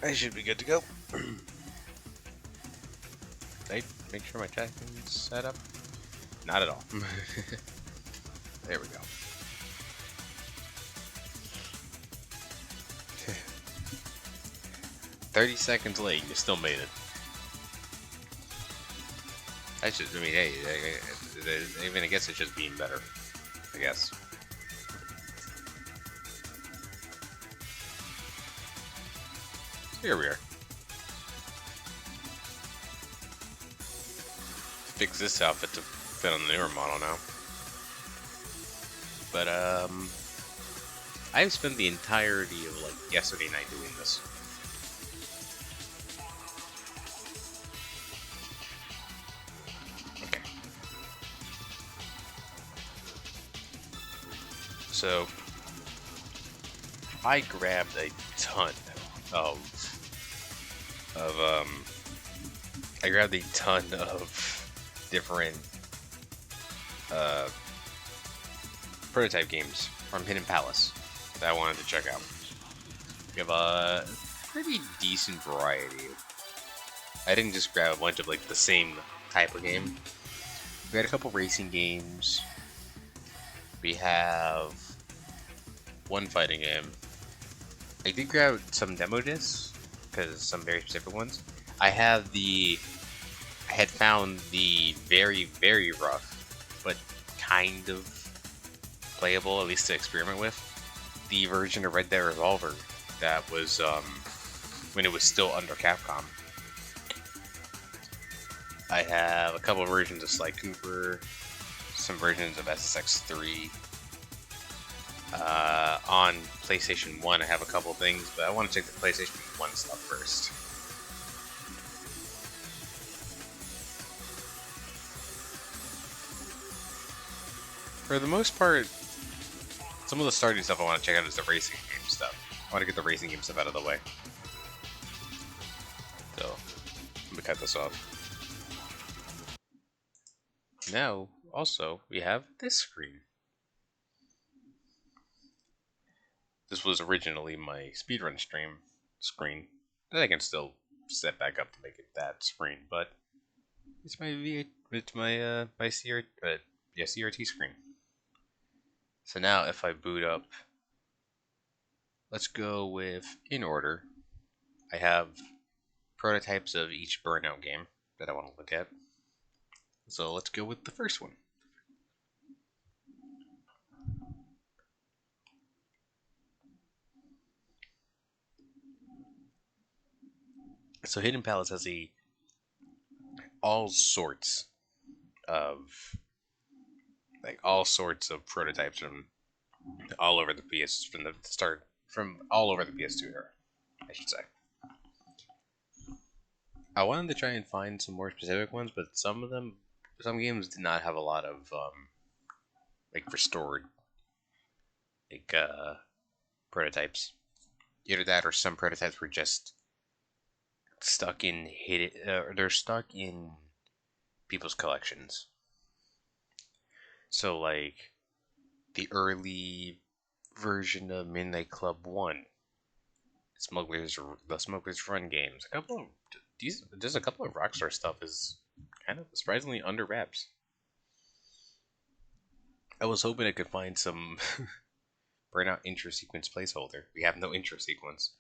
I should be good to go. Did I make sure my chat is set up? Not at all. There we go. "30 seconds late, you still made it." I mean, hey, even I guess it's just being better. I guess. Here we are. Fix this outfit to fit on the newer model now. But, I've spent the entirety of, like, yesterday night doing this. Okay. So, I grabbed a ton of, of, I grabbed a ton of different, uh, prototype games from Hidden Palace that I wanted to check out. We have a pretty decent variety. I didn't just grab a bunch of like the same type of game. We had a couple racing games. We have one fighting game. I did grab some demo discs because some very specific ones. I had found the very rough, but kind of playable, at least to experiment with, the version of Red Dead Revolver that was when it was still under Capcom. I have a couple of versions of Sly Cooper, some versions of SSX3. On PlayStation 1, I have a couple things, but I want to check the PlayStation 1 stuff first. For the most part, some of the starting stuff I want to check out is the racing game stuff. I want to get the racing game stuff out of the way. So, let me cut this off. Now, also, we have this screen. This was originally my speedrun stream screen. That I can still set back up to make it that screen, but it's my my CRT screen. So now if I boot up, let's go with in order. I have prototypes of each Burnout game that I want to look at. So let's go with the first one. So Hidden Palace has all sorts of all sorts of prototypes from all over the all over the PS2 era, I should say. I wanted to try and find some more specific ones, but some games did not have a lot of like restored like prototypes. Either that, or some prototypes were just stuck in they're stuck in people's collections. So like the early version of Midnight Club 1, the Smuggler's Run games. There's a couple of Rockstar stuff is kind of surprisingly under wraps. I was hoping I could find some Burnout intro sequence placeholder. We have no intro sequence.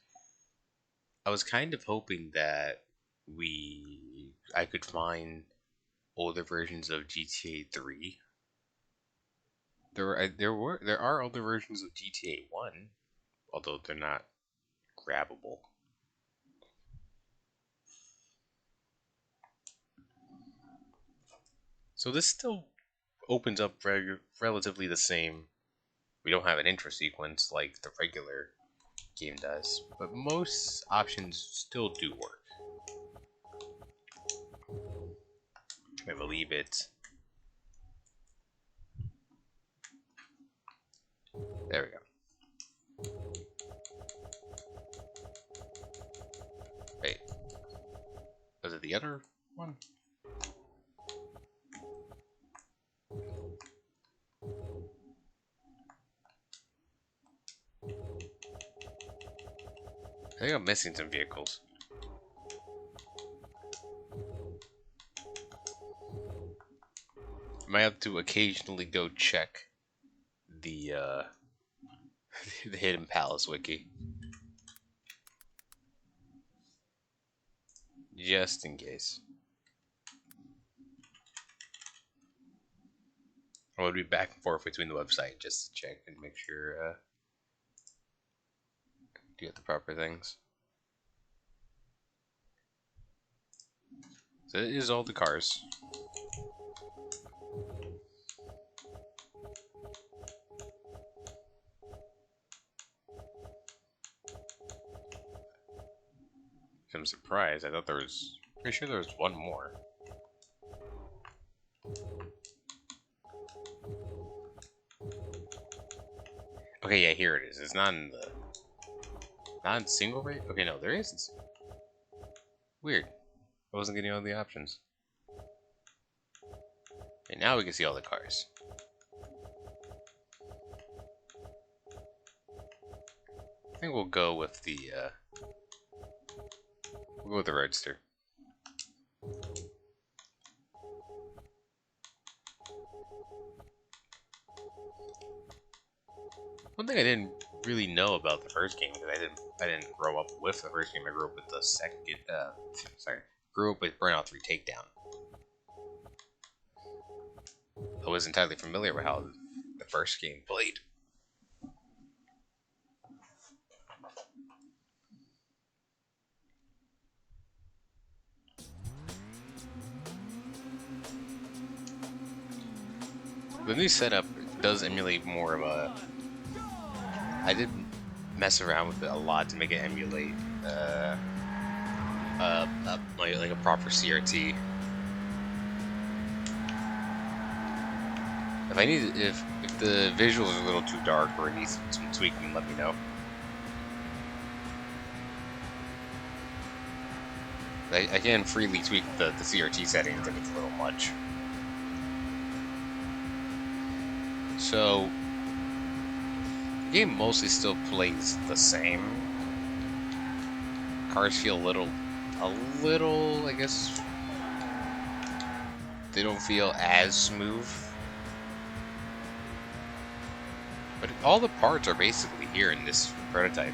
I was kind of hoping that I could find older versions of GTA 3. There are older versions of GTA 1, although they're not grabbable. So this still opens up relatively the same. We don't have an intro sequence like the regular game does, but most options still do work. I believe it. There we go. Wait, was it the other one? I think I'm missing some vehicles. I might have to occasionally go check the the Hidden Palace wiki. Just in case. I would be back and forth between the website just to check and make sure you get the proper things. So it is all the cars. I'm surprised. I thought there was... Pretty sure there was one more. Okay, yeah, here it is. It's not in the... Not in single rate? Okay, no, there is. Weird. I wasn't getting all the options. Okay, now we can see all the cars. I think we'll go with the, we'll go with the Roadster. One thing I didn't really know about the first game, because I didn't grow up with the first game. I grew up with the second. Grew up with Burnout 3 Takedown. I was entirely familiar with how the first game played. The new setup does emulate more of a... I did mess around with it a lot to make it emulate like a proper CRT. If the visuals are a little too dark or it needs some tweaking, let me know. I can freely tweak the CRT settings if it's a little much. So, the game mostly still plays the same. Cars feel a little, I guess, they don't feel as smooth. But all the parts are basically here in this prototype.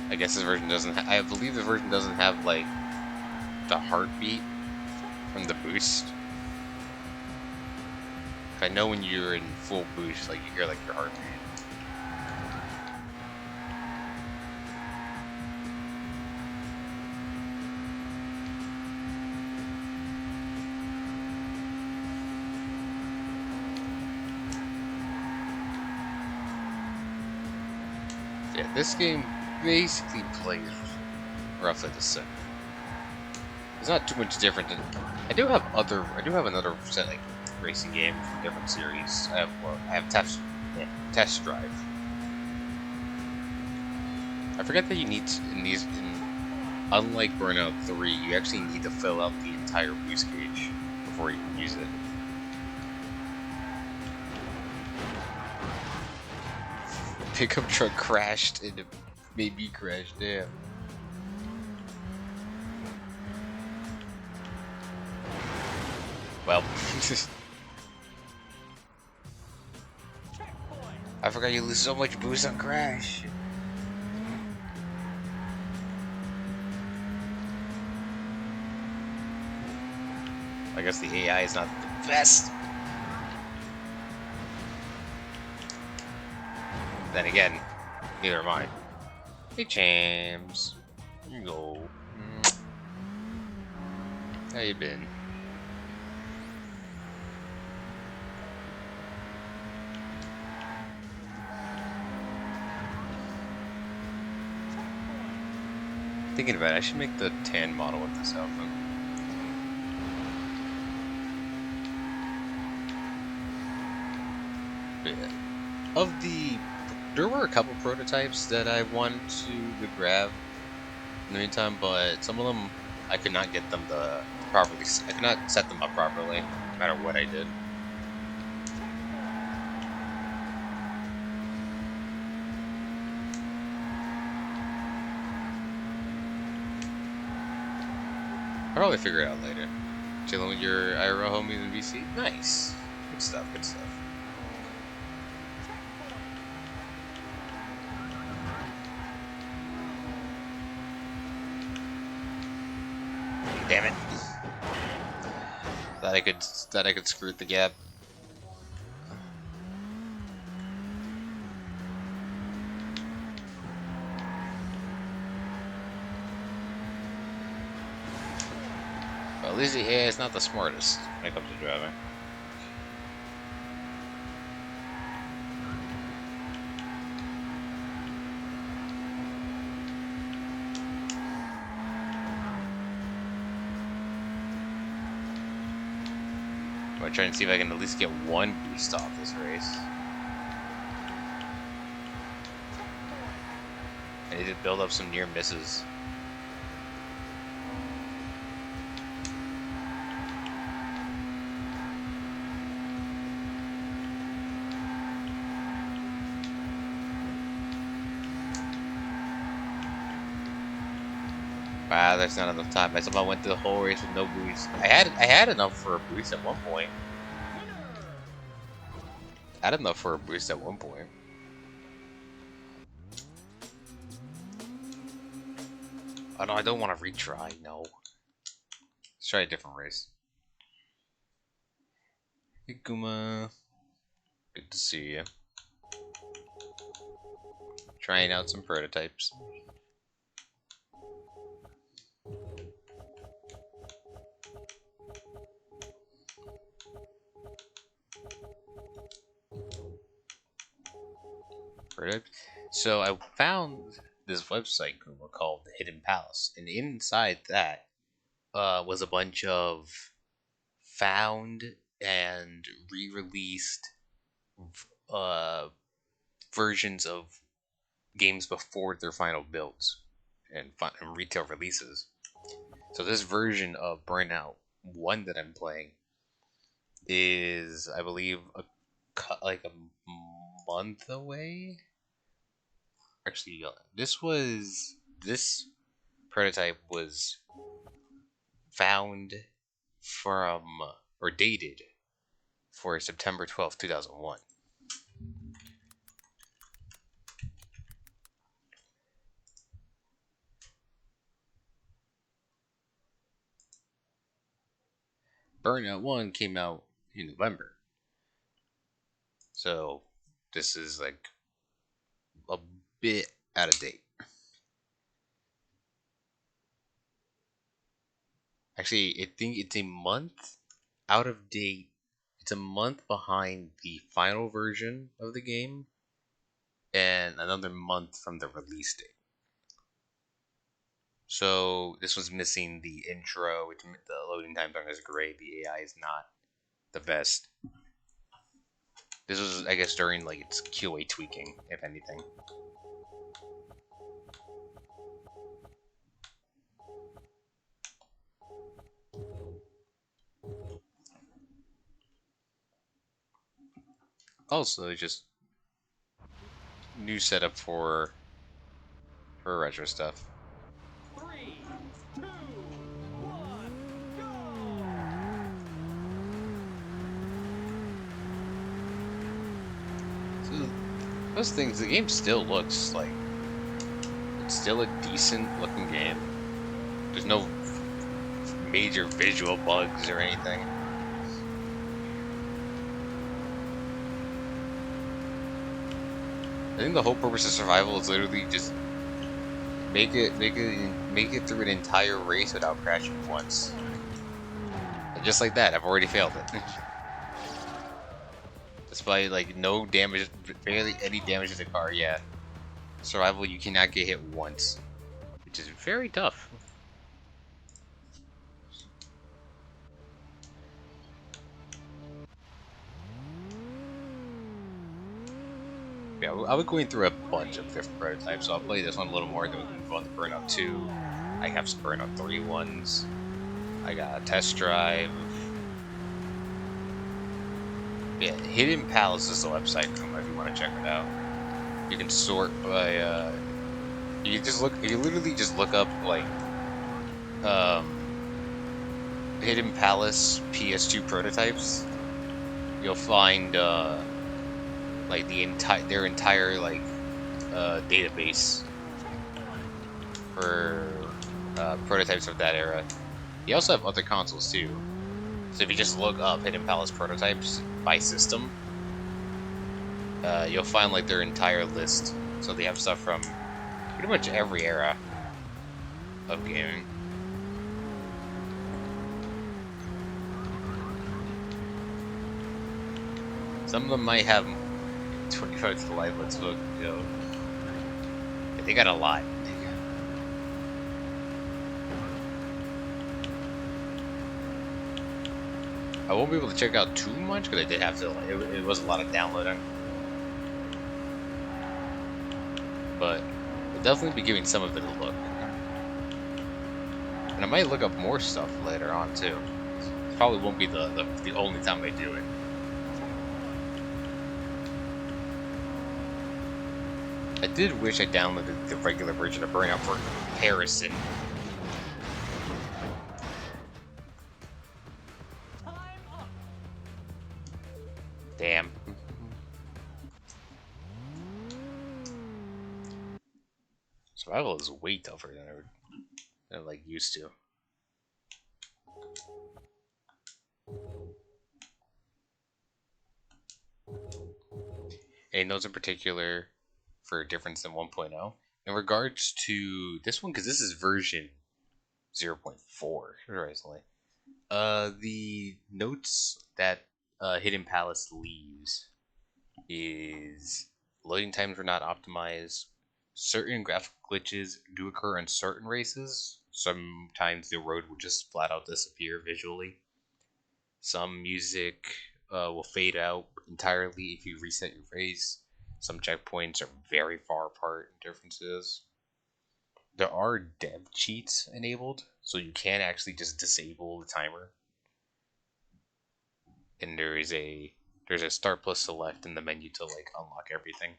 I guess this version doesn't I believe the version doesn't have, like, the heartbeat from the boost. I know when you're in full boost, like, you hear, like, your heartbeat. Yeah, this game basically plays roughly the same. It's not too much different than... I do have another set, like, racing game from different series. I have Test Drive. I forget that you need to, unlike Burnout 3, you actually need to fill out the entire boost gauge before you can use it. Pickup truck crashed and it made me crash. Damn. Well, I forgot you lose so much boost on crash. I guess the AI is not the best. Then again, neither am I. Hey, Chams. Here you go. How you been? Thinking about it, I should make the tan model with this outfit. Yeah. There were a couple prototypes that I wanted to grab in the meantime, but some of them I could not get them to properly. I could not set them up properly, no matter what I did. I'll probably figure it out later. Chilling with your IRL homies in VC? Nice. Good stuff, good stuff. Damn it. Thought I could screw the gap. Well, at least the AI is not the smartest when it comes to driving. I'm gonna try and see if I can at least get one boost off this race. I need to build up some near misses. Wow, that's not enough time. I somehow went through the whole race with no boost. I had enough for a boost at one point. I had enough for a boost at one point. Oh no, I don't want to retry. No. Let's try a different race. Hey Kuma. Good to see you. Trying out some prototypes. So I found this website called Hidden Palace, and inside that was a bunch of found and re-released versions of games before their final builds and retail releases. So this version of Burnout 1 that I'm playing is, I believe, like a month away. Actually, this prototype was found from or dated for September 12th, 2001. Burnout 1 came out in November. So this is like a bit out of date. Actually, I think it's a month out of date. It's a month behind the final version of the game and another month from the release date. So this was missing the intro. The loading times aren't as great. The AI is not the best. This was, I guess, during like its QA tweaking, if anything. Also, just new setup for retro stuff. 3, 2, 1, go! So, those things, the game still looks like it's still a decent looking game. There's no major visual bugs or anything. I think the whole purpose of survival is literally just make it through an entire race without crashing once. And just like that, I've already failed it. Despite like no damage, barely any damage to the car. Yeah, survival, you cannot get hit once, which is very tough. Yeah, I was going through a bunch of different prototypes, so I'll play this one a little more, then we can move on to Burnout 2. I have some Burnout 3 ones. I got a test drive. Yeah, Hidden Palace is the website if you want to check it out. You can sort by you can just look. You literally just look up like Hidden Palace PS2 Prototypes. You'll find like their entire like database for prototypes of that era. You also have other consoles too. So if you just look up Hidden Palace Prototypes by system, you'll find like their entire list. So they have stuff from pretty much every era of gaming. Some of them might have 25 to life. Let's look, yo. They got a lot. I won't be able to check out too much because I did have to. It was a lot of downloading, but I'll definitely be giving some of it a look. And I might look up more stuff later on too. It probably won't be the only time I do it. I did wish I downloaded the regular version of Burnout for comparison. Damn. Survival is way tougher than I'm like used to. Any notes in particular for a difference than 1.0? In regards to this one, because this is version 0.4 recently. The notes that Hidden Palace leaves is loading times were not optimized. Certain graphic glitches do occur in certain races. Sometimes the road will just flat out disappear visually. Some music will fade out entirely if you reset your race. Some checkpoints are very far apart in differences. There are dev cheats enabled, so you can actually just disable the timer. And there's a start plus select in the menu to like unlock everything.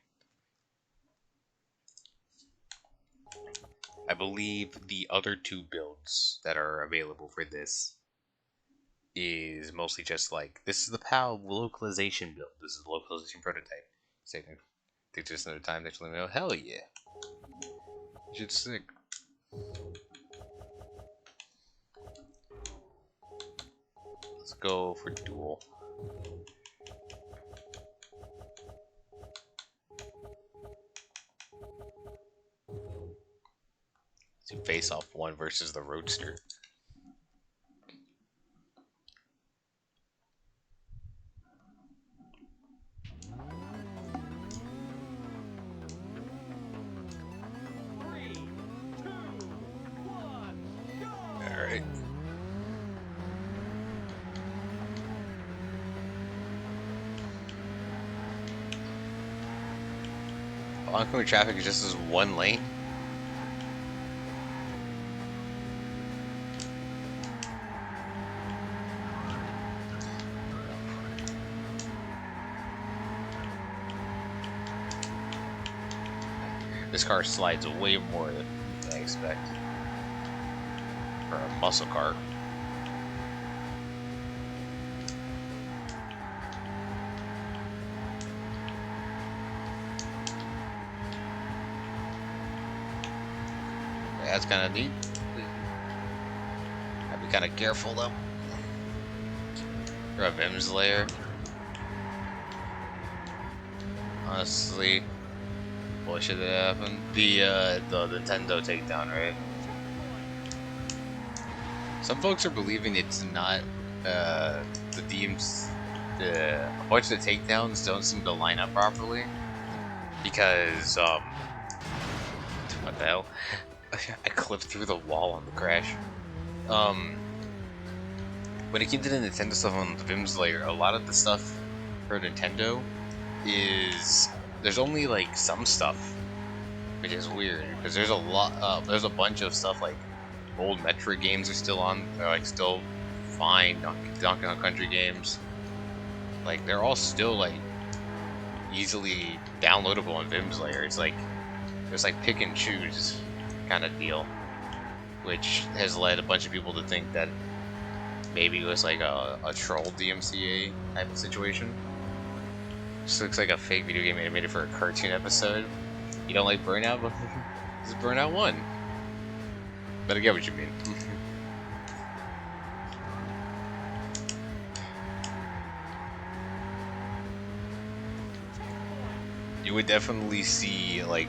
I believe the other two builds that are available for this is mostly just like this is the PAL localization build. This is the localization prototype. So I think there's another time that you let me know. Hell yeah. Shit's sick. Let's go for duel. To face off one versus the Roadster. Alright. Oncoming traffic is just this one lane. This car slides way more than I expect for a muscle car. That's kind of neat. Gotta be kind of careful though. For a Vim's layer. Honestly, what should have happened? The Nintendo takedown, right? Some folks are believing it's not the DMs. A bunch of the takedowns don't seem to line up properly because what the hell? I clipped through the wall on the crash. When it came to the Nintendo stuff on the Vim's layer, a lot of the stuff for Nintendo is there's only like some stuff, which is weird because there's a bunch of stuff like old Metroid games are still on. They're like still fine. Donkey Kong Country games, like they're all still like easily downloadable on Vim Slayer. It's like there's like pick and choose kind of deal, which has led a bunch of people to think that maybe it was like a troll DMCA type of situation. This looks like a fake video game animated for a cartoon episode. You don't like Burnout? This is Burnout 1. But I get what you mean. You would definitely see, like,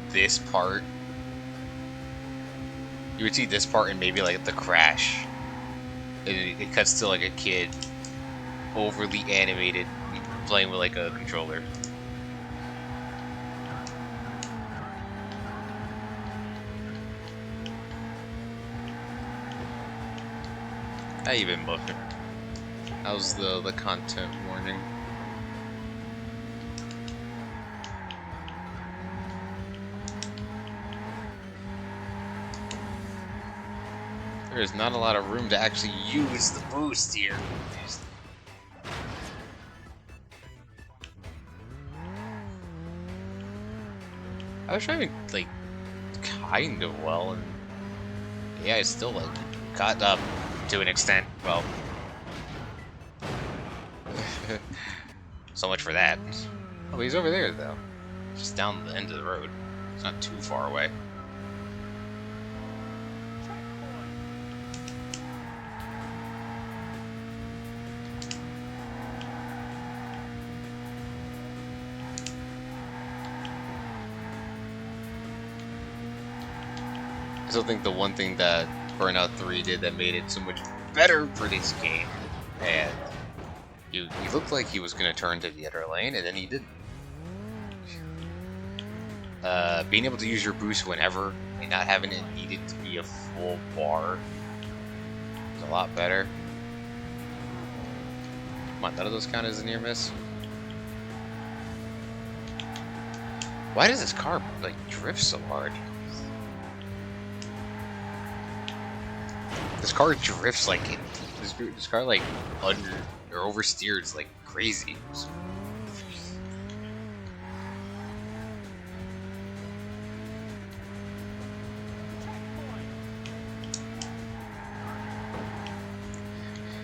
this part. You would see this part and maybe, like, the crash. It cuts to, like, a kid overly animated playing with, like, a controller. How you been, Booker? How's the content warning? There's not a lot of room to actually use the boost here. I was driving, like, kind of well, and yeah, I still, like, caught up to an extent. Well, so much for that. Oh, he's over there, though. Just down the end of the road. It's not too far away. I still think the one thing that Burnout 3 did that made it so much better for this game, and he looked like he was going to turn to the other lane, and then he didn't. Being able to use your boost whenever, and not having it needed to be a full bar, is a lot better. Come on, none of those count as a near miss. Why does this car, like, drift so hard? This car drifts like it. This car like under or oversteers like crazy.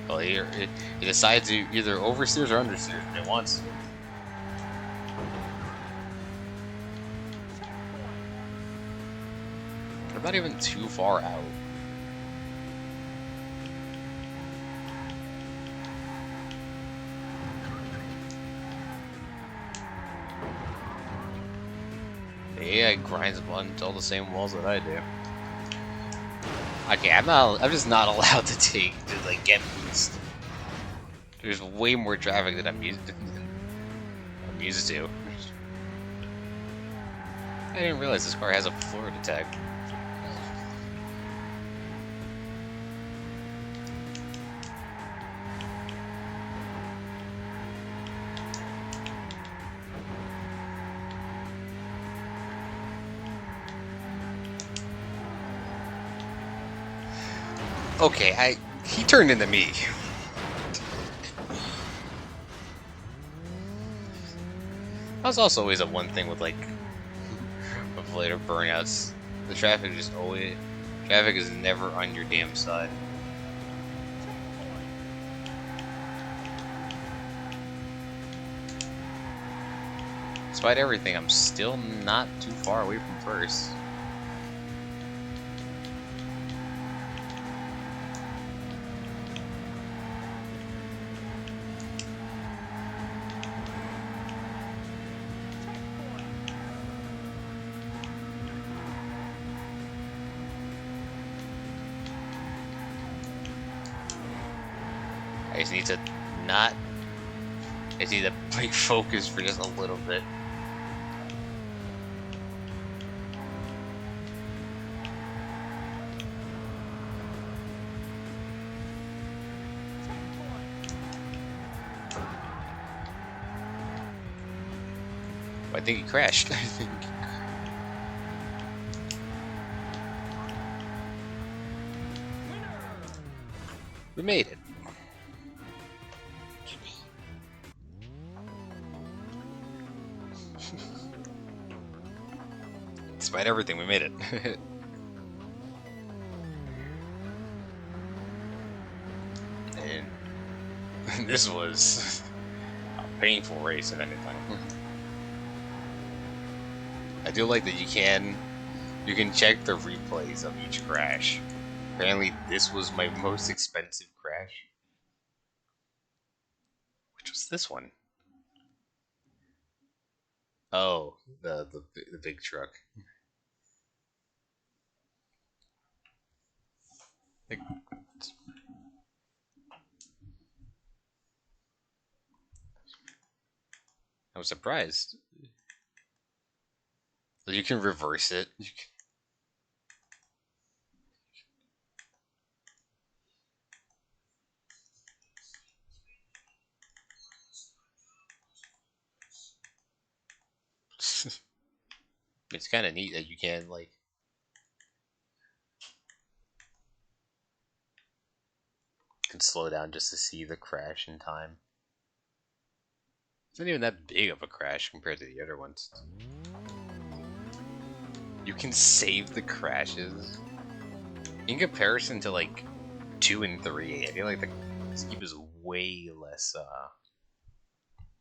Well, it decides to either oversteers or understeers when it wants to. I'm not even too far out. Yeah, it grinds onto all the same walls that I do. Okay, I'm just not allowed to like get boost. There's way more traffic than I'm used to. I didn't realize this car has a floor detect. Okay, he turned into me. That's also always a one thing with like with later burnouts. The traffic is never on your damn side. Despite everything, I'm still not too far away from first. I just need to not. I just need to break focus for just a little bit. I think he crashed. I think. We made it. Despite everything, we made it. And this was a painful race, if anything. I do like that you can check the replays of each crash. Apparently, this was my most expensive crash. Which was this one? Oh, the big truck. I was surprised. You can reverse it. It's kind of neat that you can, like, slow down just to see the crash in time. It's not even that big of a crash compared to the other ones. You can save the crashes. In comparison to, like, 2 and 3, I feel like the Skip is way less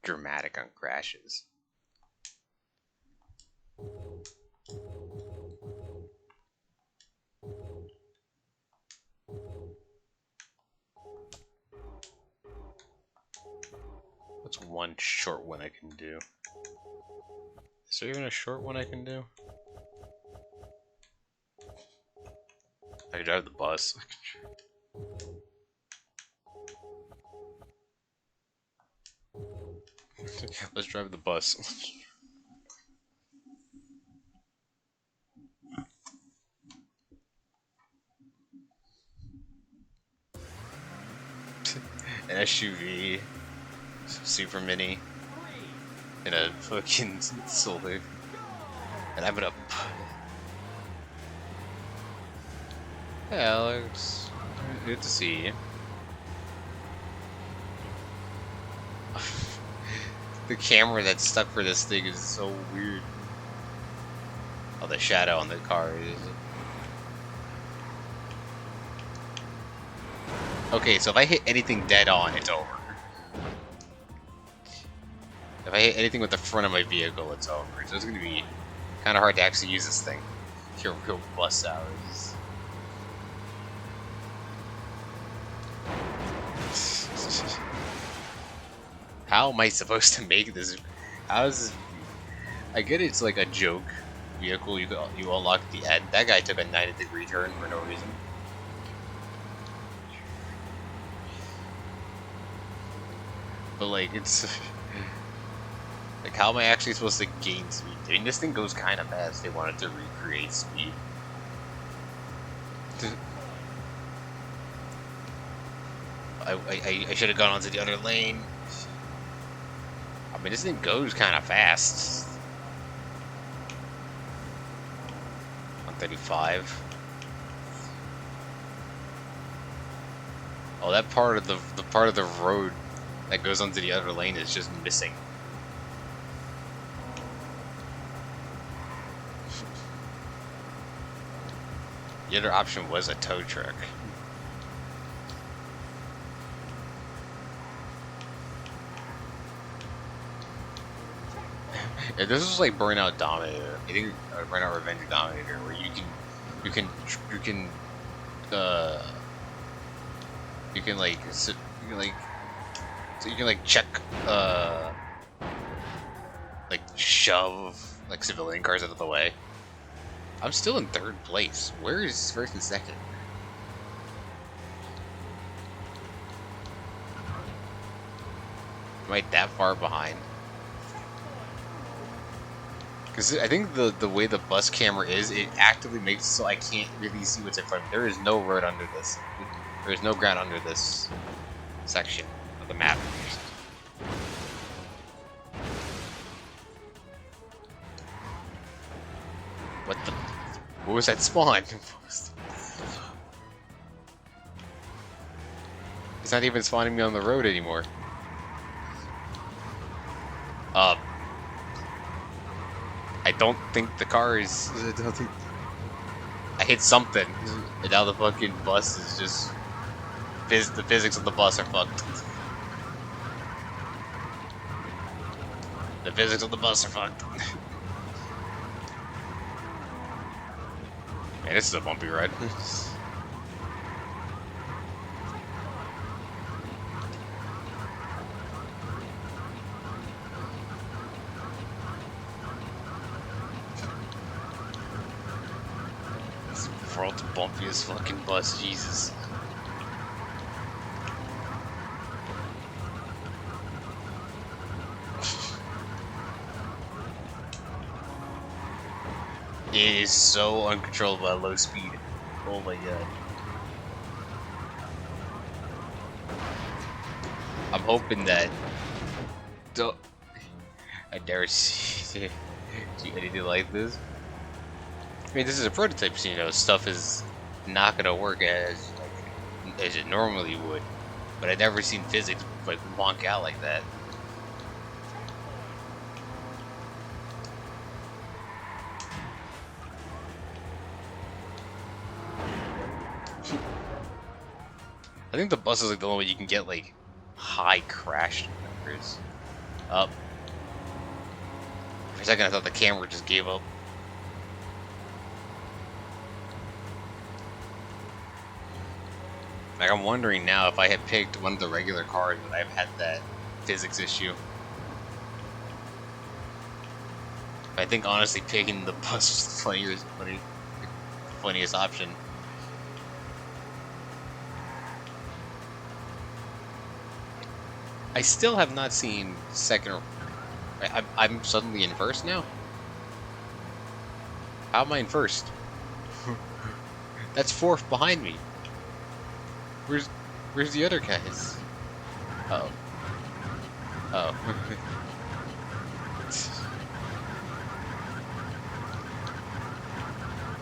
dramatic on crashes. What's one short one I can do? Is there even a short one I can do? I can drive the bus. Let's drive the bus. An SUV, super mini, and a fucking solar. And I'm gonna. Hey Alex, good to see you. The camera that's stuck for this thing is so weird. Oh, the shadow on the car is. Okay, so if I hit anything dead on, it's over. If I hit anything with the front of my vehicle, it's over. So it's gonna be kind of hard to actually use this thing. Your real bus hours. How am I supposed to make this? How is this? I get it's like a joke vehicle you unlock at the end. That guy took a 90-degree turn for no reason. But like it's like how am I actually supposed to gain speed? I mean this thing goes kind of fast. They wanted to recreate speed. I should have gone onto the other lane. I mean, this thing goes kind of fast. 135. Oh, that part of the part of the road that goes onto the other lane is just missing. The other option was a tow truck. Yeah, this is like Burnout Dominator. I think Burnout Revenge Dominator, where you can check like shove like civilian cars out of the way. I'm still in 3rd place. Where is first and second? Am I that far behind? Because I think the way the bus camera is, it actively makes it so I can't really see what's in front of me. There is no road under this. There is no ground under this section of the map. What the? What was that spawn? It's not even spawning me on the road anymore. I don't think the car is. I hit something, and now the fucking bus is just. The physics of the bus are fucked. The physics of the bus are fucked. Man, this is a bumpy ride. This world's bumpiest fucking bus, Jesus. It is so uncontrollable at low speed. Oh my god. I'm hoping that. I dare see anything like this. I mean, this is a prototype, so you know, stuff is not gonna work as it normally would. But I've never seen physics like wonk out like that. I think the bus is like the only way you can get like high crash numbers up. For a second I thought the camera just gave up. Like I'm wondering now if I had picked one of the regular cars would I have had that physics issue. I think honestly picking the bus was the funniest option. I still have not seen second. I'm suddenly in first now? How am I in first? That's fourth behind me. Where's the other guys? Oh. Oh. It's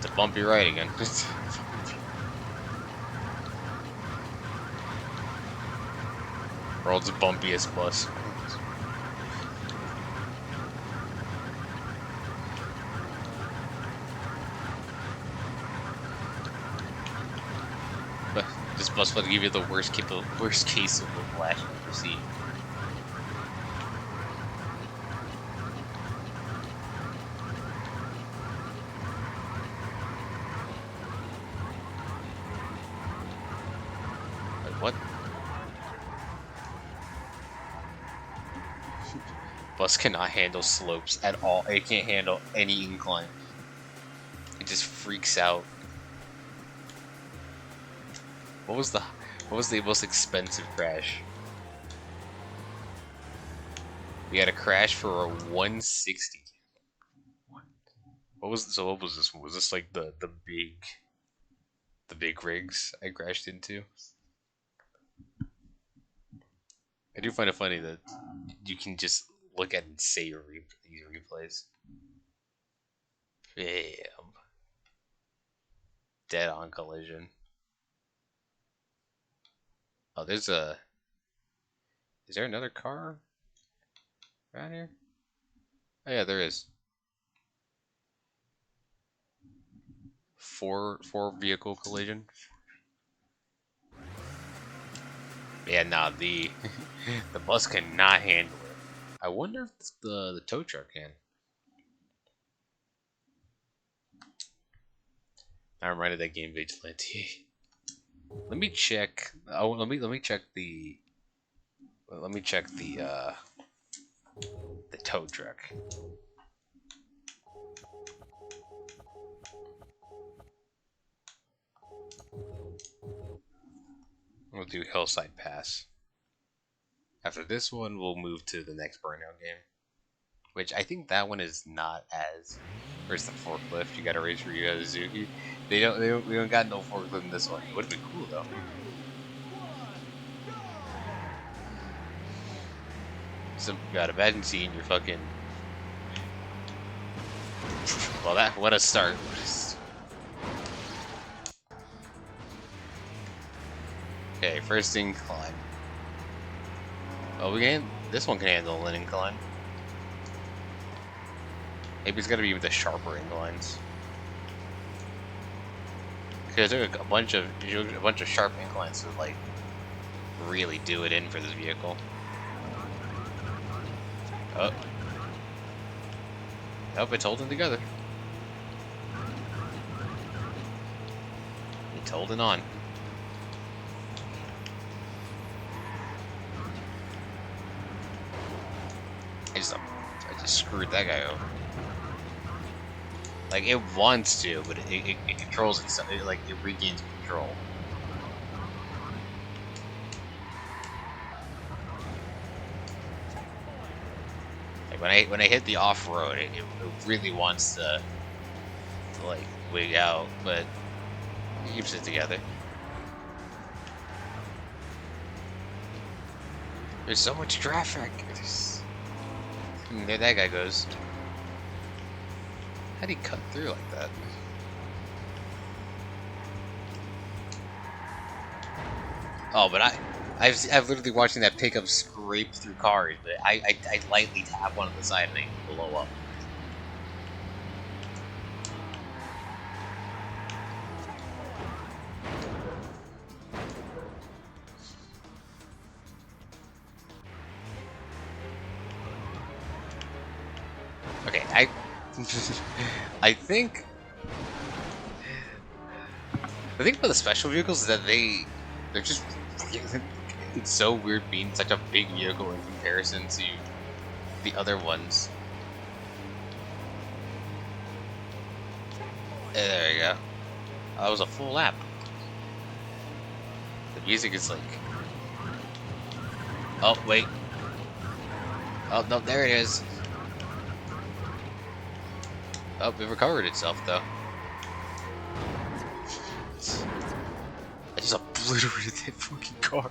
a bumpy ride again. World's bumpiest bus. But this bus will give you the worst case of whiplash you've ever seen. Like what? Bus cannot handle slopes at all. It can't handle any incline. It just freaks out. What was the most expensive crash? We had a crash for a 160. What was this one? Was this like the big rigs I crashed into? I do find it funny that you can just look at and say these replays. Bam. Dead on collision. Oh, is there another car around here? Oh yeah, there is. Four vehicle collision. Yeah, nah, the the bus cannot handle it. I wonder if the tow truck can. I reminded that game Vigilante. Let me check. Oh, let me check the. Let me check the tow truck. We'll do Hillside Pass. After this one, we'll move to the next Burnout game, which I think that one is not as. Where's the forklift? You gotta raise for you as Zuki. We don't got no forklift in this one. It would have been cool though. So God, imagine seeing your fucking. Well, what a start. Okay, first incline. Oh, this one can handle an incline. Maybe it's gotta be with the sharper inclines. Because there's a bunch of sharp inclines to like really do it in for this vehicle. Oh. Nope, it's holding together. It's holding on. I just screwed that guy over. Like, it wants to, but it controls itself. It regains control. Like, when I hit the off-road, it really wants to, like, wig out, but it keeps it together. There's so much traffic. There that guy goes. How'd he cut through like that? Oh, but I've literally watching that pickup scrape through cars, but I lightly tap one on the side and they blow up. Okay, I think the thing about the special vehicles is that they're just it's so weird being such a big vehicle in comparison to the other ones. There you go. That was a full lap. The music is like, oh wait, oh no, there it is. Oh, it recovered itself, though. I just obliterated that fucking car.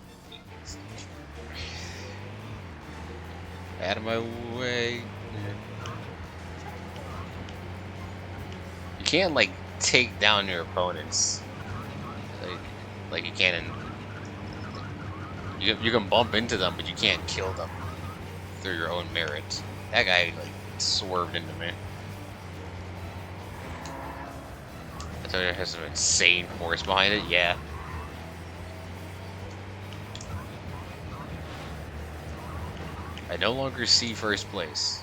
Out of my way. You can't, like, take down your opponents. Like you can in... You can bump into them, but you can't kill them through your own merit. That guy, like, swerved into me. I thought it has some insane force behind it, yeah. I no longer see first place.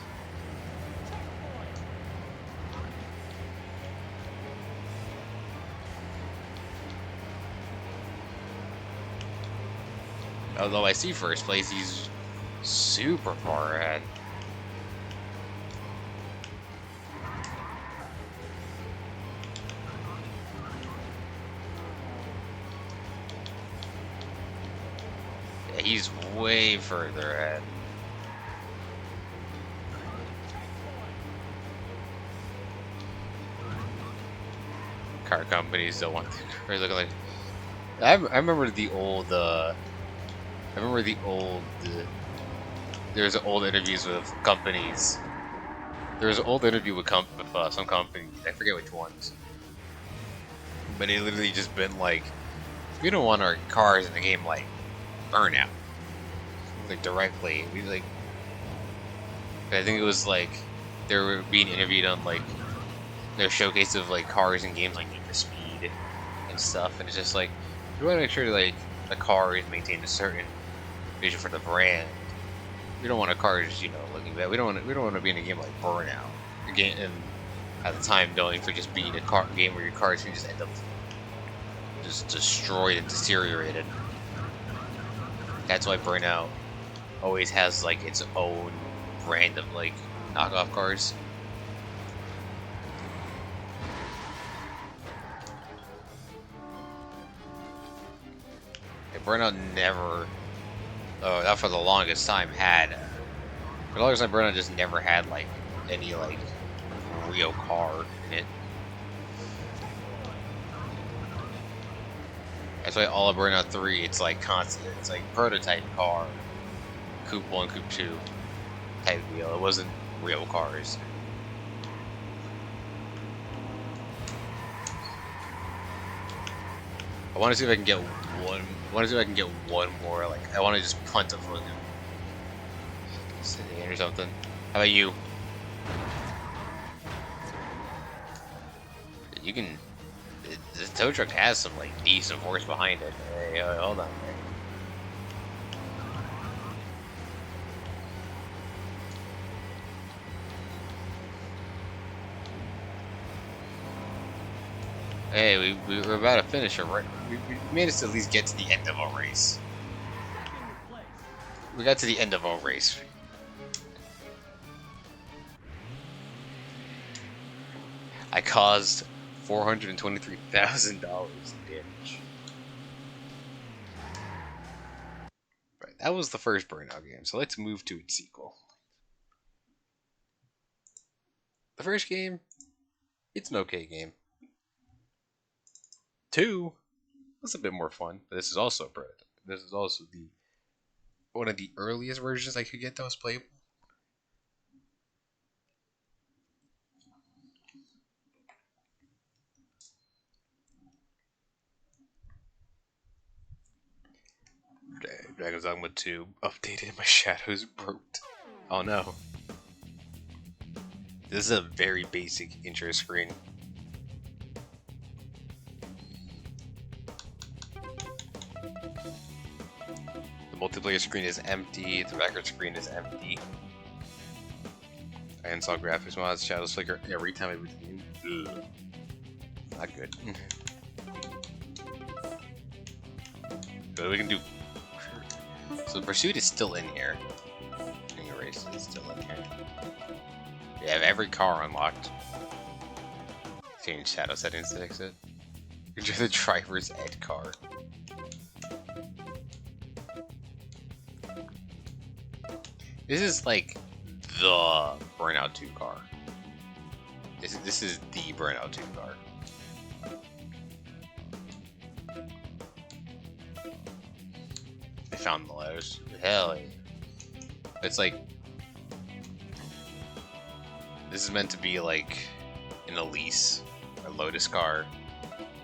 Although I see first place, he's super far ahead. He's way further ahead. Car companies don't want to look like. I remember the old. There's old interviews with companies. There was an old interview with some companies. I forget which ones. But it literally just been like, we don't want our cars in the game like Burnout. Like directly. We like. I think it was like they were being interviewed on like their showcase of like cars and games like Need for Speed and stuff, and it's just like we want to make sure like the car is maintained a certain vision for the brand. We don't want a car just looking bad. We don't want to be in a game like Burnout. Again, and at the time going for just being a game where your cars can just end up just destroyed and deteriorated. That's why Burnout always has like its own brand of like knockoff cars. Burnout never, not for the longest time, for the longest time, Burnout just never had like any like real car in it. That's why all of Burnout 3, it's like constant, it's like prototype car, Coupe 1, Coupe 2 type deal. It wasn't real cars. I want to see if I can get one. I want to see if I can get one more. Like I want to just punt a fucking sedan or something. How about you? You can. The tow truck has some like decent force behind it. Hey, hold on. Hey, we're about to finish a race. We made us at least get to the end of a race. Second place. We got to the end of a race. I caused $423,000 in damage. Right, that was the first Burnout game, so let's move to its sequel. The first game, it's an okay game. 2 was a bit more fun, but this is also a prototype. This is also the one of the earliest versions I could get that was playable. Dragon's Dogma 2 updated, my shadows broke. Oh no. This is a very basic intro screen. The multiplayer screen is empty, the record screen is empty. I install graphics mods, shadows flicker every time I boot the game. Ugh. Not good. But we can do. So the pursuit is still in here. The race is still in here. We have every car unlocked. Change shadow settings to fix it. Enjoy the driver's ed car. This is like the Burnout 2 car. This is the Burnout 2 car. They found the letters. Hell yeah. It's like this is meant to be like an Elise or Lotus car.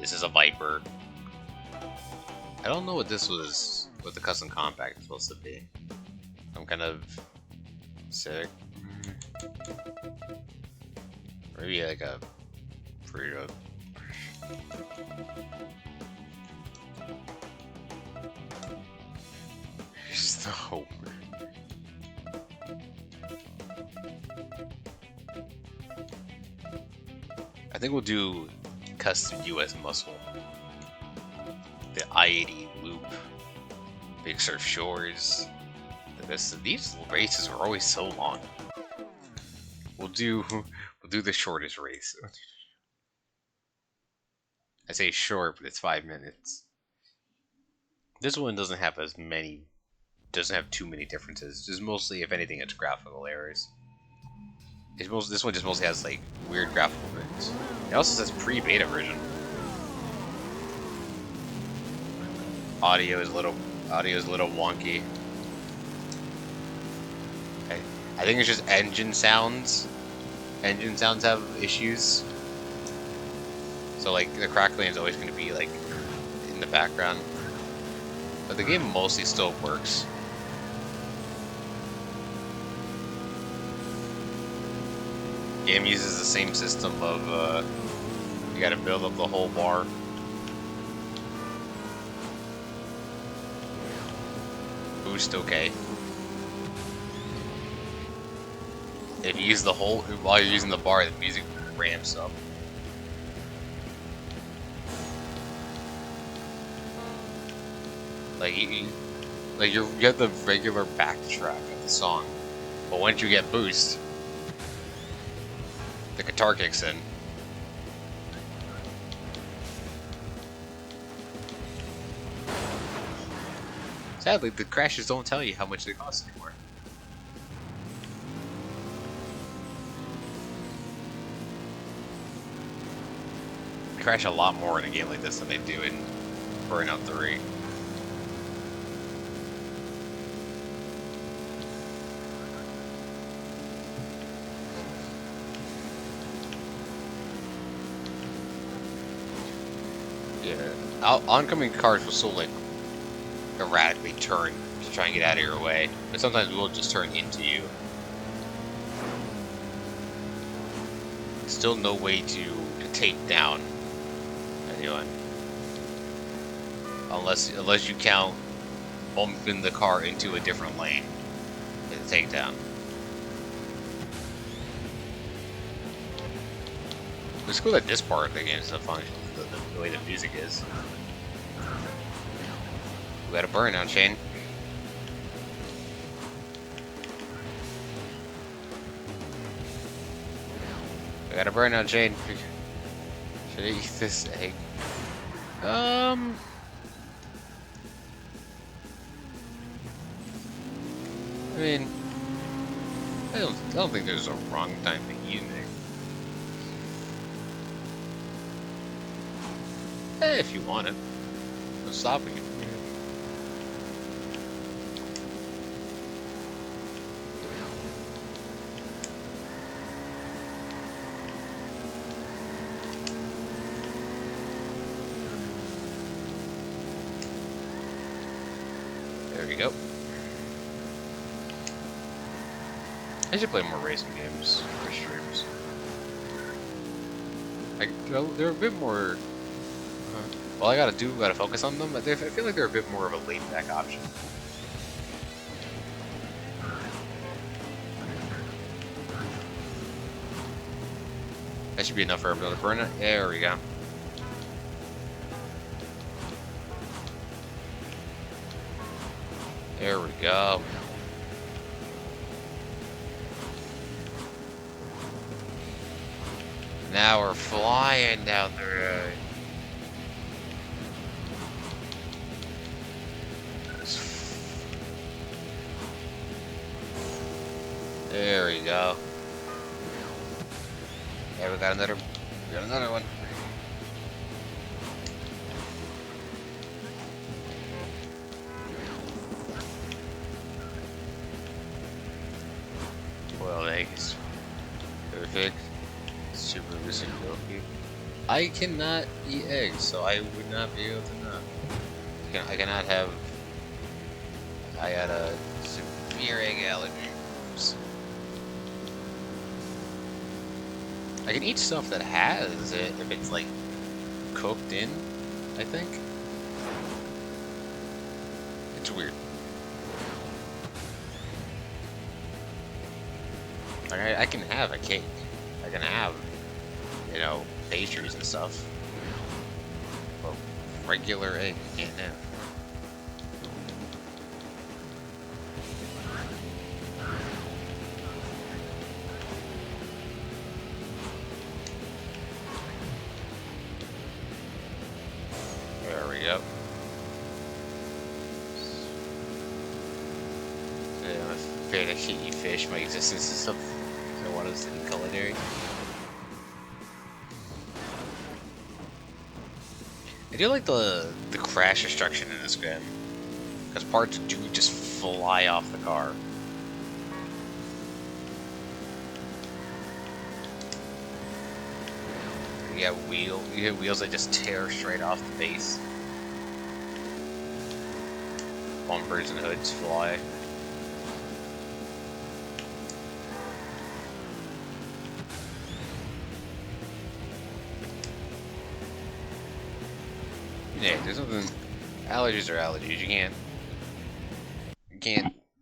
This is a Viper. I don't know what this was, what the custom compact is supposed to be. I'm kind of sick. Maybe like a Frito. Here's the hope. I think we'll do custom US muscle. The I-80 loop. Big Surf Shores. These races are always so long. We'll do the shortest race. I say short, but it's 5 minutes. This one doesn't have too many differences. Just mostly, if anything, it's graphical errors. This one just mostly has like weird graphical things. It also says pre-beta version. Audio is a little wonky. I think it's just engine sounds. Engine sounds have issues. So like the crackling is always going to be like in the background. But the game mostly still works. Game uses the same system of you gotta build up the whole bar. Boost okay. If you use the whole while you're using the bar, the music ramps up. Like you get the regular backtrack of the song, but once you get boost, the guitar kicks in. Sadly, the crashes don't tell you how much they cost anymore. They crash a lot more in a game like this than they do in Burnout 3. Yeah. oncoming cars will still like erratically turn to try and get out of your way, but sometimes we'll just turn into you. Still no way to take down anyone, unless you count bumping the car into a different lane as a takedown. It's cool that this part of the game is so functional, the way the music is. We got a burnout, Shane. We got a burnout, Shane. Should I eat this egg? I mean, I don't think there's a wrong time to eat an egg. If you want it, no stopping you. There we go. I should play more racing games for streams. They're a bit more. Well, I gotta focus on them, but I feel like they're a bit more of a laid-back option. That should be enough for everyone to burn it. There we go. There we go. Now we're flying down the road. There we go. Yeah, we got another one. Boiled eggs. Perfect. Super missing milky. I cannot eat eggs, so I would not be able to know. I cannot have. I got a severe egg allergy. I can eat stuff that has it if it's like cooked in, I think. It's weird. I can have a cake. I can have, you know, pastries and stuff. But regular egg you can't have. Yep. I'm afraid I can't eat fish. My existence is something I want us to be culinary. I do like the crash destruction in this game, because parts do just fly off the car. You have wheels that just tear straight off the base. Bumpers and hoods fly. Yeah, there's something. Allergies are allergies.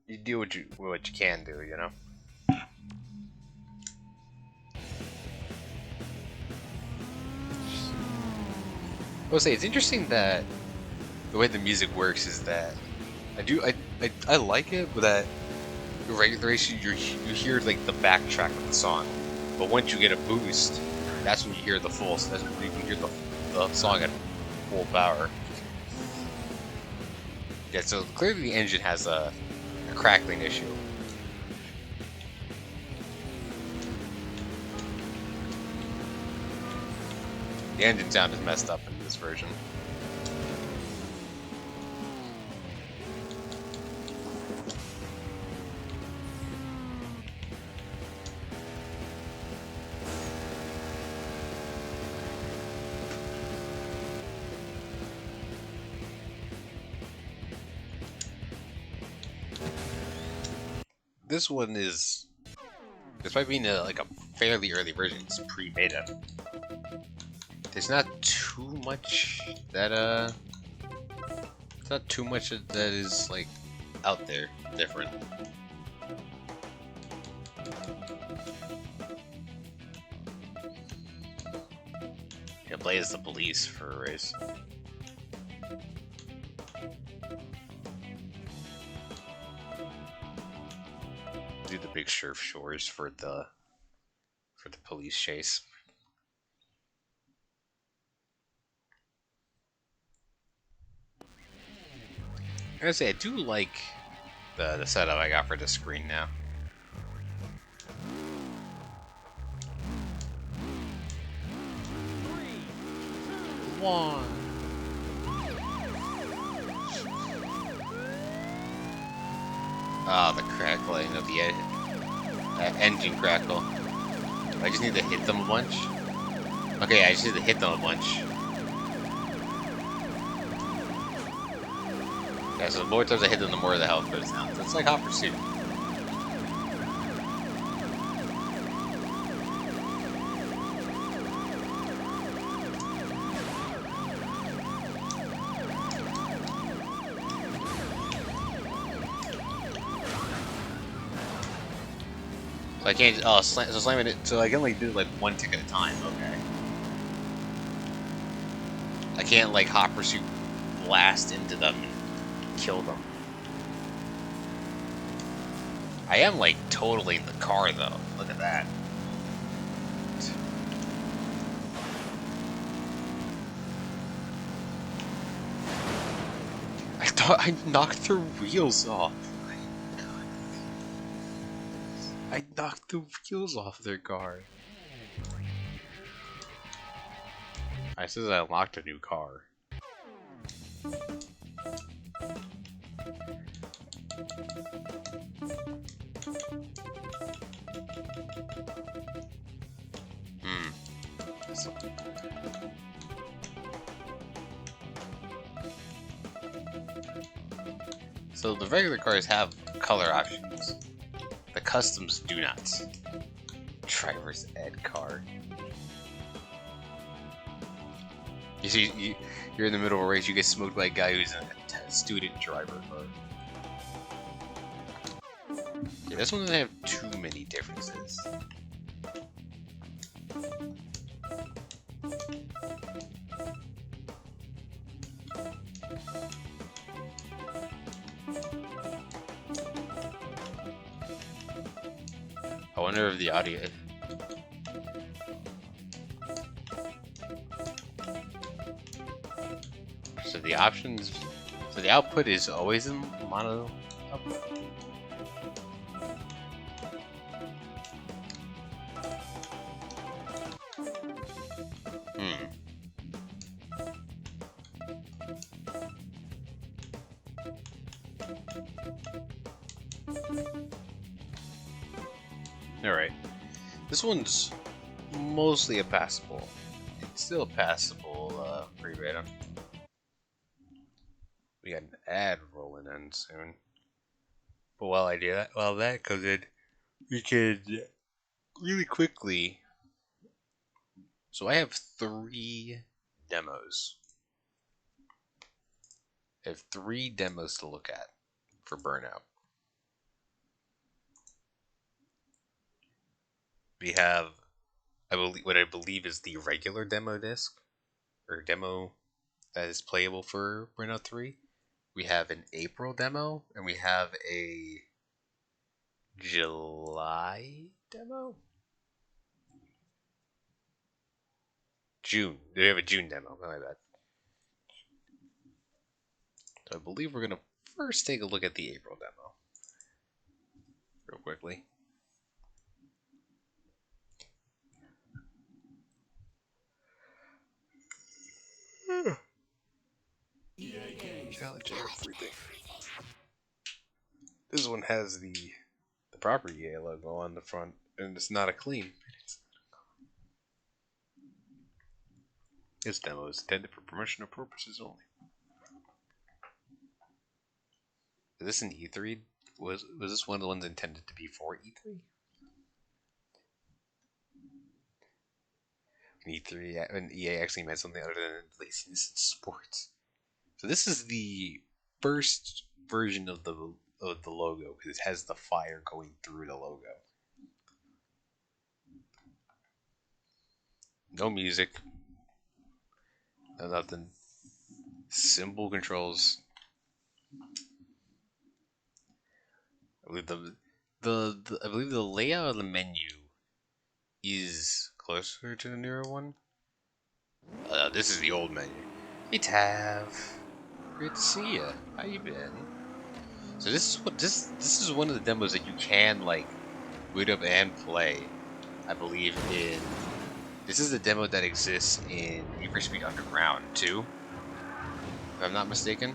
You do what you can do, you know. I will say it's interesting that the way the music works is that I like it, but that regular race you hear like the backtrack of the song, but once you get a boost, that's when you hear the full. That's when you hear the song at full power. Yeah, so clearly the engine has a crackling issue. The engine sound is messed up in this version. this one is, despite being like a fairly early version, it's pre-beta. There's not too much that it's not too much that is like out there different. Yeah, play as the police for a race. Do the big surf shores for the police chase. I gotta say, I do like the setup I got for the screen now. One. Ah, the crackling of the engine crackle. I just need to hit them a bunch. Okay, I just need to hit them a bunch. Yeah, so the more times I hit them, the more the health goes down. So it's like Hot Pursuit. So I can't. Oh, so slamming it. So I can only do like one tick at a time. Okay. I can't like Hot Pursuit blast into them and kill them. I am like totally in the car though. Look at that. I thought I knocked their wheels off. I knocked the wheels off their car. I said I unlocked a new car. So the regular cars have color options. The customs do not. Driver's ed car. You see, you're in the middle of a race, you get smoked by a guy who's a student driver car. Yeah, this one doesn't have too many differences. I wonder if the audio... So the options... So the output is always in mono output? Alright. This one's mostly a passable. It's still a passable pre-beta. We got an ad rolling in soon. But while I do that, while that goes in, we could really quickly. So I have 3 demos. I have 3 demos to look at for Burnout. We have, I believe, what I believe is the regular demo disc, or demo that is playable for Burnout 3. We have an April demo, and we have a July demo? June. We have a June demo. My bad. So I believe we're going to first take a look at the April demo. Real quickly. Challenge everything. This one has the property logo on the front, and it's not a clean. This demo is intended for promotional purposes only. Is this an E3 Was this one of the ones intended to be for E3? E3 when EA actually meant something other than laziness in sports. So this is the first version of the logo because it has the fire going through the logo. No music, no nothing. Simple controls. I believe I believe the layout of the menu is closer to the newer one. This is the old menu. Hey Tav, great to see you. How you been? So this is one of the demos that you can like boot up and play. I believe in this is the demo that exists in Need for Speed Underground too, if I'm not mistaken.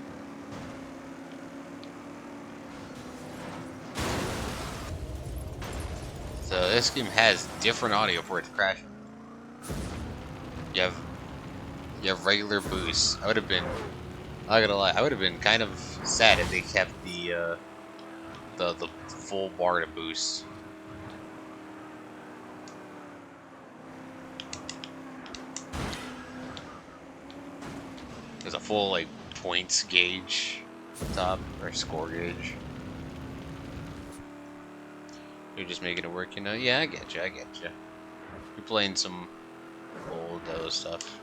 So this game has different audio for it to crash. You have regular boosts. I would have been, I'm not gonna lie, I would have been kind of sad if they kept the full bar to boost. There's a full like points gauge top or score gauge. You're just making it work, you know? Yeah, I get you. You're playing some old stuff.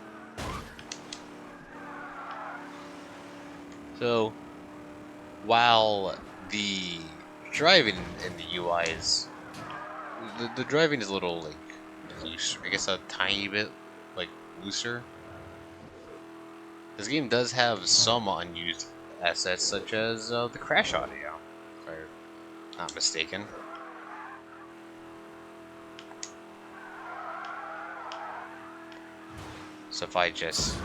So, while the driving in the UI is the driving is a little like loose, I guess a tiny bit like looser. This game does have some unused assets, such as the crash audio, if I'm not mistaken. So if I just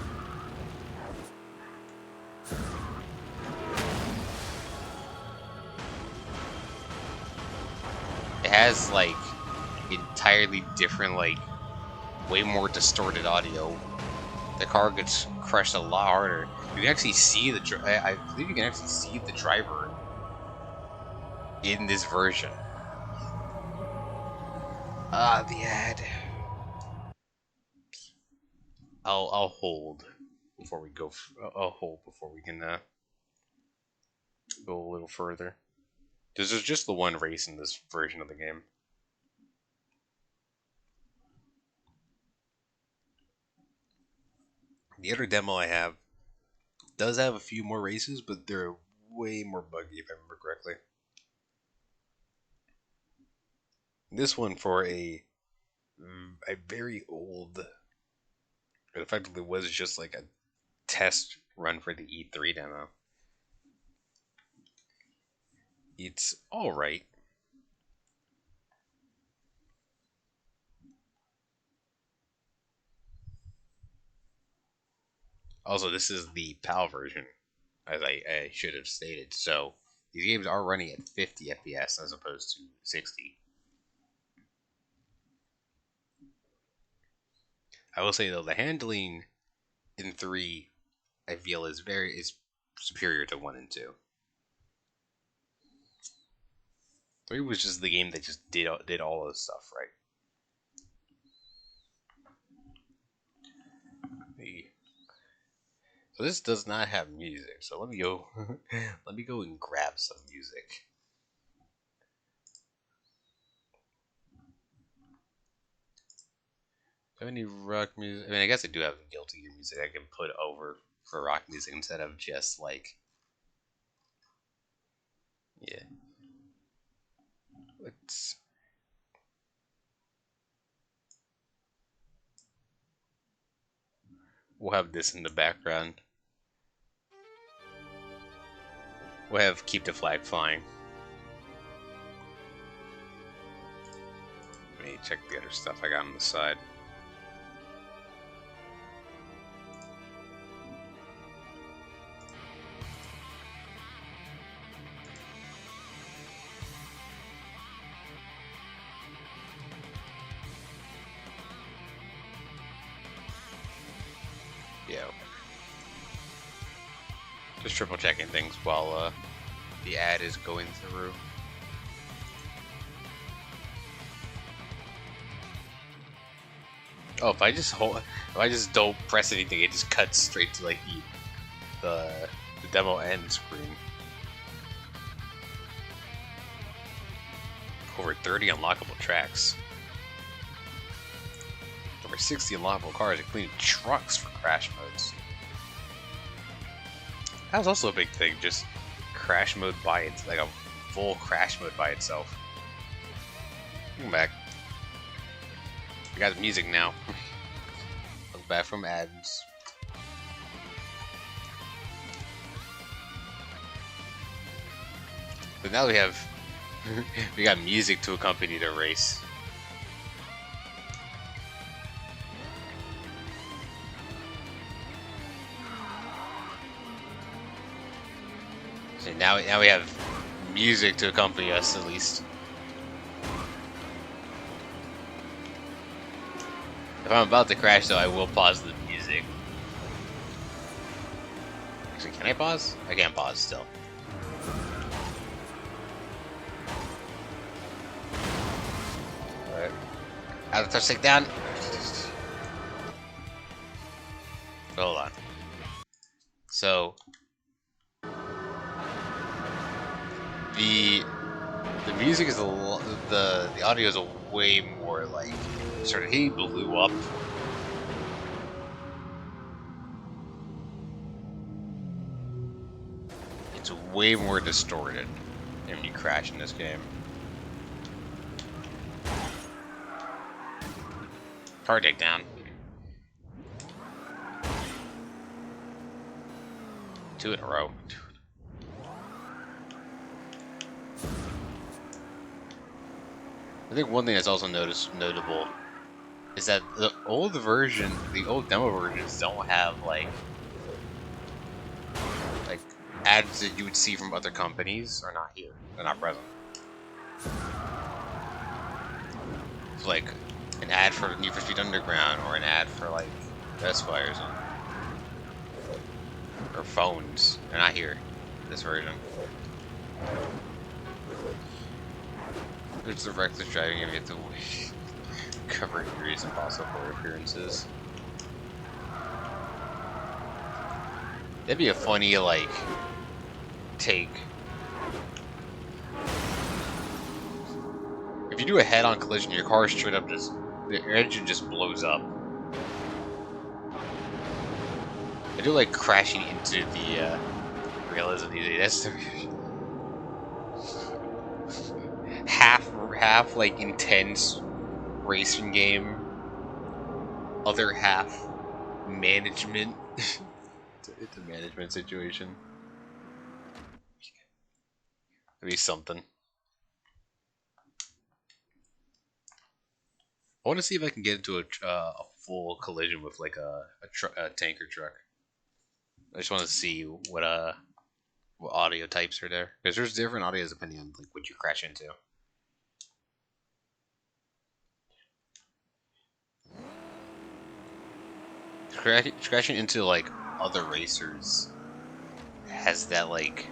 it has like entirely different, like way more distorted audio. The car gets crushed a lot harder. You can actually see I believe you can actually see the driver in this version. The ad. I'll hold before we go. I'll hold before we can go a little further. Because there's just the one race in this version of the game. The other demo I have does have a few more races, but they're way more buggy if I remember correctly. This one for a very old, it effectively was just like a test run for the E3 demo. It's alright. Also, this is the PAL version, as I should have stated. So, these games are running at 50 FPS as opposed to 60. I will say though, the handling in 3, I feel is superior to 1 and 2. 3 was just the game that just did all this stuff right. So this does not have music. So let me go. Let me go and grab some music. Do I have any rock music? I mean, I guess I do have Guilty Gear music I can put over for rock music instead of just like, yeah. Let's. We'll have this in the background. We'll have Keep the Flag Flying. Let me check the other stuff I got on the side. Yeah. Just triple checking things while the ad is going through. Oh, if I just don't press anything, it just cuts straight to like the demo end screen. Over 30 unlockable tracks. Over 60 unlockable cars, including trucks for crash modes. That was also a big thing, just crash mode by it, like a full crash mode by itself. Come back. We got the music now. Look back from ads. But now we have we got music to accompany the race. So now we have music to accompany us at least. If I'm about to crash though, I will pause the music. Actually, can I pause? I can't pause still. Alright. Out of touch takedown. Hold on. So the music is the audio is a way more like sort of he blew up. It's way more distorted when you crash in this game. Car takedown. Two in a row. I think one thing that's also notable is that the old demo versions don't have like ads that you would see from other companies are not here. They're not present. It's like an ad for Need for Speed Underground or an ad for like Best Buy or something. Or phones. They're not here. This version. It's the reckless driving and you have to cover injuries and possible appearances. That'd be a funny, like, take. If you do a head-on collision, your car straight up your engine just blows up. I do like crashing into the realism these days. That's the half like intense racing game, other half management. It's a management situation. That'd be something. I want to see if I can get into a full collision with like a tanker truck. I just want to see what audio types are there, because there's different audios depending on like what you crash into. Crashing into like other racers has that like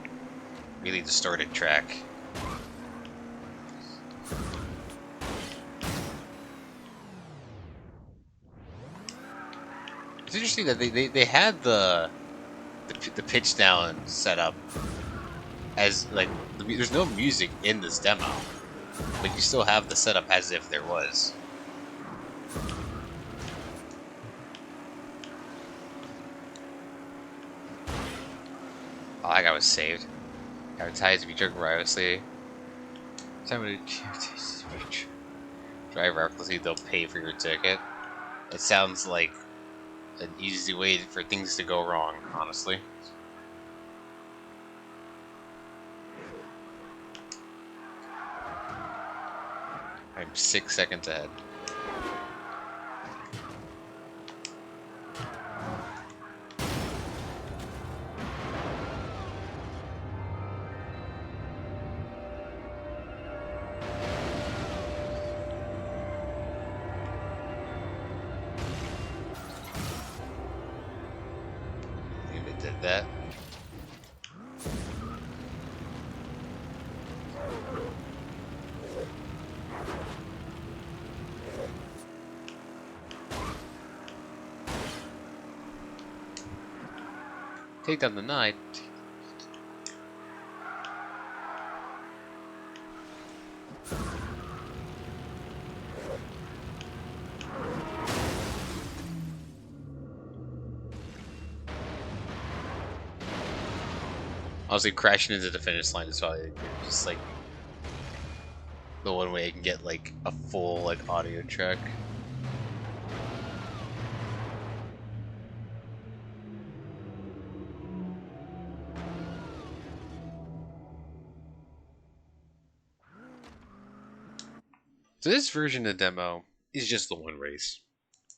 really distorted track. It's interesting that they had the pitch down set up as like there's no music in this demo, but you still have the setup as if there was. Oh, that guy was saved. Advertised if you drink recklessly. Drive recklessly, they'll pay for your ticket. It sounds like an easy way for things to go wrong, honestly. I'm 6 seconds ahead. Did that. Takedown denied. Honestly, crashing into the finish line is probably just like the one way I can get like a full like audio track. So this version of the demo is just the one race.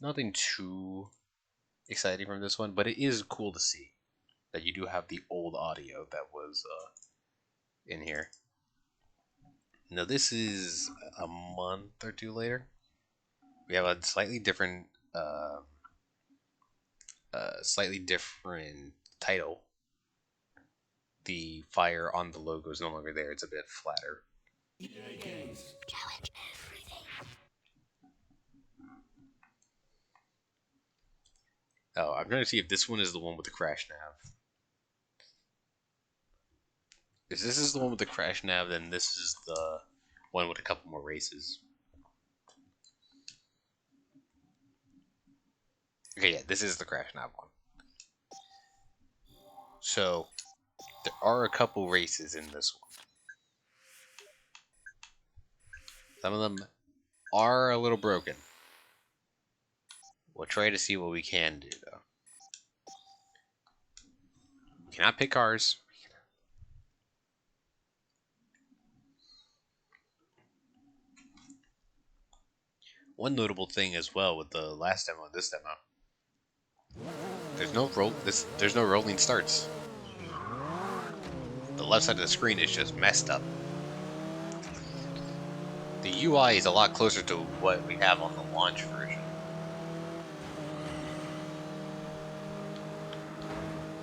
Nothing too exciting from this one, but it is cool to see that you do have the old audio that was in here. Now this is a month or two later. We have a slightly different title. The fire on the logo is no longer there. It's a bit flatter. Oh, I'm trying to see if this one is the one with the crash nav. If this is the one with the crash nav, then this is the one with a couple more races. Okay, yeah, this is the crash nav one. So, there are a couple races in this one. Some of them are a little broken. We'll try to see what we can do, though. We cannot pick cars. One notable thing as well with the last demo and this demo, there's no rolling starts. The left side of the screen is just messed up. The UI is a lot closer to what we have on the launch version.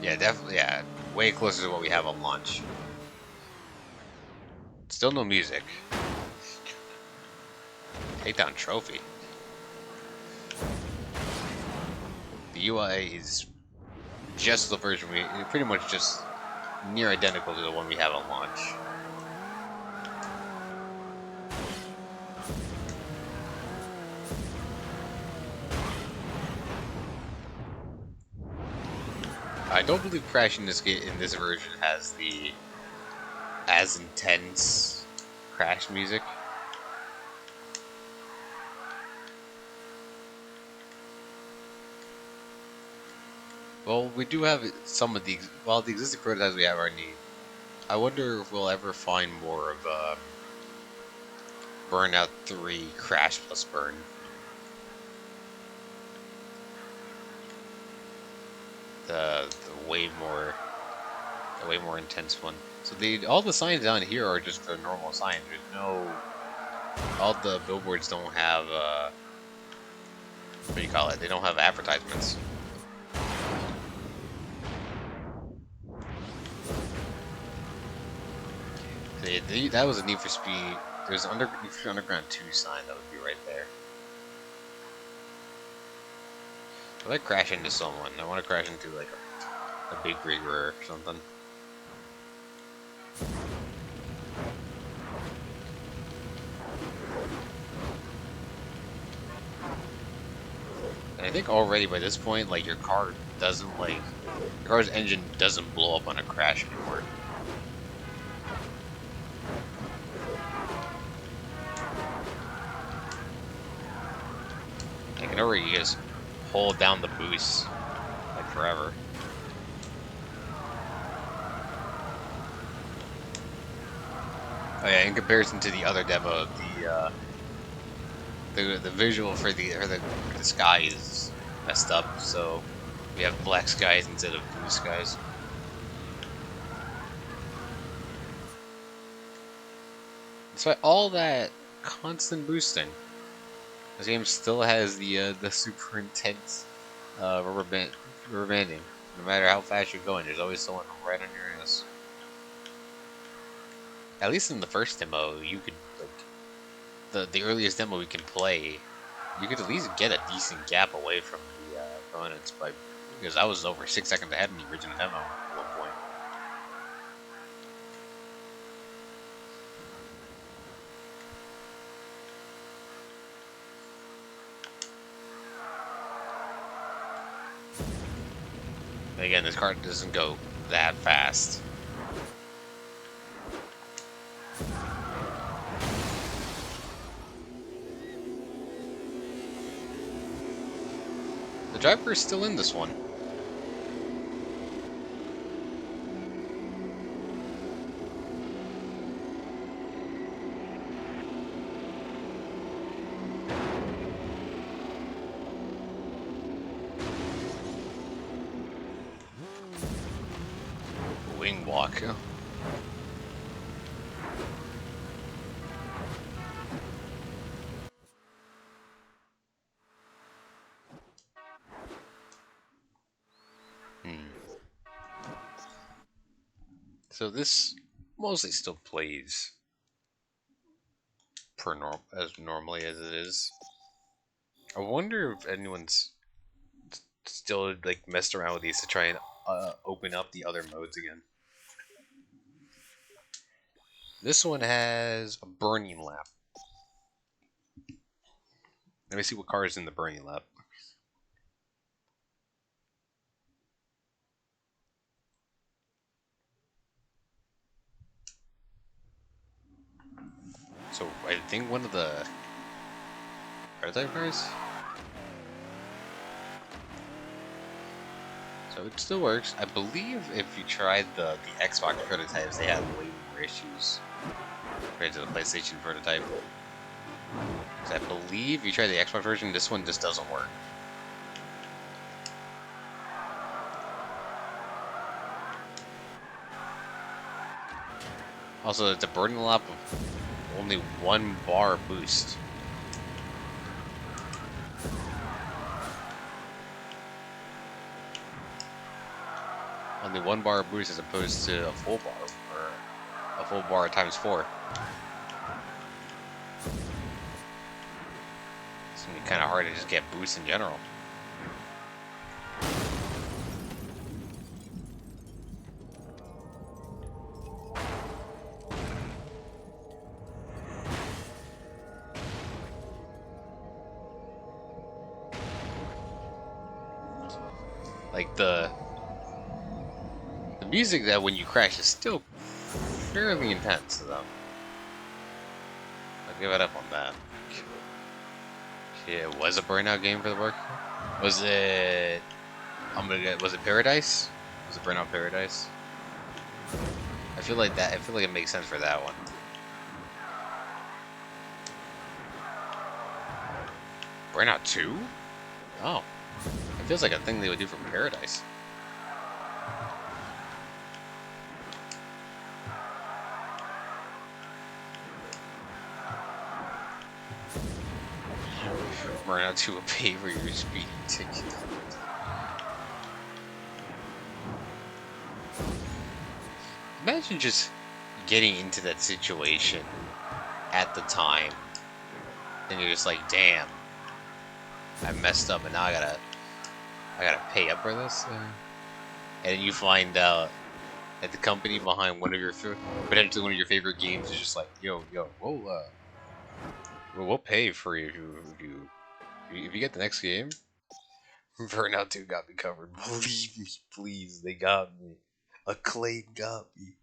Yeah, definitely, yeah, way closer to what we have on launch. Still no music. Takedown trophy. The UI is just the version pretty much just near identical to the one we have on launch. I don't believe Crash in this version has the as intense Crash music. Well, we do have some of the the existing prototypes we have are neat. I wonder if we'll ever find more of Burnout 3 Crash plus Burn. The way more intense one. So all the signs down here are just the normal signs. There's no, all the billboards don't have what do you call it? They don't have advertisements. That was a Need for Speed. There's an Need for Underground 2 sign that would be right there. If I crash into someone, I want to crash into like a big rigger or something. And I think already by this point, like your car's engine doesn't blow up on a crash anymore. I can already just hold down the boost like forever. Oh yeah, in comparison to the other demo, the visual for the sky is messed up, so we have black skies instead of blue skies. Despite all that constant boosting, this game still has the super intense rubber banding. No matter how fast you're going, there's always someone right on your ass. At least in the first demo, you could like the earliest demo we can play, you could at least get a decent gap away from the opponents by because I was over 6 seconds ahead in the original demo at one point. But again, this car doesn't go that fast. The driver is still in this one. Wing walk. So this mostly still plays as normally as it is. I wonder if anyone's still like messed around with these to try and open up the other modes again. This one has a burning lap. Let me see what car is in the burning lap. So I think one of the prototype cars. So it still works. I believe if you tried the Xbox prototypes, they have way more issues compared to the PlayStation prototype. So I believe if you try the Xbox version, this one just doesn't work. Also, it's a burning lap of only 1 bar boost. Only 1 bar boost as opposed to a full bar, or a full bar times 4. It's gonna be kind of hard to just get boosts in general. Like the music that when you crash is still fairly intense, though. I'll give it up on that. Yeah, it was a burnout game for the work. Was it? Was it Paradise? Was it Burnout Paradise? I feel like that. I feel like it makes sense for that one. Burnout 2? Oh, it feels like a thing they would do for Paradise. Burnout 2 will pay for your speeding ticket. Imagine just getting into that situation at the time, and you're just like, "Damn, I messed up, and now I gotta pay up for this." And you find out that the company behind potentially one of your favorite games is just like, "Yo, we'll pay for you if you get the next game." Burnout 2 got me covered. Believe me, please, they got me. Acclaim got me.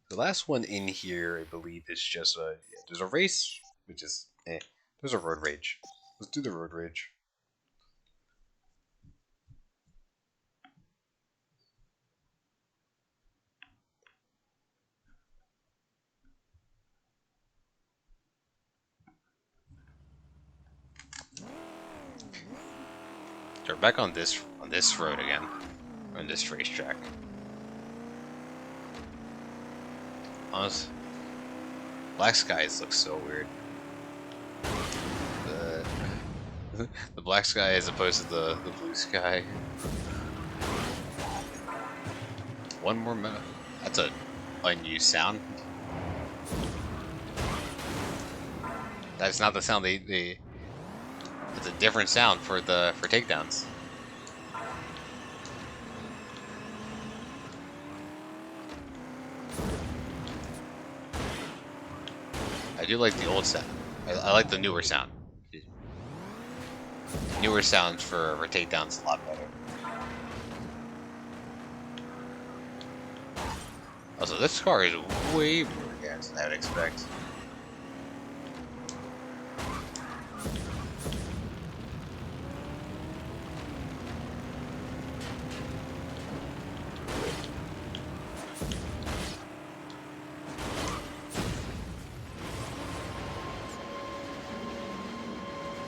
The last one in here, I believe, is just there's a race, which is There's a road rage. Let's do the road rage. So we're back on this road again, on this racetrack. Honest, black skies look so weird. The black sky as opposed to the blue sky. One more minute. That's a unused sound. That's not the sound they. It's a different sound for takedowns. I do like the old sound. I like the newer sound. Newer sounds for takedowns a lot better. Also, this car is way more gas than I would expect.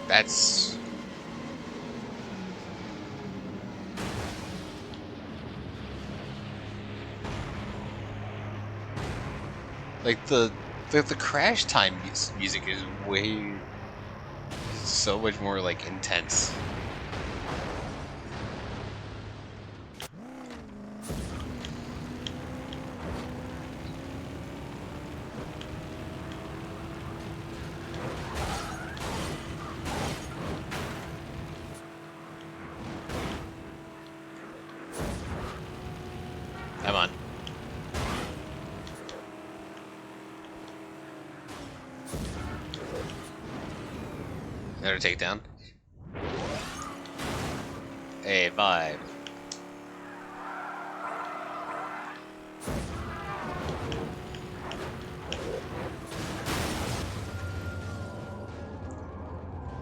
That's... like the crash time music is way so much more like intense. Come on. Another takedown. Hey, 5.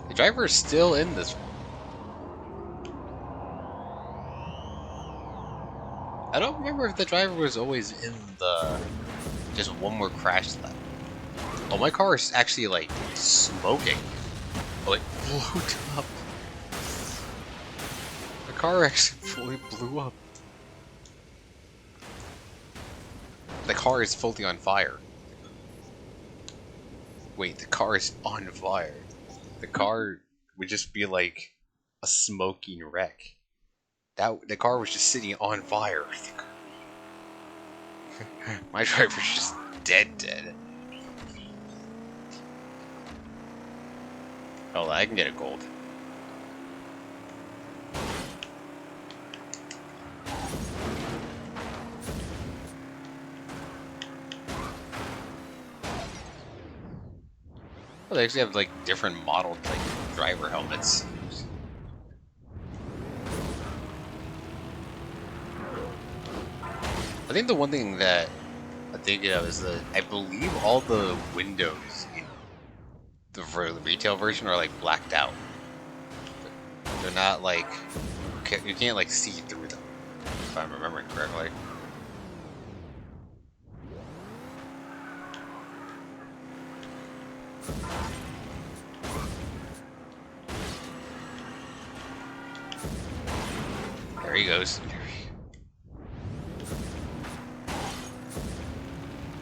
The driver is still in this. I don't remember if the driver was always in the just one more crash lap. Oh, my car is actually like smoking. Oh, it blew up. The car actually fully blew up. The car is fully on fire. Wait, the car is on fire. The car would just be like a smoking wreck. The car was just sitting on fire. My driver's just dead. Oh, I can get a gold. Oh, they actually have like different modeled like driver helmets. I think the one thing that I'm thinking of is that I believe all the windows in the retail version are like blacked out. They're not like you can't like see through them, if I'm remembering correctly. There he goes.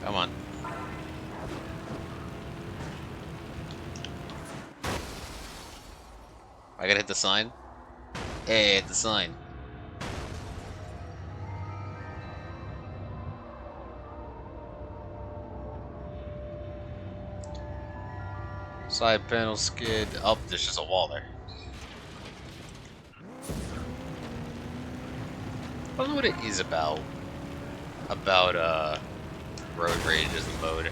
Come on. I gotta hit the sign. Hey, hit the sign. Side panel skid. Oh, there's just a wall there. I don't know what it is about road rage as a mode.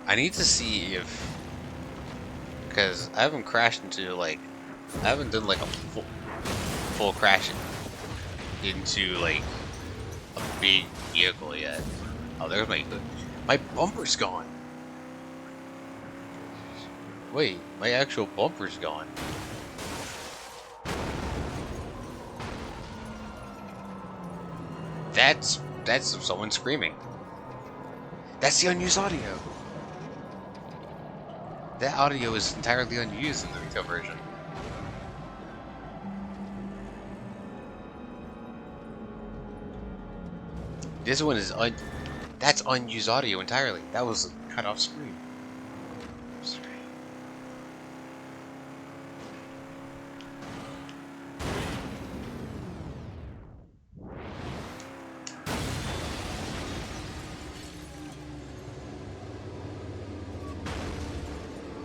I need to see if, because I haven't crashed into like, I haven't done like a full crash into like a big vehicle yet. Oh, there's my bumper's gone. Wait, my actual bumper's gone. That's someone screaming. That's the unused audio. That audio is entirely unused in the retail version. This one is that's unused audio entirely. That was a cut off screen.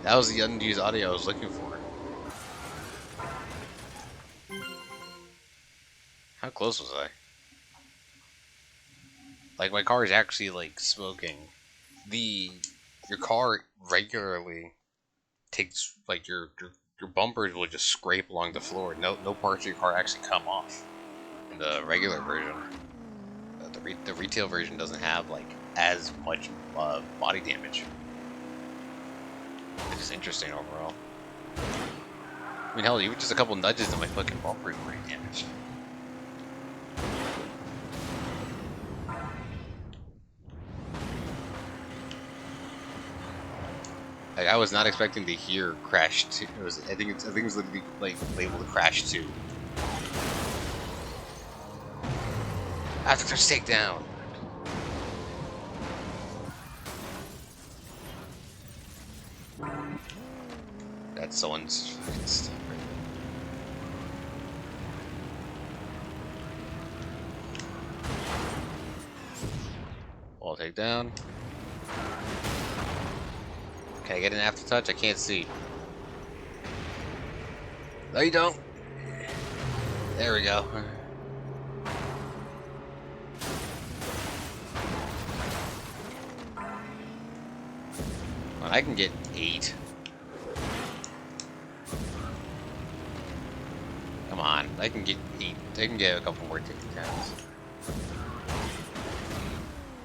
That was the unused audio I was looking for. How close was I? Like, my car is actually, like, smoking. Your car regularly takes, like, your bumpers will just scrape along the floor. No parts of your car actually come off. In the regular version, the retail version doesn't have, like, as much body damage. It's just interesting overall. I mean, hell, even just a couple nudges and my fucking bumper is pretty damaged. Like, I was not expecting to hear Crash 2. I think it was literally like labeled Crash 2. After first takedown. That's someone's fucking stuff right there. Wall takedown. Can I get an aftertouch? I can't see. No, you don't. There we go. Well, I can get 8. Come on, I can get 8. I can get a couple more takedowns.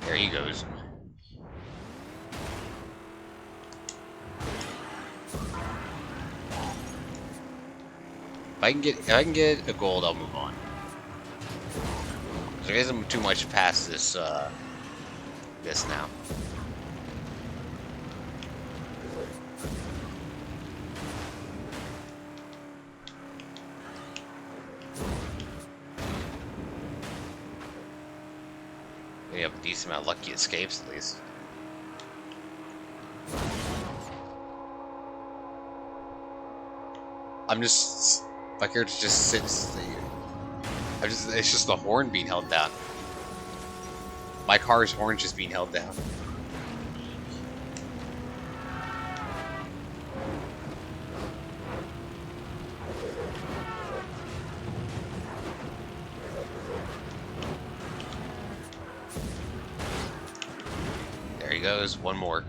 There he goes. If I can get a gold, I'll move on. There isn't too much past this this now. We have a decent amount of lucky escapes at least. My character just sits. It's just the horn being held down. My car's horn just being held down. There he goes. One more.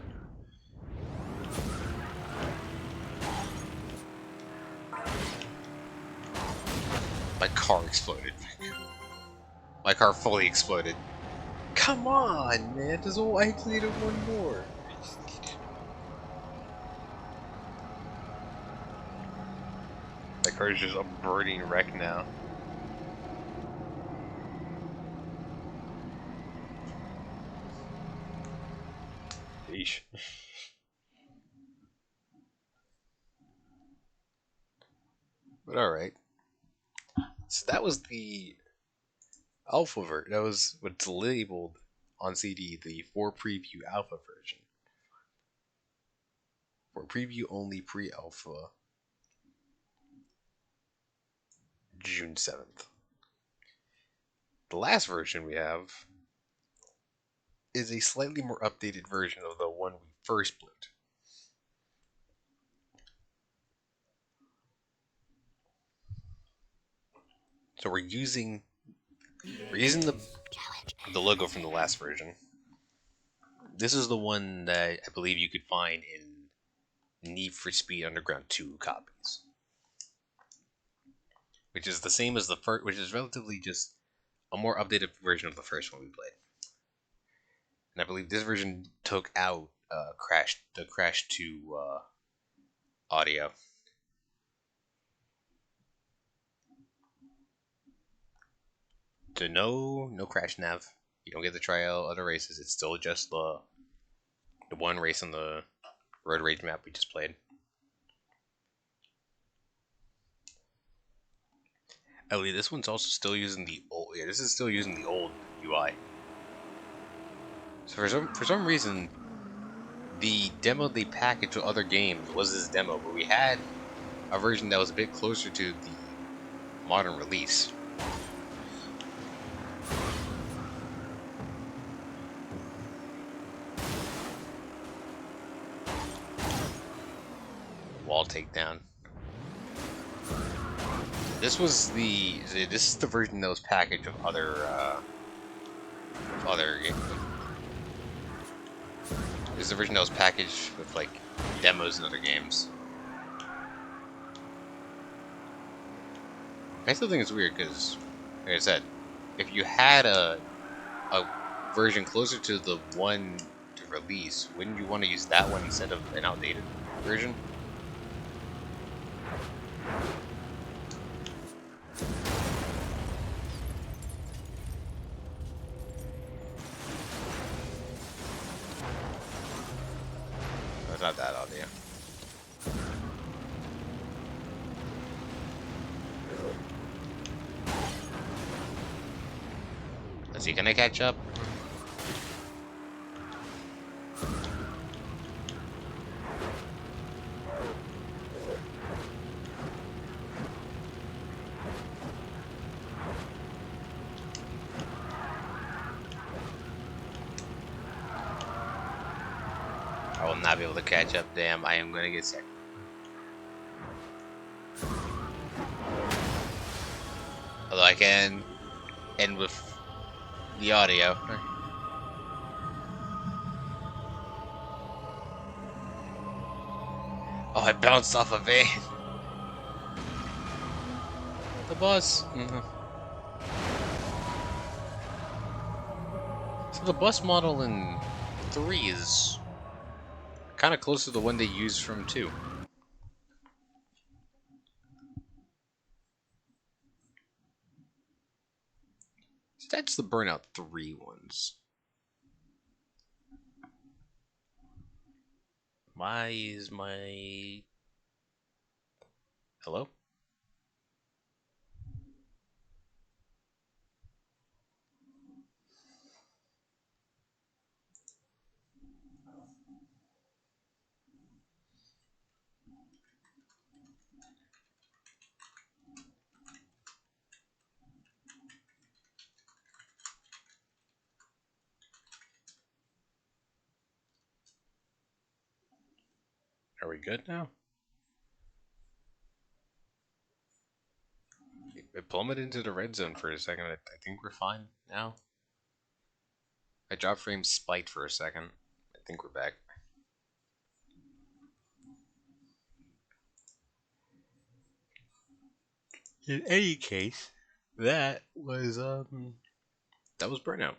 My car exploded. My car fully exploded. Come on, man. I just needed one more. My car is just a burning wreck now. Yeesh. But alright. So that was the alpha version. That was what's labeled on CD the for preview alpha version. For preview only pre-alpha, June 7th. The last version we have is a slightly more updated version of the one we first played. So we're using the logo from the last version. This is the one that I believe you could find in Need for Speed Underground 2 copies, which is the same as the first, which is relatively just a more updated version of the first one we played. And I believe this version took out the Crash 2 audio. So no Crash Nav. You don't get to try out other races. It's still just the one race on the Road Rage map we just played. Ellie, this one's also still using the old. Yeah, this is still using the old UI. So for some reason, the demo they packaged with other games was this demo, but we had a version that was a bit closer to the modern release. takedown. This is the version that was packaged with this is the version that was packaged with like demos and other games. I still think it's weird because, like I said, if you had a version closer to the one to release, wouldn't you want to use that one instead of an outdated version? No, it's not that audio. Is he gonna catch up? I will not be able to catch up. Damn, I am gonna get sick. Although I can end with the audio. Oh, I bounced off a van. The bus. So the bus model in 3 is kind of close to the one they used from 2. So that's the Burnout 3 ones. Why is my... Hello? Are we good now? It plummeted into the red zone for a second. I think we're fine now. My drop frame spiked for a second. I think we're back. In any case, that was Burnout.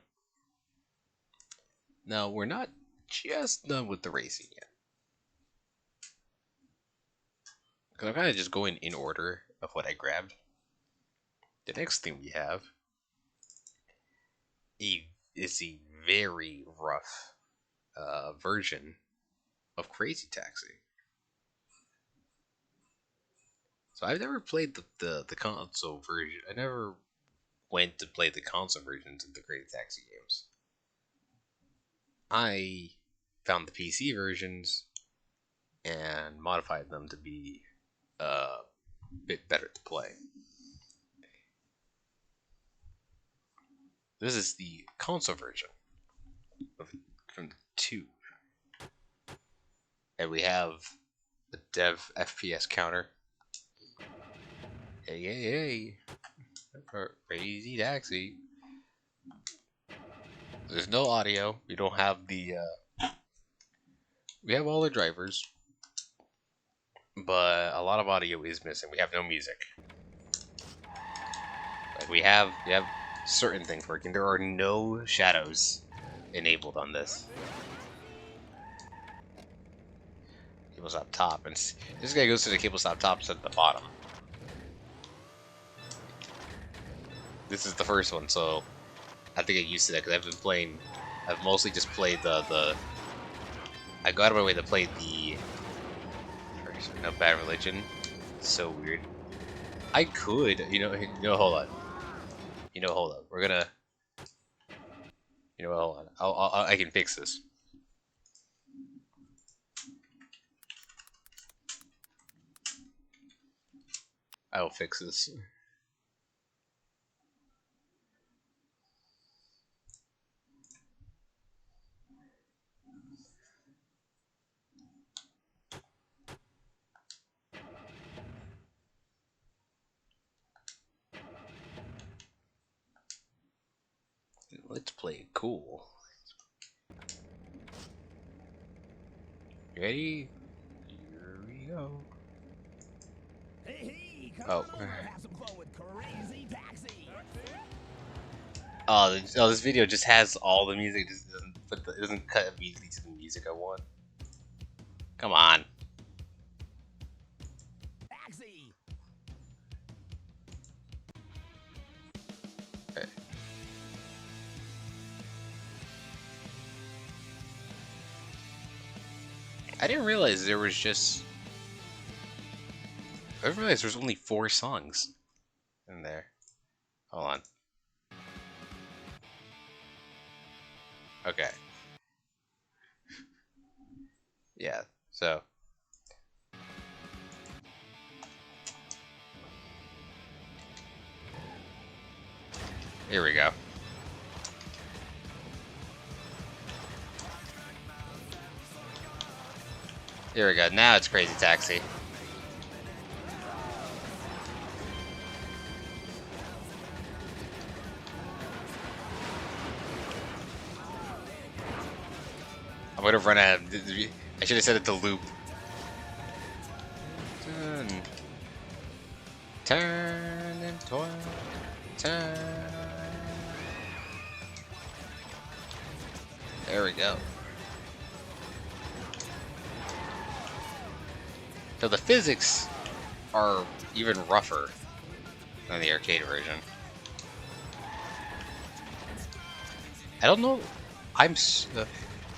Now we're not just done with the racing yet. Because I'm kind of just going in order of what I grabbed. The next thing we have is a very rough version of Crazy Taxi. So I've never played the console version. I never went to play the console versions of the Crazy Taxi games. I found the PC versions and modified them to be a bit better to play. This is the console version from the 2. And we have the dev FPS counter. Hey, hey, hey. Crazy Taxi. There's no audio. We don't have the... we have all the drivers. But a lot of audio is missing. We have no music. Like we have certain things working. There are no shadows enabled on this. Cables up top, and this guy goes to the cables up top instead of the bottom. This is the first one, so I have to get used to that because I've been playing. I've mostly just played the. I go out of my way to play the. No, Bad Religion. It's so weird. I could, hold on. Hold on. We're gonna. Hold on. I can fix this. I will fix this. Let's play it cool. Ready? Here we go. Hey, come Oh. on over, have some fun with Crazy Taxi. Oh, this video just has all the music. Just it doesn't cut immediately to the music I want. Come on. Taxi. Okay. I didn't realize there was just. I didn't realize there's only 4 songs in there. Hold on. Okay. Yeah. So. Here we go. Here we go. Now it's Crazy Taxi. I'm gonna run out of. I should have set it to loop. Turn and toil. Turn. There we go. So the physics are even rougher than the arcade version. I don't know.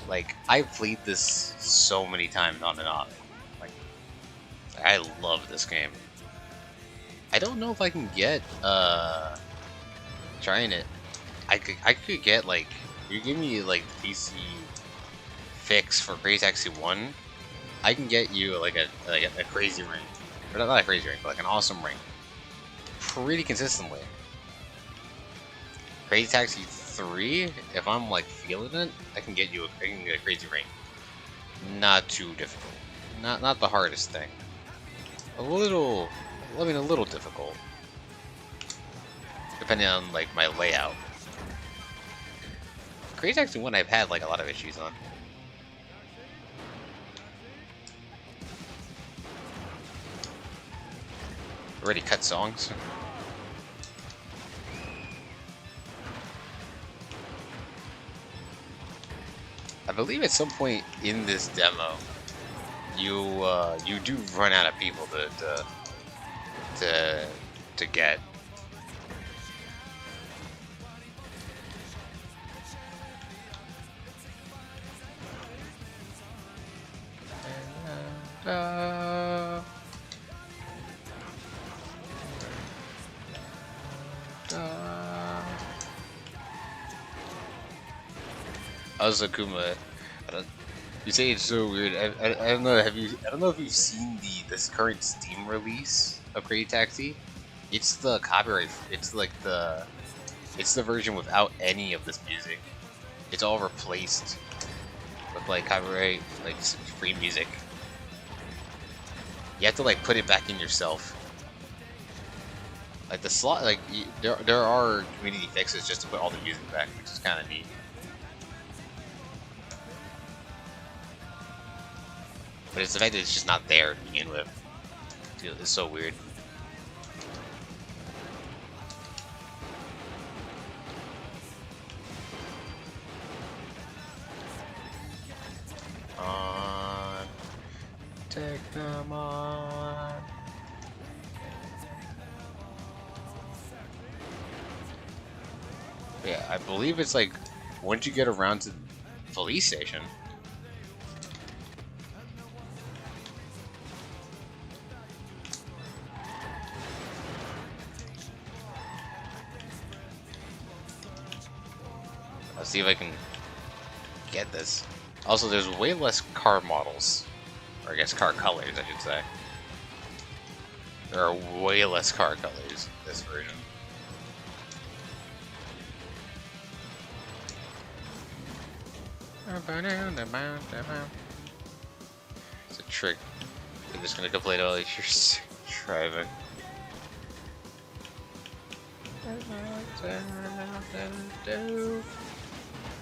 Like, I've played this so many times on and off. Like, I love this game. I don't know if I can get trying it. I could get like, you give me like the PC fix for Crazy Taxi 1, I can get you like a crazy ring. Or not a crazy ring, but like an awesome ring. Pretty consistently. Crazy Taxi 3, if I'm like feeling it, I can get a crazy ring. Not too difficult. Not the hardest thing. A little difficult. Depending on like my layout. Crazy Taxi 1 I've had like a lot of issues on. Already cut songs. I believe at some point in this demo, you do run out of people to get. Azakuma, you say it's so weird. I don't know. I don't know if you've seen this current Steam release of Crazy Taxi. It's the copyright. It's like it's the version without any of this music. It's all replaced with like copyright, like free music. You have to like put it back in yourself. Like the slot, like there are community fixes just to put all the music back, which is kind of neat. But it's the fact that it's just not there to begin with. It's so weird. On, take them on. Yeah, I believe it's like once you get around to the police station. I'll see if I can get this. Also, there's way less car models. Or I guess car colors, I should say. There are way less car colors in this version. It's a trick. I'm just gonna complete all these years driving.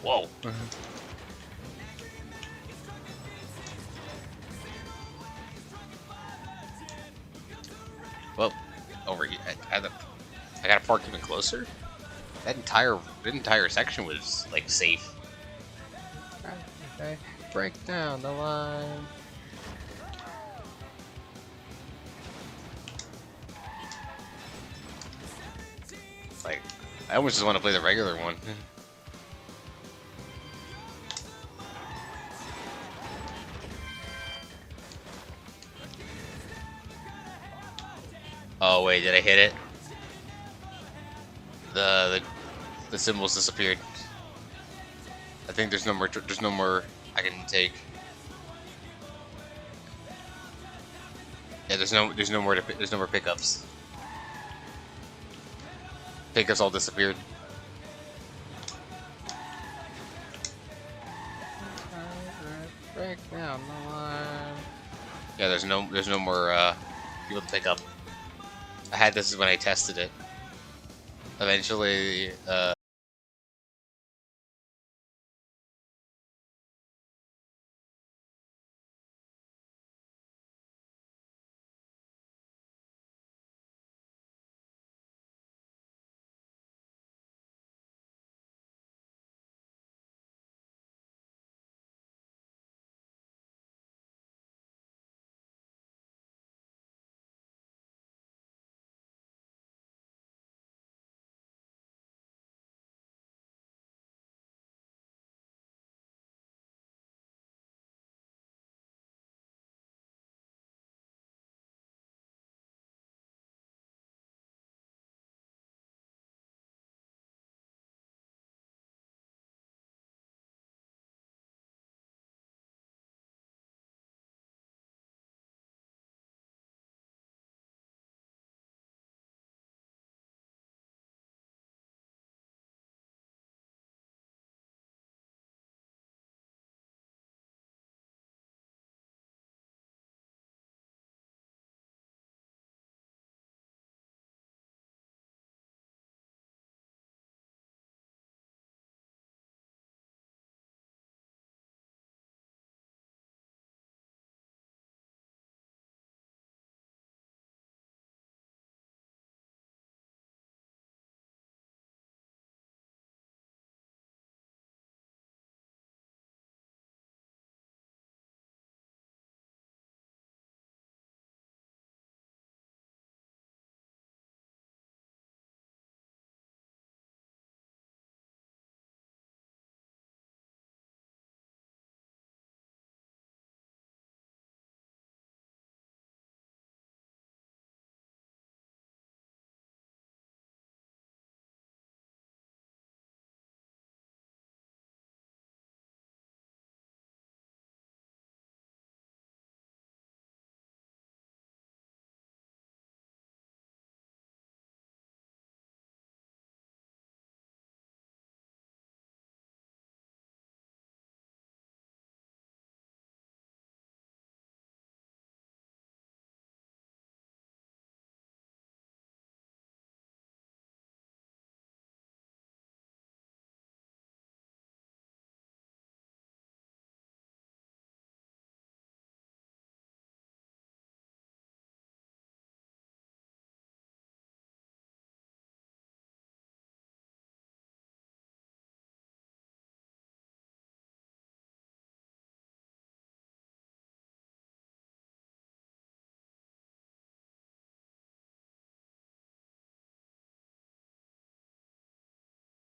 Whoa. Well, over here. I gotta park even closer? That entire section was like safe. Okay. Break down the line. Like, I almost just want to play the regular one. Oh wait, did I hit it? The the symbols disappeared. I think there's no more. There's no more I can take. Yeah, there's no more. There's no more pickups. Pickups all disappeared. Break down the line. Yeah, there's no more people to pick up. I had this when I tested it. Eventually,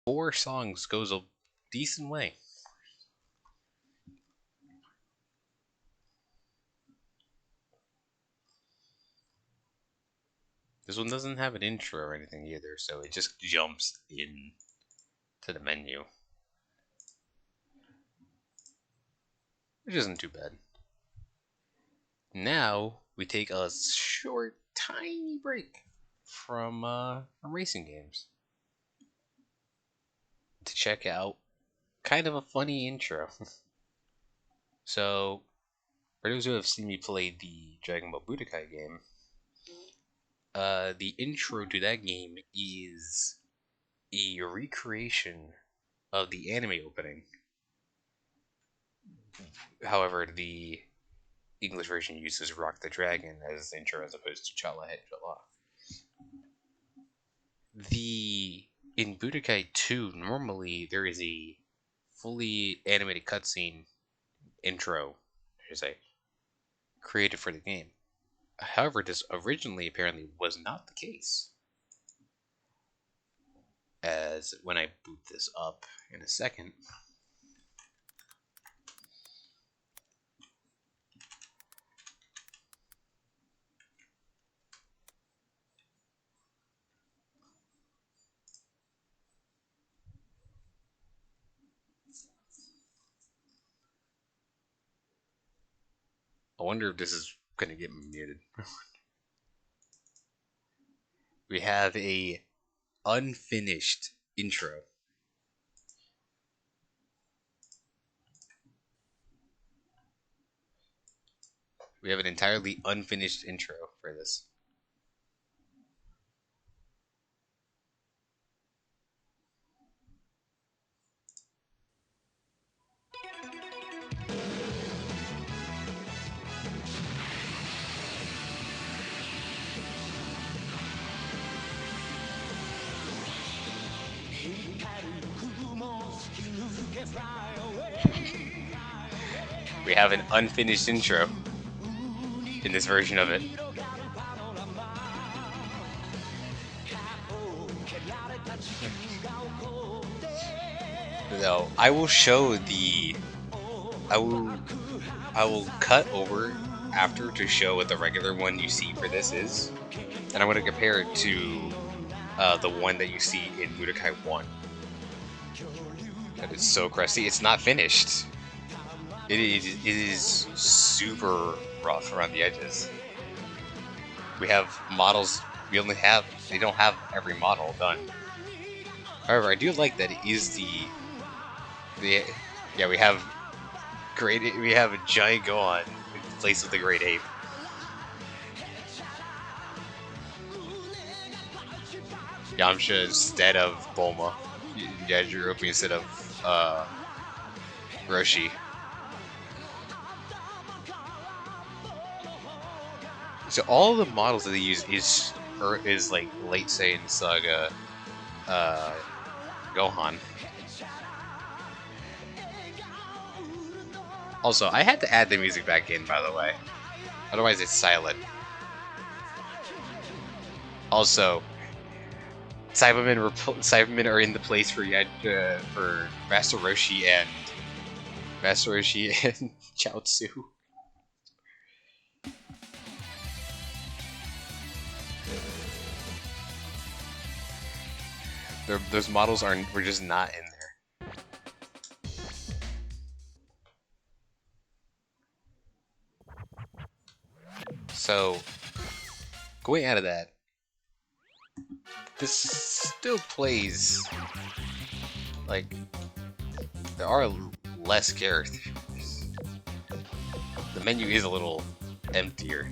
4 songs goes a decent way. This one doesn't have an intro or anything either, so it just jumps in to the menu, which isn't too bad. Now we take a short, tiny break from racing games to check out kind of a funny intro. So, for those who have seen me play the Dragon Ball Budokai game, the intro to that game is a recreation of the anime opening. However, the English version uses Rock the Dragon as the intro as opposed to Chala Het Chala. In Budokai 2, normally there is a fully animated cutscene intro, I should say, created for the game. However, this originally apparently was not the case. As when I boot this up in a second, I wonder if this is going to get muted. We have a unfinished intro. We have an entirely unfinished intro for this. We have an unfinished intro in this version of it. So I will show the. I will cut over after to show what the regular one you see for this is, and I'm going to compare it to the one that you see in Budokai 1. That is so crusty. It's not finished. It is super rough around the edges. We have models. They don't have every model done. However, I do like that it is yeah, we have a giant Gohan in place of the Great Ape. Yamcha instead of Bulma. Yajirobe instead of Roshi. So all the models that they use is like late Saiyan Saga Gohan. Also, I had to add the music back in, by the way. Otherwise, it's silent. Also, Cybermen are in the place for Master Roshi and Chaozu. Those models were just not in there. So, going out of that, this still plays like there are less characters. The menu is a little emptier.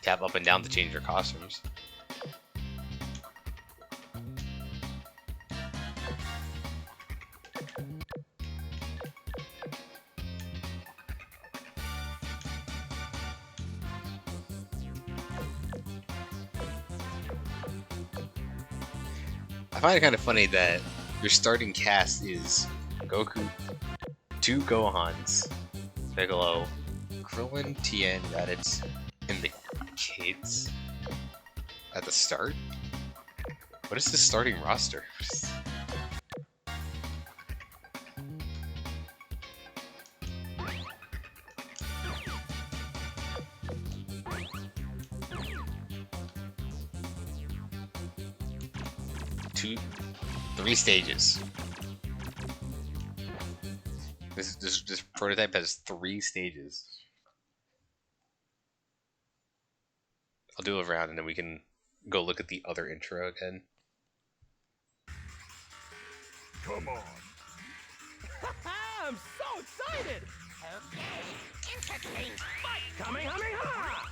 Tap up and down to change your costumes. I find it kind of funny that your starting cast is Goku, 2 Gohans, Piccolo, Krillin, Tien, Raditz, and the kids at the start? What is the starting roster? Three stages. This prototype has 3 stages. I'll do a round and then we can go look at the other intro again. Come on. I'm so excited. Okay, interesting. Fight! Kamehameha!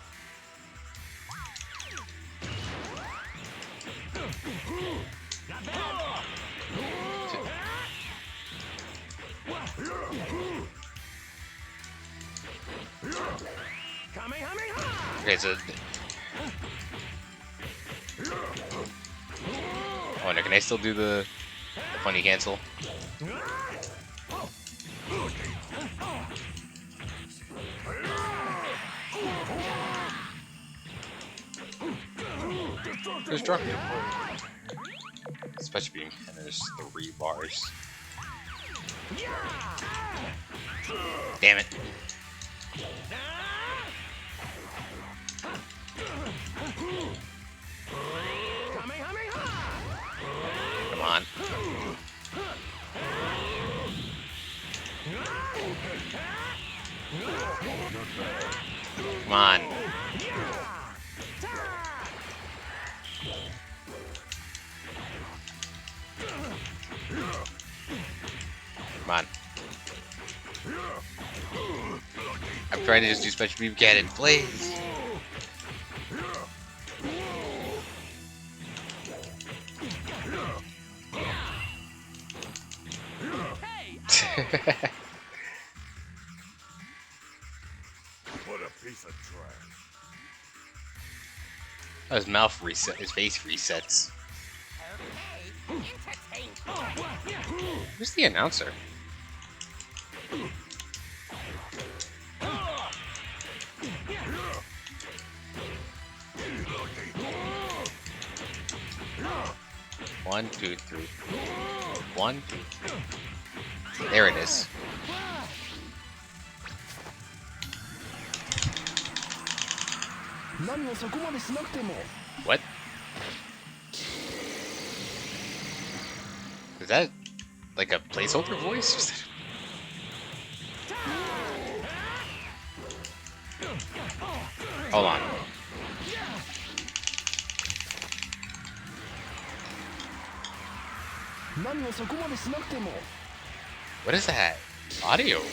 Okay, so. Oh, no, can I still do the funny cancel? Destructive. Special beam, and there's 3 bars. Damn it. Come on. Come on. Come on. I'm trying to just do special beam cannon, please. What a piece of trash. His mouth reset. His face resets. Who's the announcer? One, two, three. 1, 2, 3. There it is. What? Is that like a placeholder voice? Hold on. What is that? Audio on?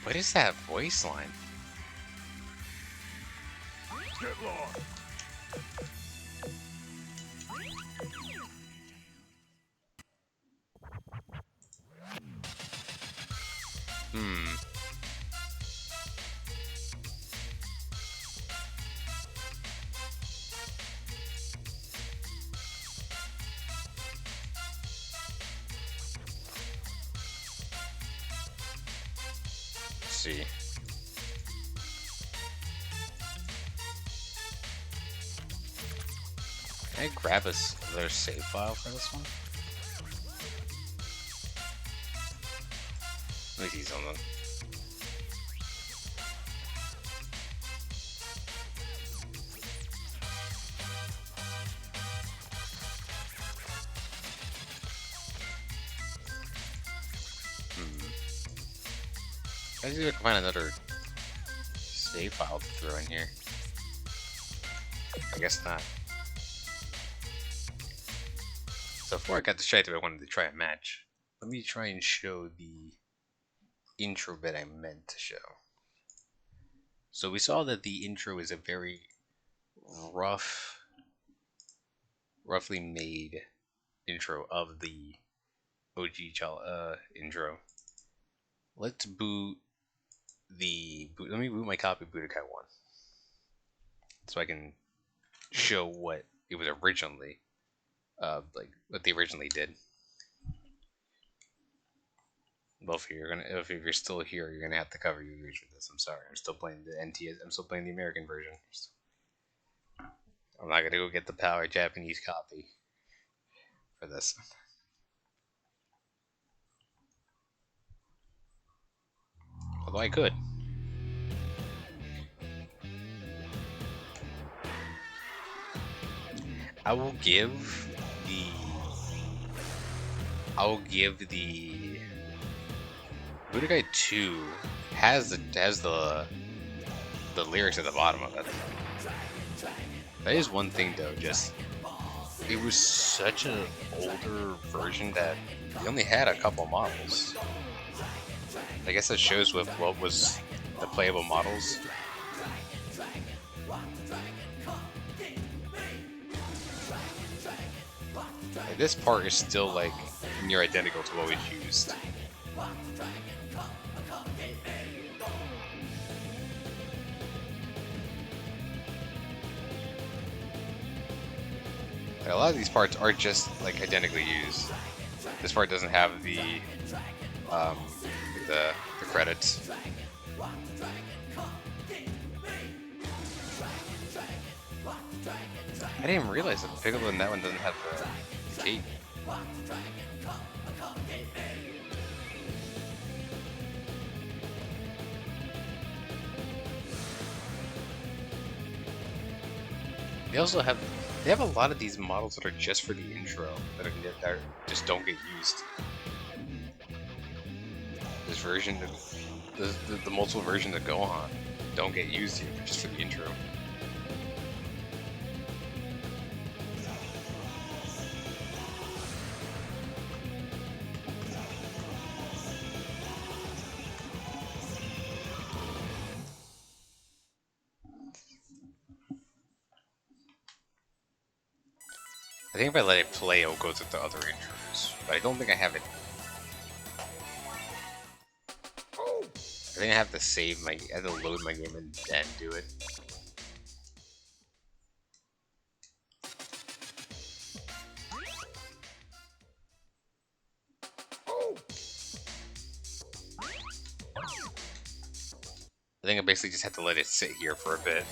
What is that voice line? Get lost. Let's see. Can I grab another save file for this one? Let me see something. I see if I can find another save file to throw in here. I guess not. So before I got distracted, I wanted to try a match. Let me try and show the intro that I meant to show. So we saw that the intro is a very roughly made intro of the OG intro. Let's boot let me boot my copy of Budokai 1 so I can show what it was originally like what they originally did. Both of you are gonna, if you're still here, you're gonna have to cover your ears for this. I'm sorry, I'm still playing the NTS. I'm still playing the American version. I'm not gonna go get the power Japanese copy for this. Although I could. I will give the Budokai 2 has the lyrics at the bottom of it. That is one thing though, just it was such an older version that we only had a couple models. I guess it shows with what was the playable models. Like, this part is still like near identical to what we've used. Like, a lot of these parts are just like identically used. This part doesn't have um, the credits. I didn't even realize that the Piccolo in that one doesn't have the cape. They have a lot of these models that are just for the intro that just don't get used. This version, the multiple versions that go on don't get used here, just for the intro. I think if I let it play, it'll go to the other intros, but I don't think I have it. I think I have to I have to load my game and then do it. I think I basically just have to let it sit here for a bit.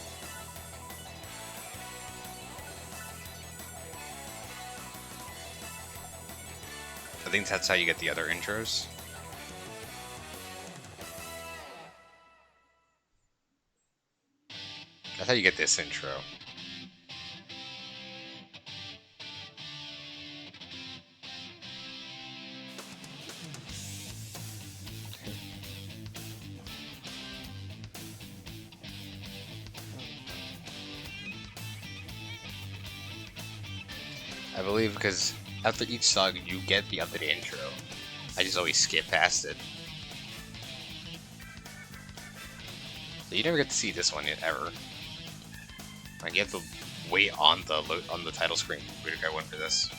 I think that's how you get the other intros. That's how you get this intro. I believe because after each song you get the other intro. I just always skip past it. So you never get to see this one yet, ever. Like, you have to wait on the title screen. I went for this.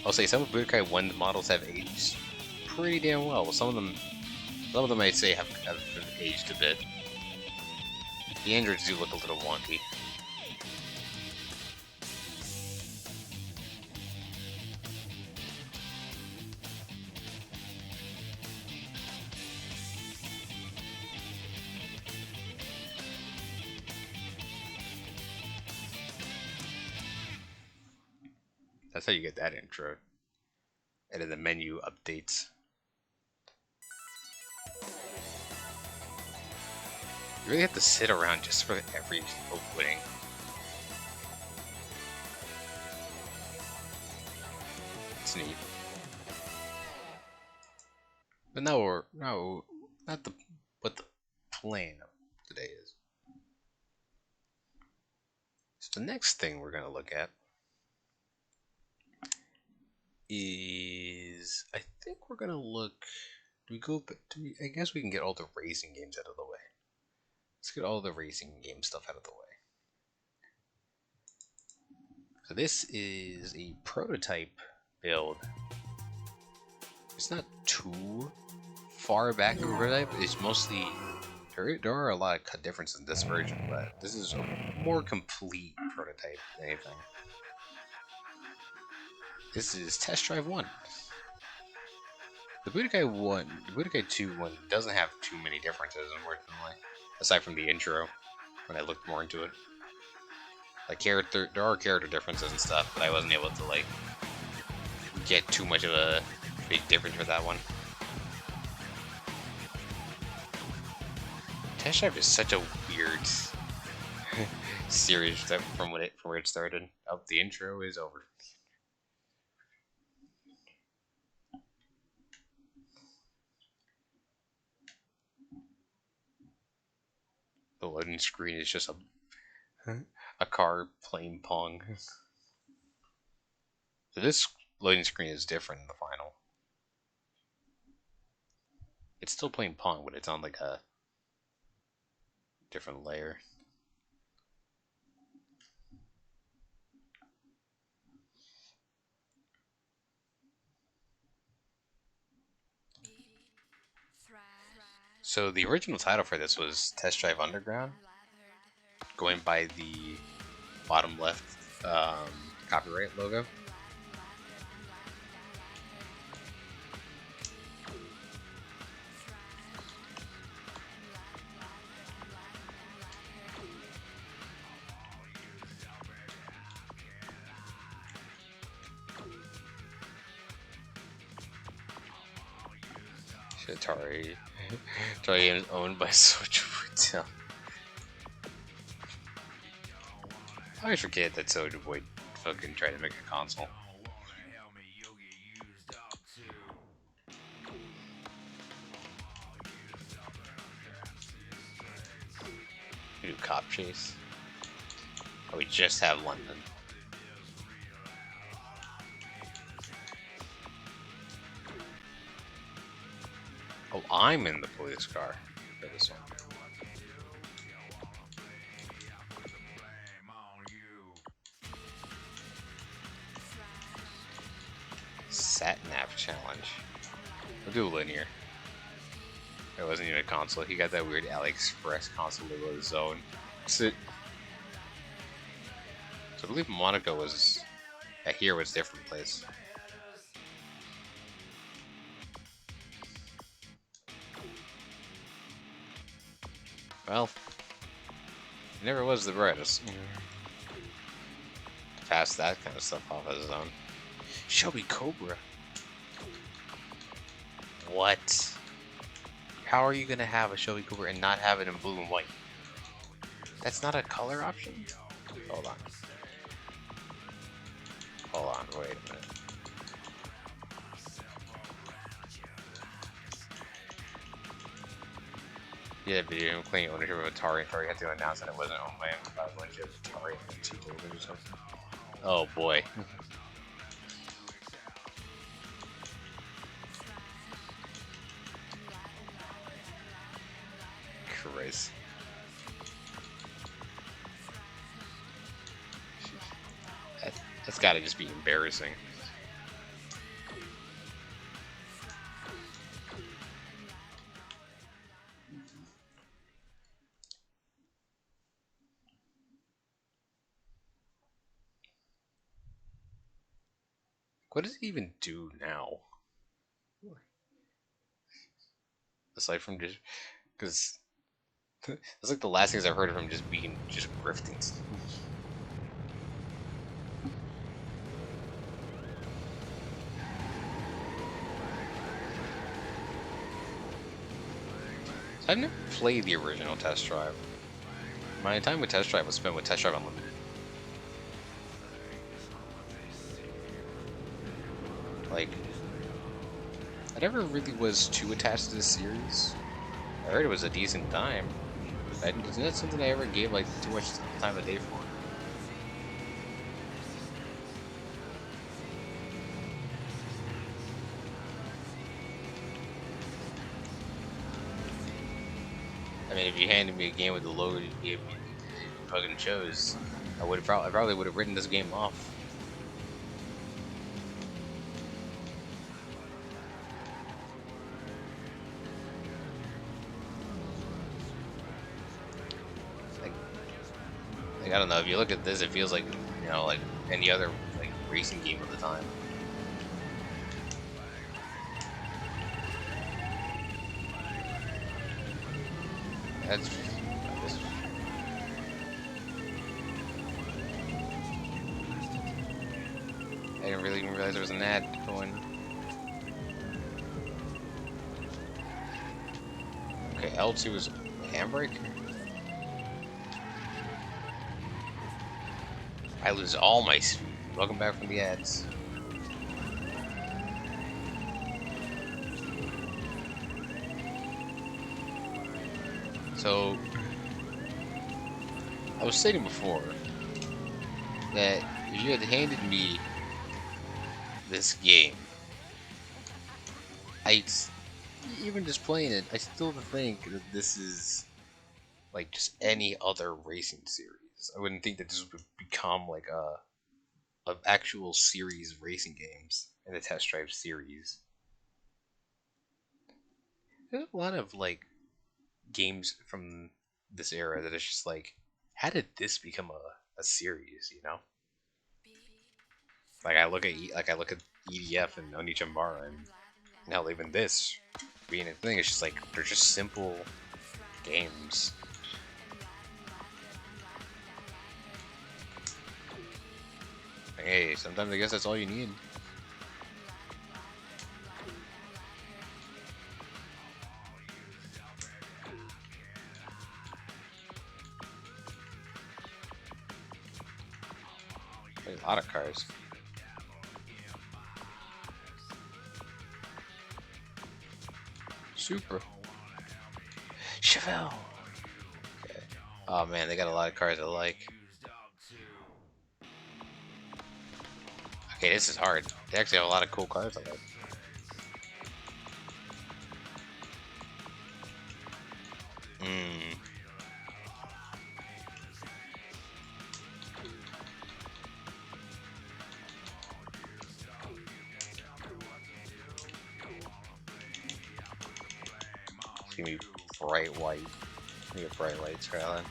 I'll say some of Budokai 1 models have aged pretty damn well. Some of them I'd say have aged a bit. The androids do look a little wonky. That's how you get that intro. And then the menu updates. You really have to sit around just for every opening. It's neat. But no, not what the plan of today is. So the next thing we're gonna look at is, I think we're gonna look. I guess we can get all the racing games out of the way. Let's get all the racing game stuff out of the way. So this is a prototype build. It's not too far back of a prototype. It's mostly there are a lot of differences in this version, but this is a more complete prototype than anything. This is Test Drive 1. The Budokai 2 one doesn't have too many differences, unfortunately, aside from the intro. When I looked more into it, like there are character differences and stuff, but I wasn't able to like get too much of a big difference for that one. Test Drive is such a weird series from where it started. Oh, the intro is over. loading screen is just a car playing Pong. So this loading screen is different in the final. It's still playing Pong, but it's on like a different layer. So the original title for this was Test Drive Underground, going by the bottom left copyright logo. Atari Games owned by Soulja Boy. I always forget that Soulja Boy fucking tried to make a console. We do Cop Chase. Oh, we just have London. Oh, I'm in the police car for this one. Satnav challenge. We'll do linear. It wasn't even a console. He got that weird AliExpress console logo zone. So I believe Monaco was here was a different place. Well, it never was the brightest. Pass that kind of stuff off as his own. Shelby Cobra. What? How are you gonna have a Shelby Cobra and not have it in blue and white? That's not a color option? Hold on. Hold on, wait a minute. Yeah, video claiming ownership of Atari. Atari had to announce that it wasn't owned by a bunch of Atari and two holders or something. Oh boy. Christ. That's gotta just be embarrassing. What does he even do now? Aside from just... Because... It's like the last things I've heard of him just being... just grifting. I've never played the original Test Drive. My time with Test Drive was spent with Test Drive Unlimited. Like, I never really was too attached to this series. I heard it was a decent time. It's not something I ever gave like too much time of day for. I mean, if you handed me a game with the logo you gave me, you fucking chose, I probably would have written this game off. Like, I don't know, if you look at this, it feels like, you know, like any other like racing game of the time. That's I didn't really even realize there was an ad going. Okay, L2 is handbrake. I lose all my speed. Welcome back from the ads. So I was stating before that if you had handed me this game, even just playing it, I still think that this is like just any other racing series. I wouldn't think that this would become like a actual series racing games in the Test Drive series. There's a lot of like games from this era that it's just like, how did this become a series? You know, like I look at EDF and Onichambara, and hell, even this being a thing, it's just like they're just simple games. Hey, sometimes I guess that's all you need. There's a lot of cars. Super. Chevelle. Okay. Oh man, they got a lot of cars I like. Okay, this is hard. They actually have a lot of cool cars I like. Hmm. It's gonna be bright white. We get bright white Skyline.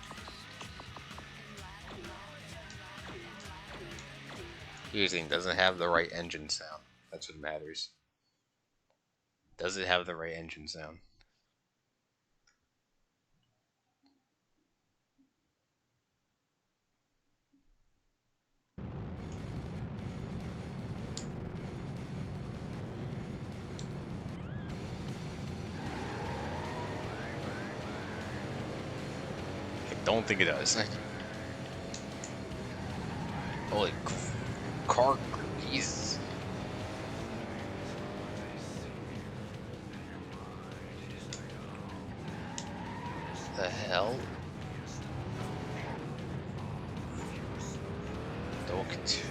Here's the thing, doesn't have the right engine sound. That's what matters. Does it have the right engine sound? I don't think it does. Holy car, Jesus. The hell? Don't.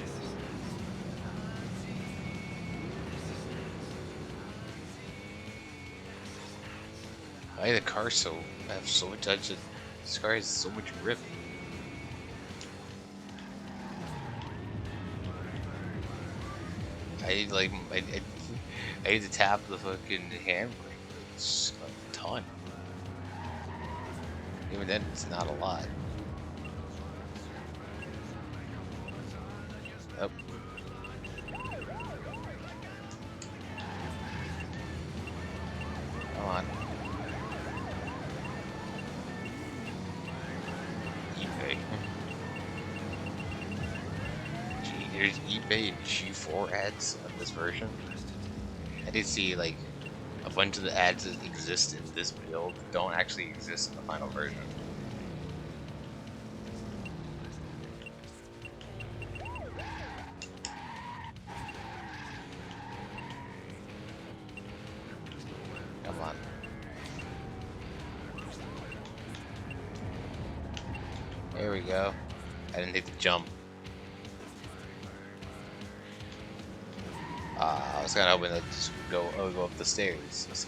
Why the car so have so much touch? This car has so much grip. I like I need to tap the fucking handbrake. It's a ton. Even then, it's not a lot. Oh. Come on. eBay. There's eBay and G4 ads on this version. I did see like a bunch of the ads that exist in this build don't actually exist in the final version. Come on. There we go. I didn't take the jump. I was kind of hoping to just go up the stairs.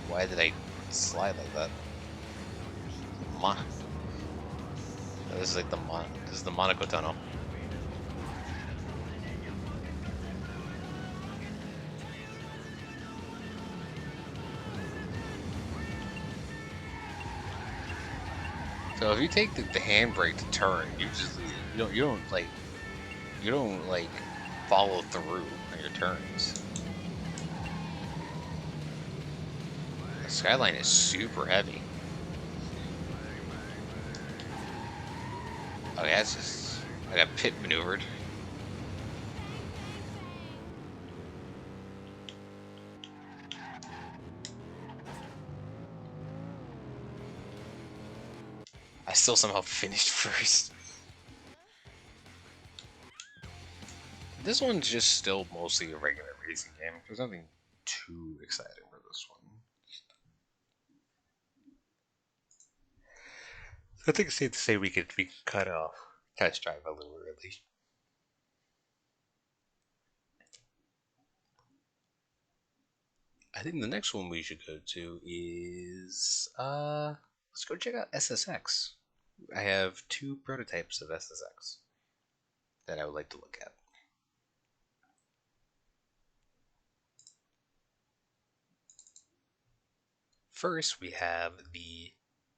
Why did I slide like that? This is like this is the Monaco tunnel. So if you take the handbrake to turn, you don't like follow through on your turns. The Skyline is super heavy. Okay, that's just I got pit maneuvered. I still somehow finished first. This one's just still mostly a regular racing game. There's nothing too excited for this one. I think it's safe to say we could cut off test drive a little early. I think the next one we should go to is let's go check out SSX. I have 2 prototypes of SSX that I would like to look at. First, we have the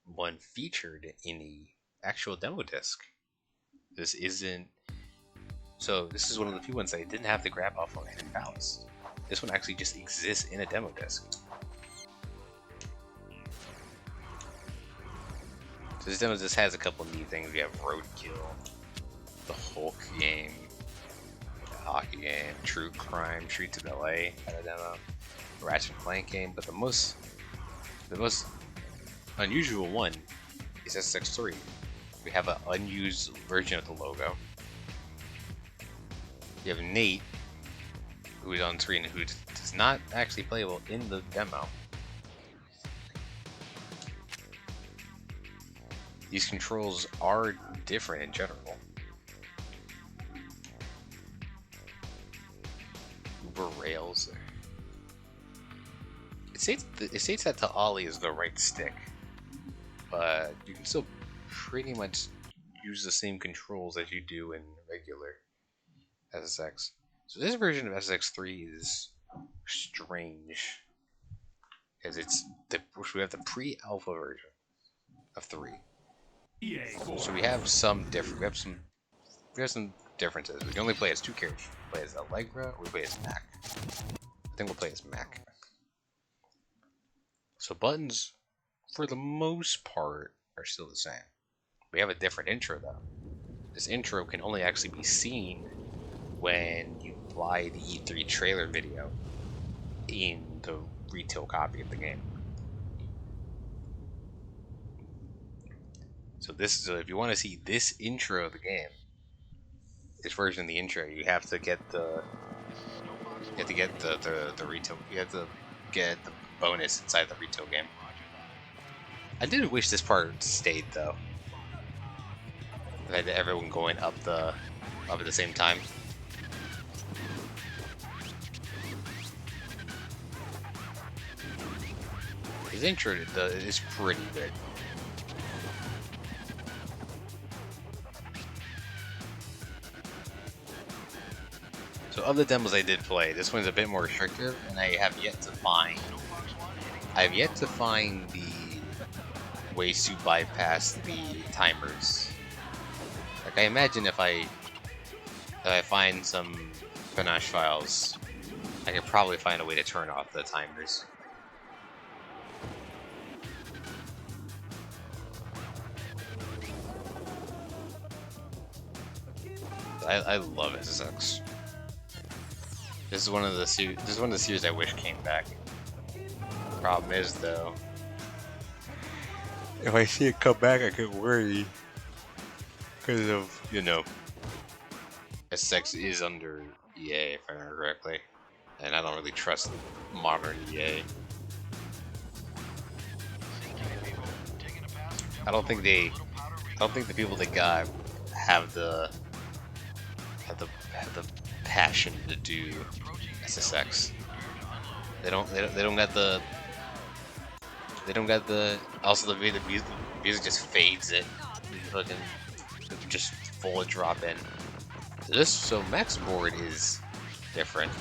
one featured in the actual demo disc. This isn't. So, this is one of the few ones that I didn't have to grab off of Hidden Palace. This one actually just exists in a demo disc. So, this demo disc has a couple neat things. We have Roadkill, the Hulk game, the hockey game, True Crime, Streets of LA had a demo, Ratchet and Clank game, but the most unusual one is SSX3. We have an unused version of the logo. You have Nate, who is on screen, who is not actually playable in the demo. These controls are different in general. Uber Rails. It states that to ollie is the right stick, but you can still pretty much use the same controls as you do in regular SSX. So this version of SSX3 is strange, because we have the pre-alpha version of 3. So we have some differences. We can only play as 2 characters. We play as Allegra, or we play as Mac. I think we'll play as Mac. So buttons, for the most part, are still the same. We have a different intro though. This intro can only actually be seen when you buy the E3 trailer video in the retail copy of the game. So if you want to see this intro of the game, this version of the intro, you have to get the retail. You have to get the bonus inside the retail game. I did wish this part stayed though. Had everyone going up at the same time. His intro is pretty good. So of the demos I did play, this one's a bit more restrictive, and I have yet to find the ways to bypass the timers. Like I imagine if I find some panache files, I could probably find a way to turn off the timers. I love SSX. This is one of the series I wish came back. Problem is though, if I see it come back, I get worried because of, you know, SSX is under EA if I remember correctly, and I don't really trust modern EA. I don't think the people they got have the passion to do SSX. They don't got the also the music just fades it. Fucking just full drop in. So Mac's board is different.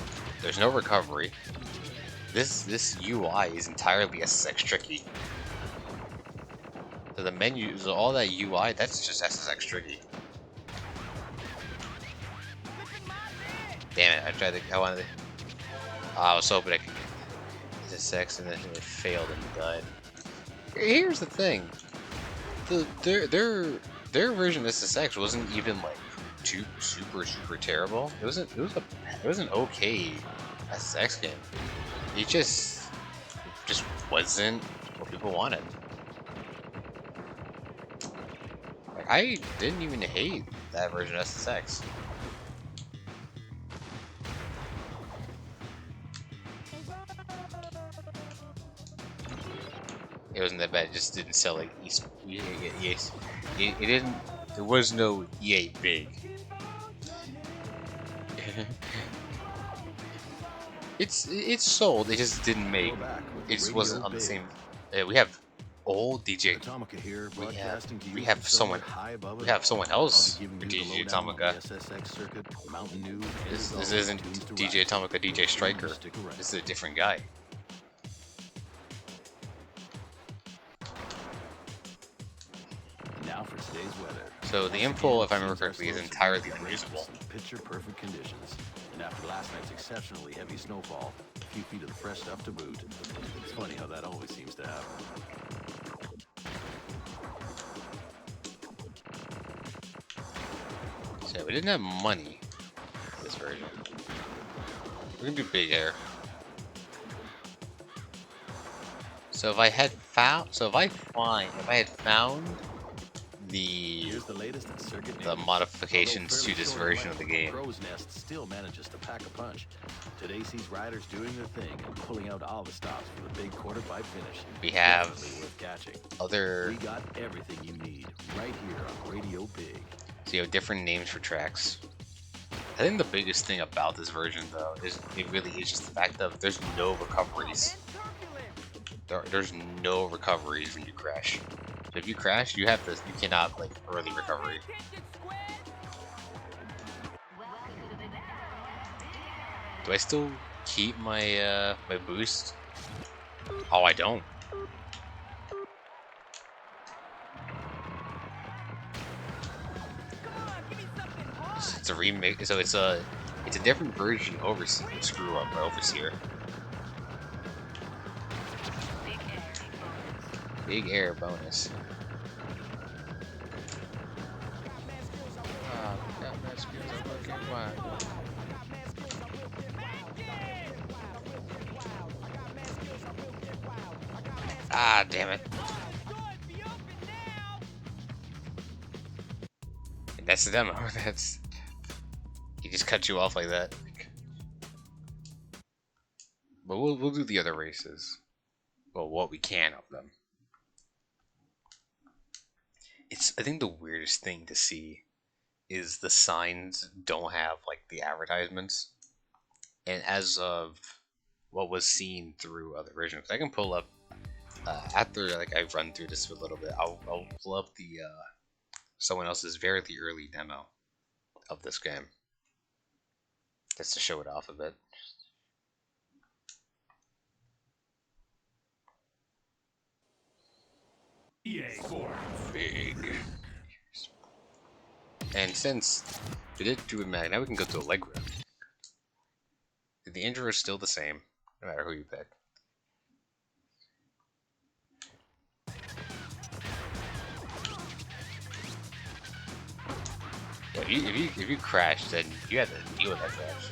There's no recovery. This UI is entirely SSX tricky. So the menu, so all that UI, that's just SSX tricky. Damn it! I was hoping I could get SSX, and then it failed and died. Here's the thing: their version of SSX wasn't even like too super terrible. It was an okay SSX game. It just wasn't what people wanted. Like, I didn't even hate that version of SSX. It wasn't that bad. It just didn't sell like yes. It didn't. There was no EA big. It's sold. It just didn't make. We're back with It just Radio wasn't on the Big. same. We have old DJ. Atomica here, We broadcasting to you we from have someone. somewhere high above We it have all. someone I'll else be for giving you the DJ lowdown on the Atomica. SSX circuit, Mountain News, and This as always, isn't tunes to DJ ride. Atomica, DJ Striker. Stick around. This is a different guy. Now for today's weather. So the Once info, again, if I remember seems our correctly, is slopes entirely are great, unusable. Picture perfect conditions. And after last night's exceptionally heavy snowfall, a few feet of the fresh stuff to boot. It's funny how that always seems to happen. So we didn't have money for this version. We're gonna do big air. So if I had found, if I had found the Here's the latest in circuit the news. modifications Although to fairly this short version of length, the game, Crow's Nest still manages to pack a punch. Today sees riders doing their thing and pulling out all the stops for the big quarter pipe finish. we have Definitely worth catching. other. We got everything you need right here on Radio Big. So you have different names for tracks. I think the biggest thing about this version, though, is it really is just the fact of there's no recoveries. There's no recoveries when you crash. So if you crash, you have this. You cannot like early recovery. Do I still keep my my boost? Oh, I don't. It's a remake, so it's a different version of Overseer. Screw up, Overseer. Big air bonus. Ah, damn it. And that's the demo. That's. He just cut you off like that. But we'll do the other races. Well, what we can of them. I think the weirdest thing to see is the signs don't have like the advertisements. And as of what was seen through other versions, I can pull up after like I run through this for a little bit. I'll pull up the someone else's very early demo of this game just to show it off a bit. EA Sports. Big. And since we did do it, now we can go to Allegro. The intro is still the same, no matter who you pick. Yeah, if you crash, then you have to deal with that crash.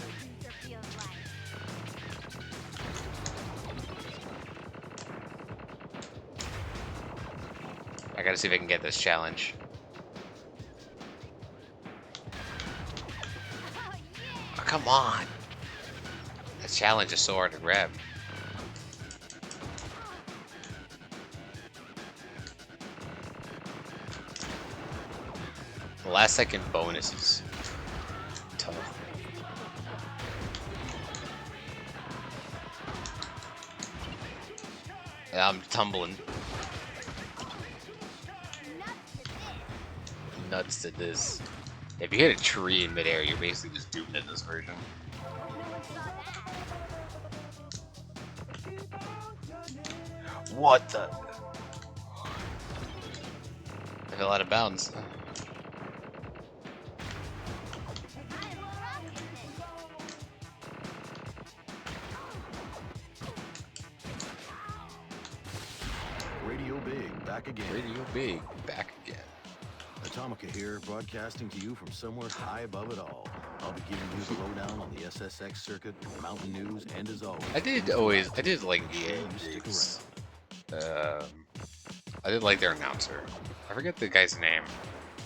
I gotta see if I can get this challenge. Oh, come on! That challenge is so hard to grab. The last second bonus is tough. Yeah, I'm tumbling. Nuts to this. If you hit a tree in midair, you're basically just doomed in this version. What the? I fell out of bounds. Radio Big, back again. Radio Big, back again. Atomica here, broadcasting to you from somewhere high above it all. I'll be giving you the lowdown on the SSX circuit, Mountain News, and as always, I did like the stick I did like their announcer. I forget the guy's name.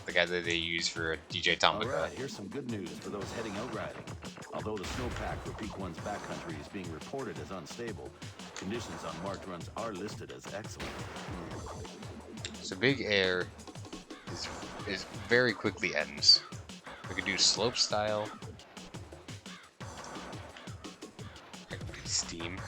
The guy that they use for DJ Atomica. Alright, here's some good news for those heading out riding. Although the snowpack for Peak 1's backcountry is being reported as unstable, Conditions on marked runs are listed as excellent. So big air is very quickly ends. We could do slope style. Steam.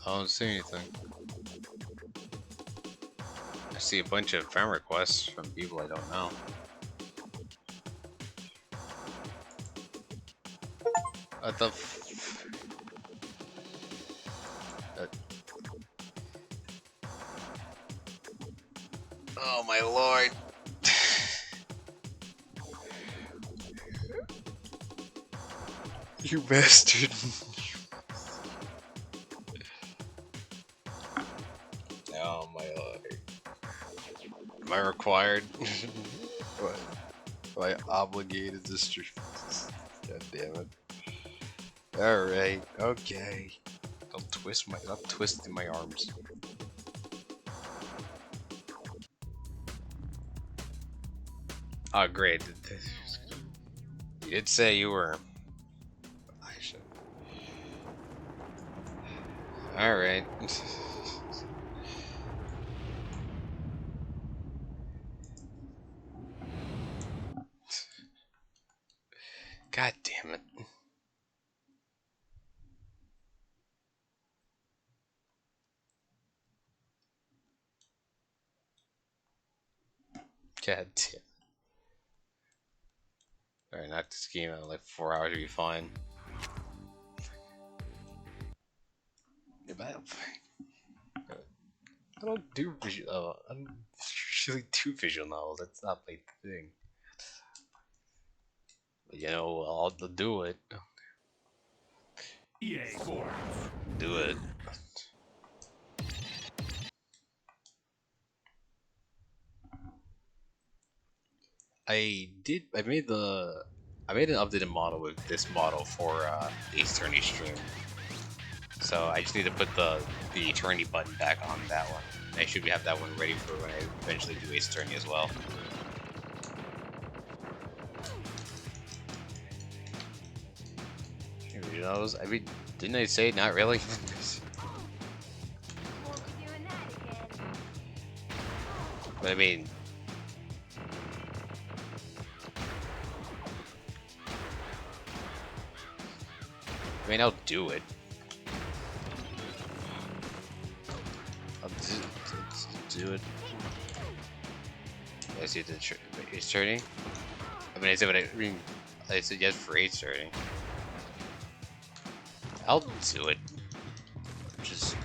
I don't see anything. I see a bunch of friend requests from people I don't know. What the oh my lord. You bastard. Oh my lord. Am I required? What? Am I obligated to stream? God damn it. Alright, okay. I'll twist my arms. Oh great. You did say you were. I should. Alright. God damn it. God damn. Alright, knock this game out in like 4 hours to be fine. Yeah, but I don't do visual. I don't usually do visual novels. That's not my thing. But, you know, I'll do it. EA Sports. Do it. I made an updated model with this model for Ace Attorney stream. So I just need to put the Attorney button back on that one. And I should have that one ready for when I eventually do Ace Attorney as well. Who knows? I mean, didn't I say not really? But I mean, I'll do it. I'll do it. I see the Ace Attorney. I mean, I said yes for Ace Attorney. I'll do it. Just.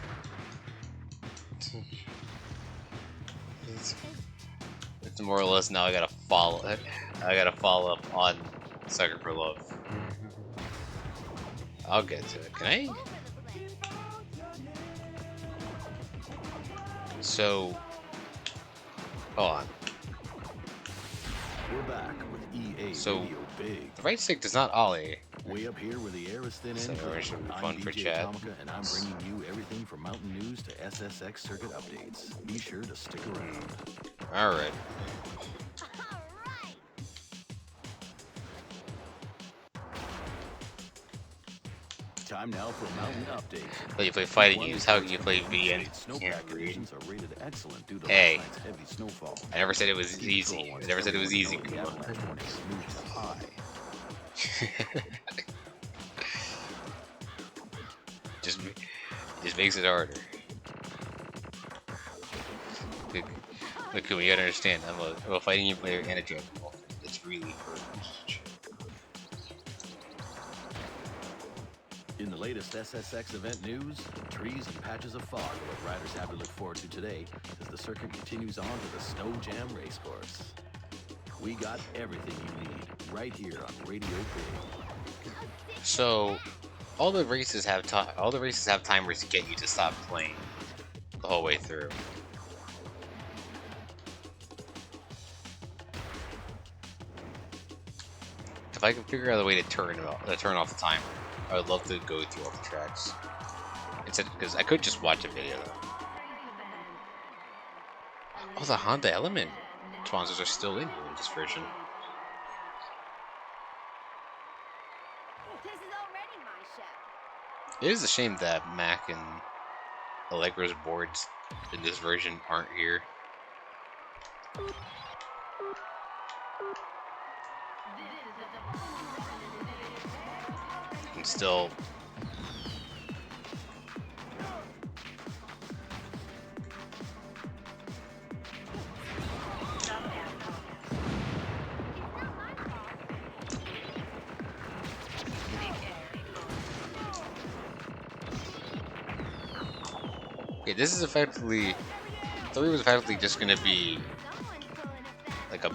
It's more or less now I gotta follow up on Sucker for Love. I'll get to it. Can I? So, hold on. We're back with EA So, Radio Big. the right stick does not ollie. Way up here where the air is thin and So, clear. it should be I'm fun for DJ chat. Atomica, and I'm bringing you everything from Mountain News to SSX circuit updates. Be sure to stick around. Alright. Time now for a mountain update. But you play fighting One games, how can you play report VN? states Can't Snowpack read. conditions are rated excellent due to Hey. last night's heavy snowfall. I never said it was Ski easy. Patrol I wants never said it was everyone to easy. know the avalanche warning is moved to high. just makes it harder. Look, you gotta understand, I'm a fighting game player and a Dragon Ball fan. It's really hard. In the latest SSX event news, trees and patches of fog are what riders have to look forward to today as the circuit continues on to the Snow Jam racecourse. We got everything you need right here on Radio Big. So, all the races have timers to get you to stop playing the whole way through. If I can figure out a way to turn off the timer, I would love to go through all the tracks. Instead, because I could just watch a video though. Oh, the Honda Element sponsors are still in here in this version. This is already my show. It is a shame that Mac and Allegro's boards in this version aren't here. And still okay, this is effectively 3 was effectively just gonna be like a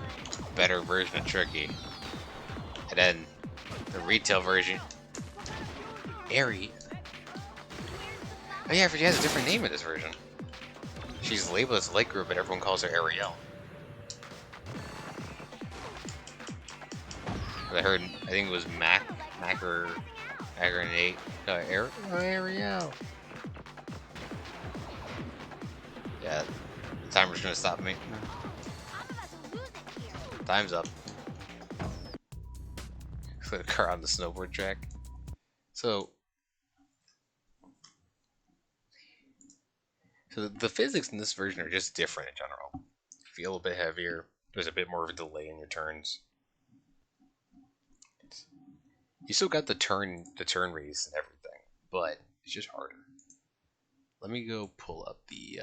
better version of Tricky. And then the retail version, Ari. Oh yeah, she has a different name in this version. She's labeled as Light Group, but everyone calls her Ariel. I heard, I think it was Mac or Nate. Ariel. Yeah, the timer's gonna stop me. Time's up. Put a car on the snowboard track. So the physics in this version are just different in general. Feel a bit heavier. There's a bit more of a delay in your turns. You still got the turn radius and everything, but it's just harder. Let me go pull up the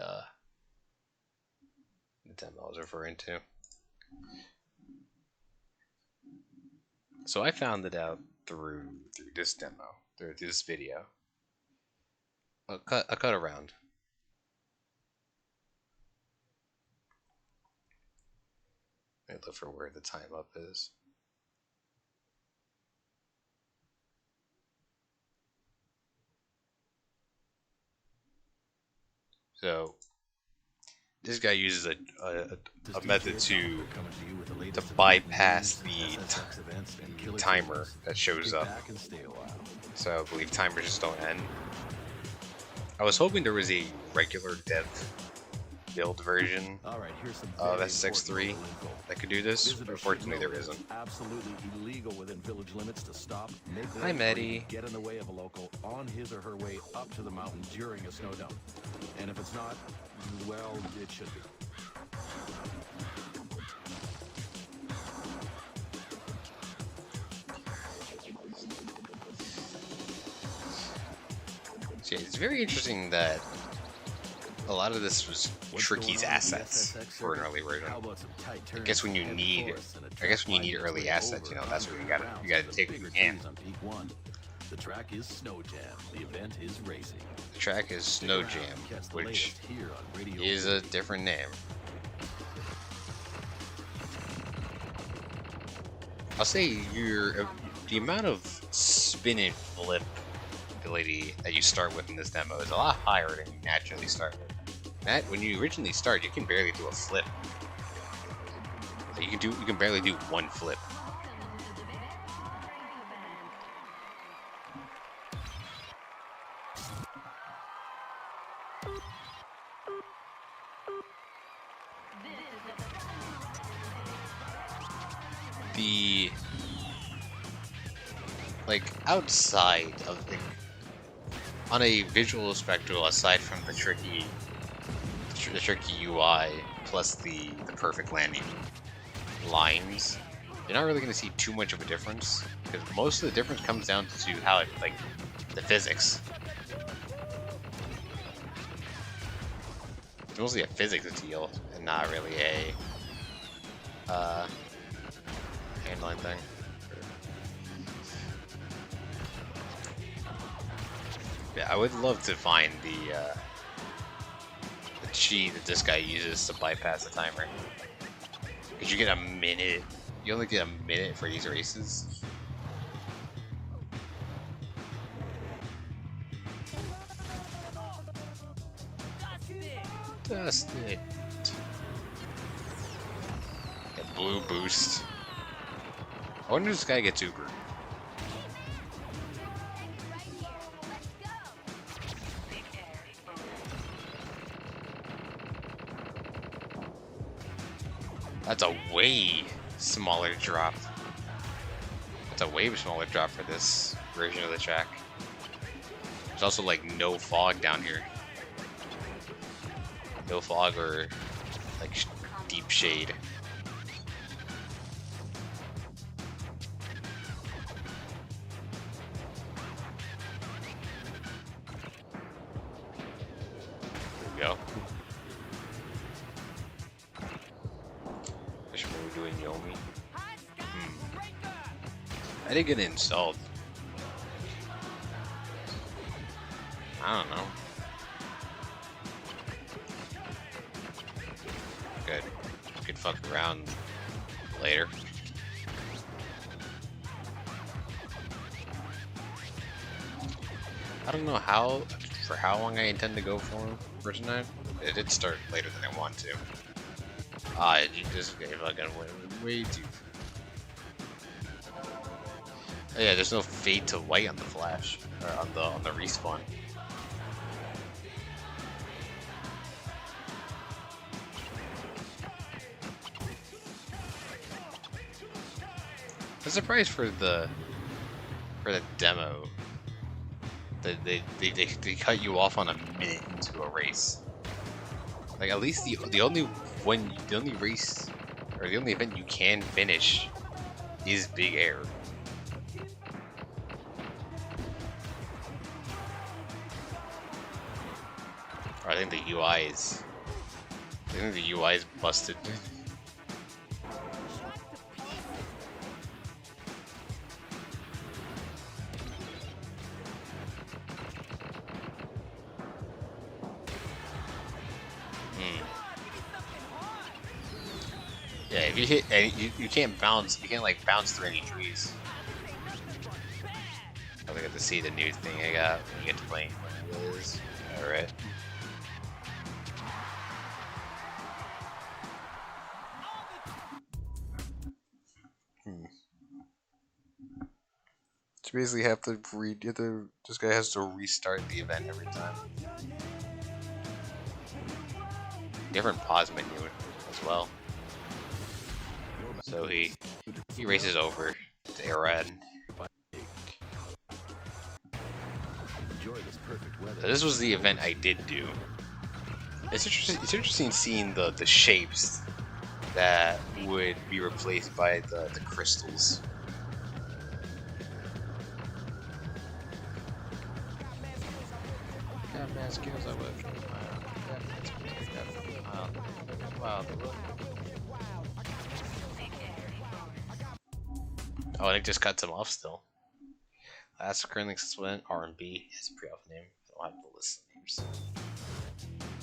demo I was referring to. So I found it out through this demo, through this video. A cut around. I look for where the time up is. So this guy uses a method to bypass the timer that shows up. So I believe timers just don't end. I was hoping there was a regular dev build version of SX3 that could do this, but unfortunately there isn't. Absolutely illegal within village limits to stop, Hi, Maddie. get in the way of a local on his or her way up to the mountain during a snow dump. And if it's not, well, it should be. So yeah, it's very interesting that a lot of this was Tricky's assets for an early version. I guess when you need early assets, you know, that's what you gotta take what you can. The track is Snow Jam. The event is racing. The track is Snow Jam, which is a different name. I'll say the amount of spin and flip ability that you start with in this demo is a lot higher than you naturally start with. Matt, when you originally start, you can barely do a flip. You can barely do one flip. Outside of on a visual spectral, aside from the tricky UI plus the perfect landing lines, you're not really going to see too much of a difference, because most of the difference comes down to how it, the physics. It's mostly a physics deal and not really a handling thing. Yeah, I would love to find the cheat that this guy uses to bypass the timer. Because you get a minute. You only get a minute for these races. Dust it. A blue boost. I wonder if this guy gets Uber. That's a way smaller drop. That's a way smaller drop for this version of the track. There's also like no fog down here. No fog or like deep shade. There we go. Which one are we doing, Yomi? I didn't get it installed. I don't know. Good. Could fuck around later. I don't know how long I intend to go for tonight. It did start later than I want to. This game fucking went way too. Oh yeah, there's no fade to white on the flash or on the respawn. I'm surprised for the demo that they cut you off on a minute into a race. Like at least the only race or the only event you can finish is Big Air. Or I think the UI is busted. Yeah, if you hit, and you can't bounce, you can't like bounce through any trees. I get to see the new thing I got when you get to play. Alright. So basically have to this guy has to restart the event every time. Different pause menu as well. So he races over to Arad. So this was the event I did do. It's interesting seeing the shapes that would be replaced by the crystals. Oh, and it just cuts him off still. Last currently spent R&B is a pre-alpha name. I don't have the list of names.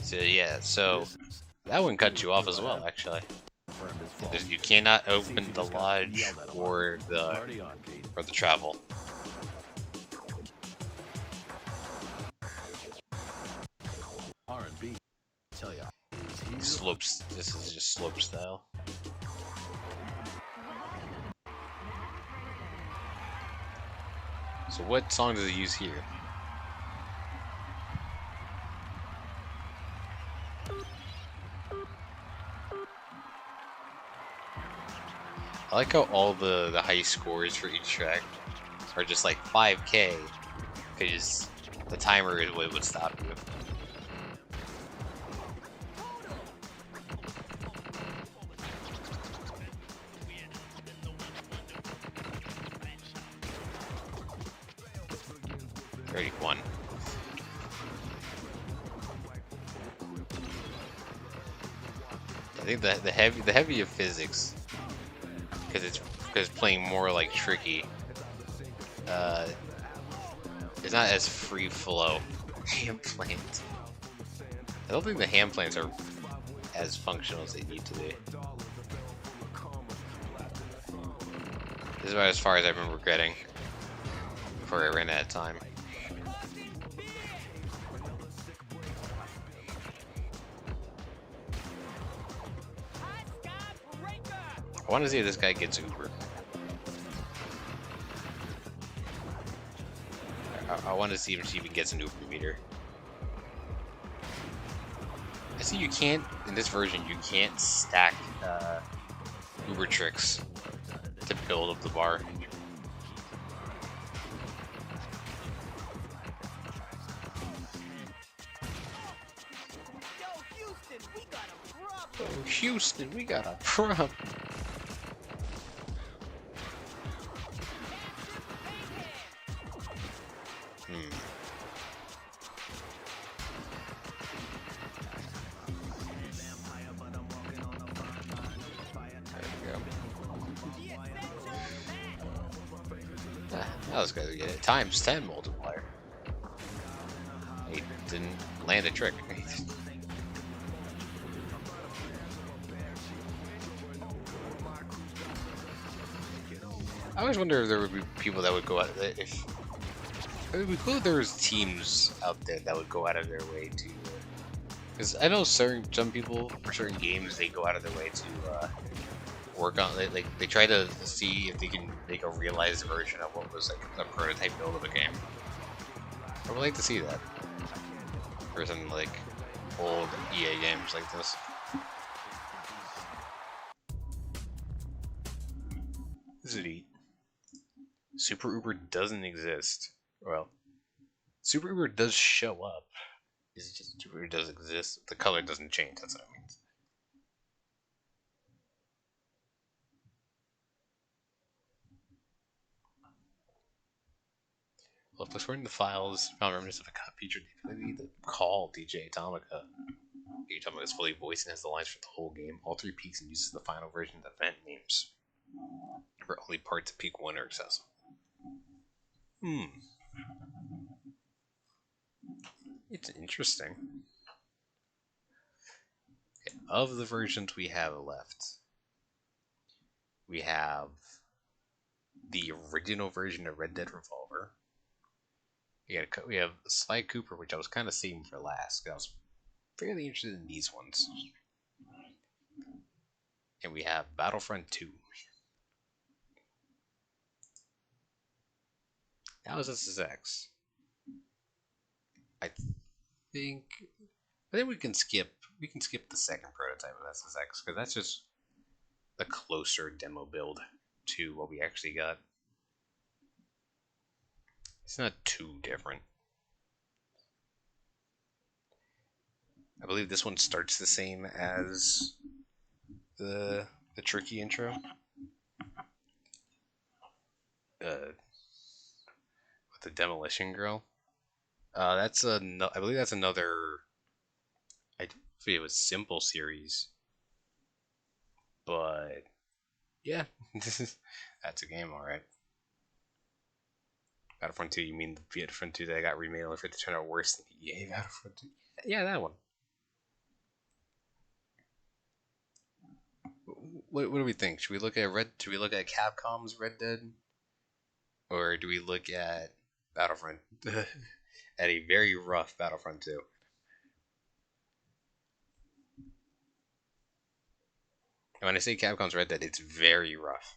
So yeah, so that one cut you off as well, actually. You cannot open the lodge or the travel. R&B, tell ya. Slopes. This is just slope style. So what song does it use here? I like how all the high scores for each track are just like 5K, because the timer is what would stop you. One. I think the heavy of physics, because it's playing more like tricky. It's not as free flow. Hand plants. I don't think the hand plants are as functional as they need to be. This is about as far as I remember getting before I ran out of time. I want to see if this guy gets Uber. I want to see if she even gets an Uber meter. I see you can't, in this version, you can't stack Uber tricks to build up the bar. Houston, we got a problem. That was good. Get it. Times 10 multiplier. He didn't land a trick. I always wonder if there would be people that would go out if it would be cool if there was teams out there that would go out of their way to. Because I know some people for certain games they go out of their way to work on they try to see if they can make a realized version of what was like a prototype build of a game. I would like to see that for some like old EA games like this. This is eat. Super Uber doesn't exist. Well, Super Uber does show up. It's just Super Uber does exist. The color doesn't change. That's what it means. Well, if exploring the files, found remnants of a cut featured the ability to call DJ Atomica. DJ Atomica is fully voiced and has the lines for the whole game. All 3 peaks and uses the final version of event names. For only parts of Peak 1 are accessible. It's interesting. Okay, of the versions we have left, we have the original version of Red Dead Revolver. We have Sly Cooper, which I was kind of saving for last, because I was fairly interested in these ones. And we have Battlefront 2. That was SSX. I think we can skip the second prototype of SSX because that's just a closer demo build to what we actually got. It's not too different. I believe this one starts the same as the tricky intro. With the Demolition Girl. I believe that's another. I forget it was Simple series, but yeah, that's a game, all right. Battlefront 2, you mean the Battlefront 2 that got remade only for it to turn out worse than the EA Battlefront 2? Yeah, that one. What do we think? Should we look at Capcom's Red Dead, or do we look at Battlefront? At a very rough Battlefront 2. And when I say Capcom's Red Dead, it's very rough.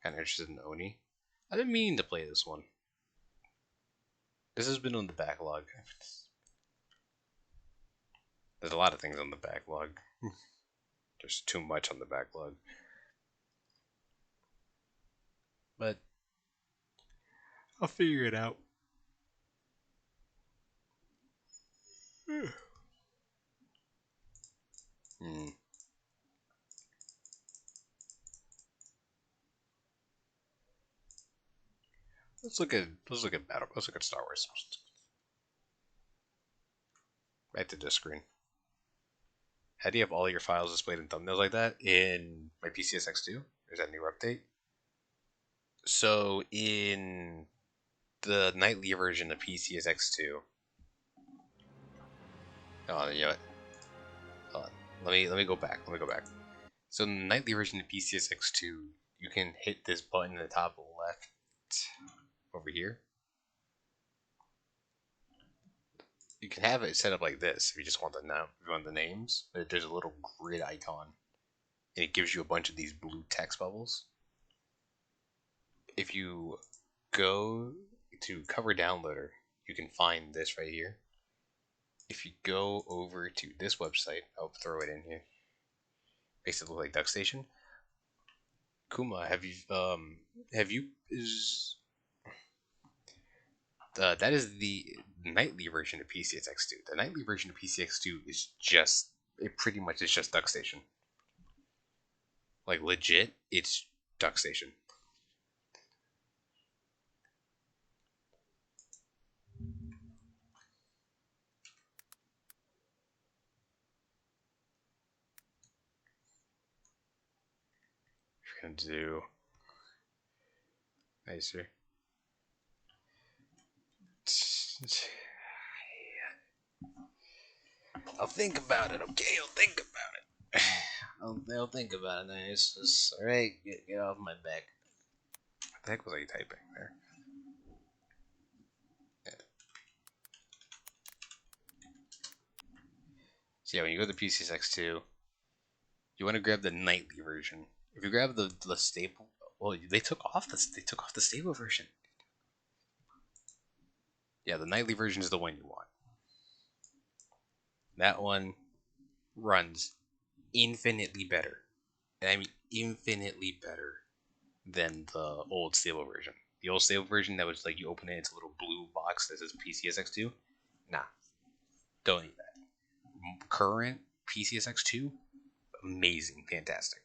Kind of interested in Oni. I've been meaning to play this one. This has been on the backlog. There's a lot of things on the backlog. There's too much on the backlog. But I'll figure it out. Let's look at Star Wars. Back to this screen. How do you have all your files displayed in thumbnails like that in my PCSX2? Is that a new update? So in the nightly version of PCSX2. Oh, you know what? Hold on. Let me go back. So in the nightly version of PCSX2, you can hit this button in the top left over here. You can have it set up like this if you just want the names. But there's a little grid icon, and it gives you a bunch of these blue text bubbles. If you go to Cover Downloader, you can find this right here. If you go over to this website, I'll throw it in here. Makes it look like Duck Station. Kuma, have you is that is the nightly version of PCSX2. The nightly version of PCX2 is just it pretty much is just Duck Station. Like legit, it's Duck Station. We're gonna do nicer. I'll think about it, okay? I'll think about it. I'll think about it. Nice. Alright, get off my back. What the heck was I typing there? Yeah. So yeah, when you go to PCSX2, you want to grab the nightly version. If you grab the stable, well, they took off the stable version. Yeah, the nightly version is the one you want. That one runs infinitely better, and I mean infinitely better than the old stable version. The old stable version that was like you open it, it's a little blue box that says PCSX2. Nah, don't need that. Current PCSX2, amazing, fantastic.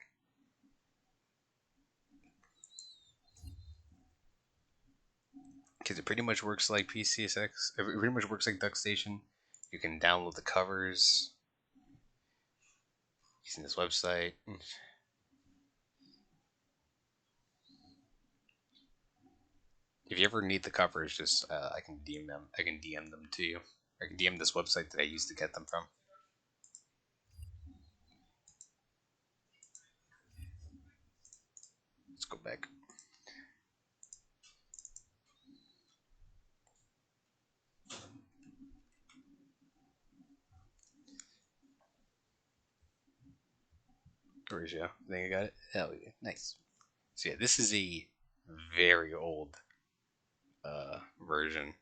Because it pretty much works like PCSX. It pretty much works like DuckStation. You can download the covers using this website. If you ever need the covers, just I can DM them. I can DM them to you. I can DM this website that I used to get them from. Let's go back. Where's you? I think I got it. Hell yeah, nice. So yeah, this is a very old version.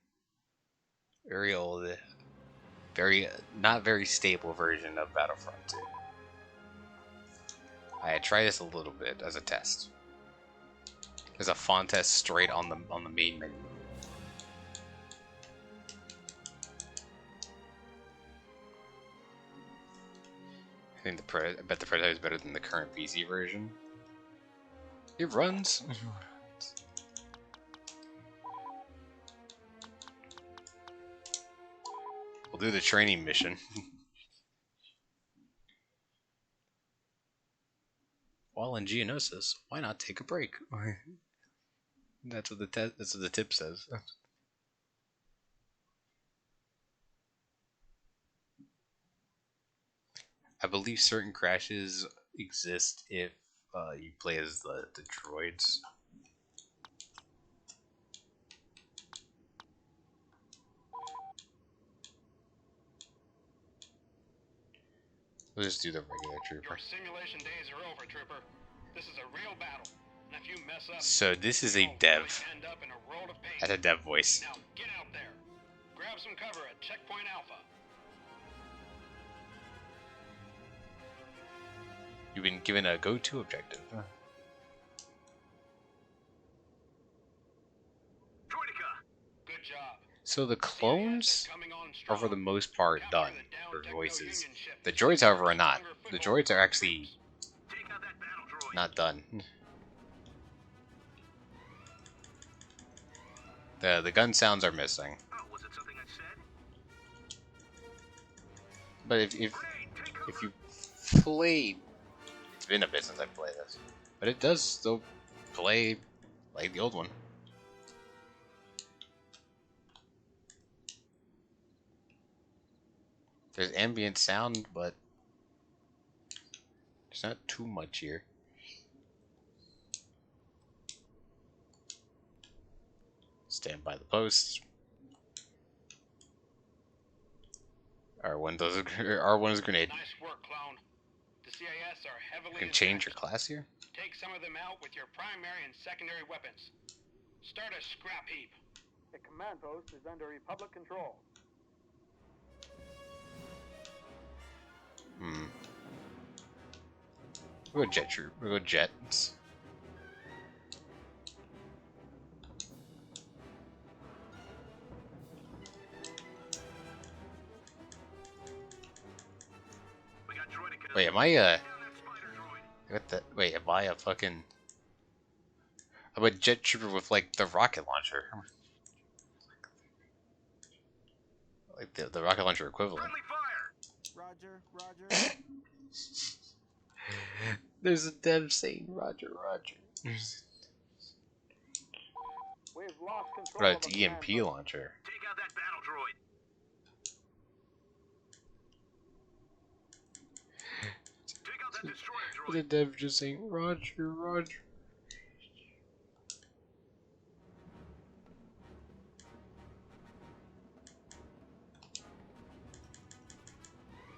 Very old, very not very stable version of Battlefront 2. I had tried this a little bit as a test. There's a font test straight on the main menu. I bet the prototype is better than the current PC version. It runs. We'll do the training mission. While in Geonosis, why not take a break? That's what the tip says. I believe certain crashes exist if you play as the droids. We'll just do the regular trooper. Your simulation days are over, Trooper. This is a real battle. And if you mess up, So this is a you'll dev. really end up in a world of pain. That's a dev voice. Now get out there. Grab some cover at Checkpoint Alpha. You've been given a go-to objective. Good job. So the clones Coming on are strong. for the most part Capture done the downed for Techno voices. Union ship. The droids, however, are not. Stronger The foothold droids are for actually troops. Take out that battle droid. not done. The gun sounds are missing. Oh, was it something I said? But if you played, it's been a bit since I played this, but it does still play like the old one. There's ambient sound, but there's not too much here. Stand by the post. R1 does R1 is a grenade. Nice work, clone. The CIS are heavily You can change your entrenched. class here. Take some of them out with your primary and secondary weapons. Start a scrap heap. The command post is under Republic control. We'll go jet troop. We'll go jets. Wait, am I what the? Wait, am I a fucking? I'm a jet trooper with like the rocket launcher, like the rocket launcher equivalent. Roger, Roger. There's a dev saying Roger, Roger. We've lost control Right, of it's the EMP command post. launcher. Take out that battle droid. Take out that destroyer droid. The dev just saying Roger, Roger.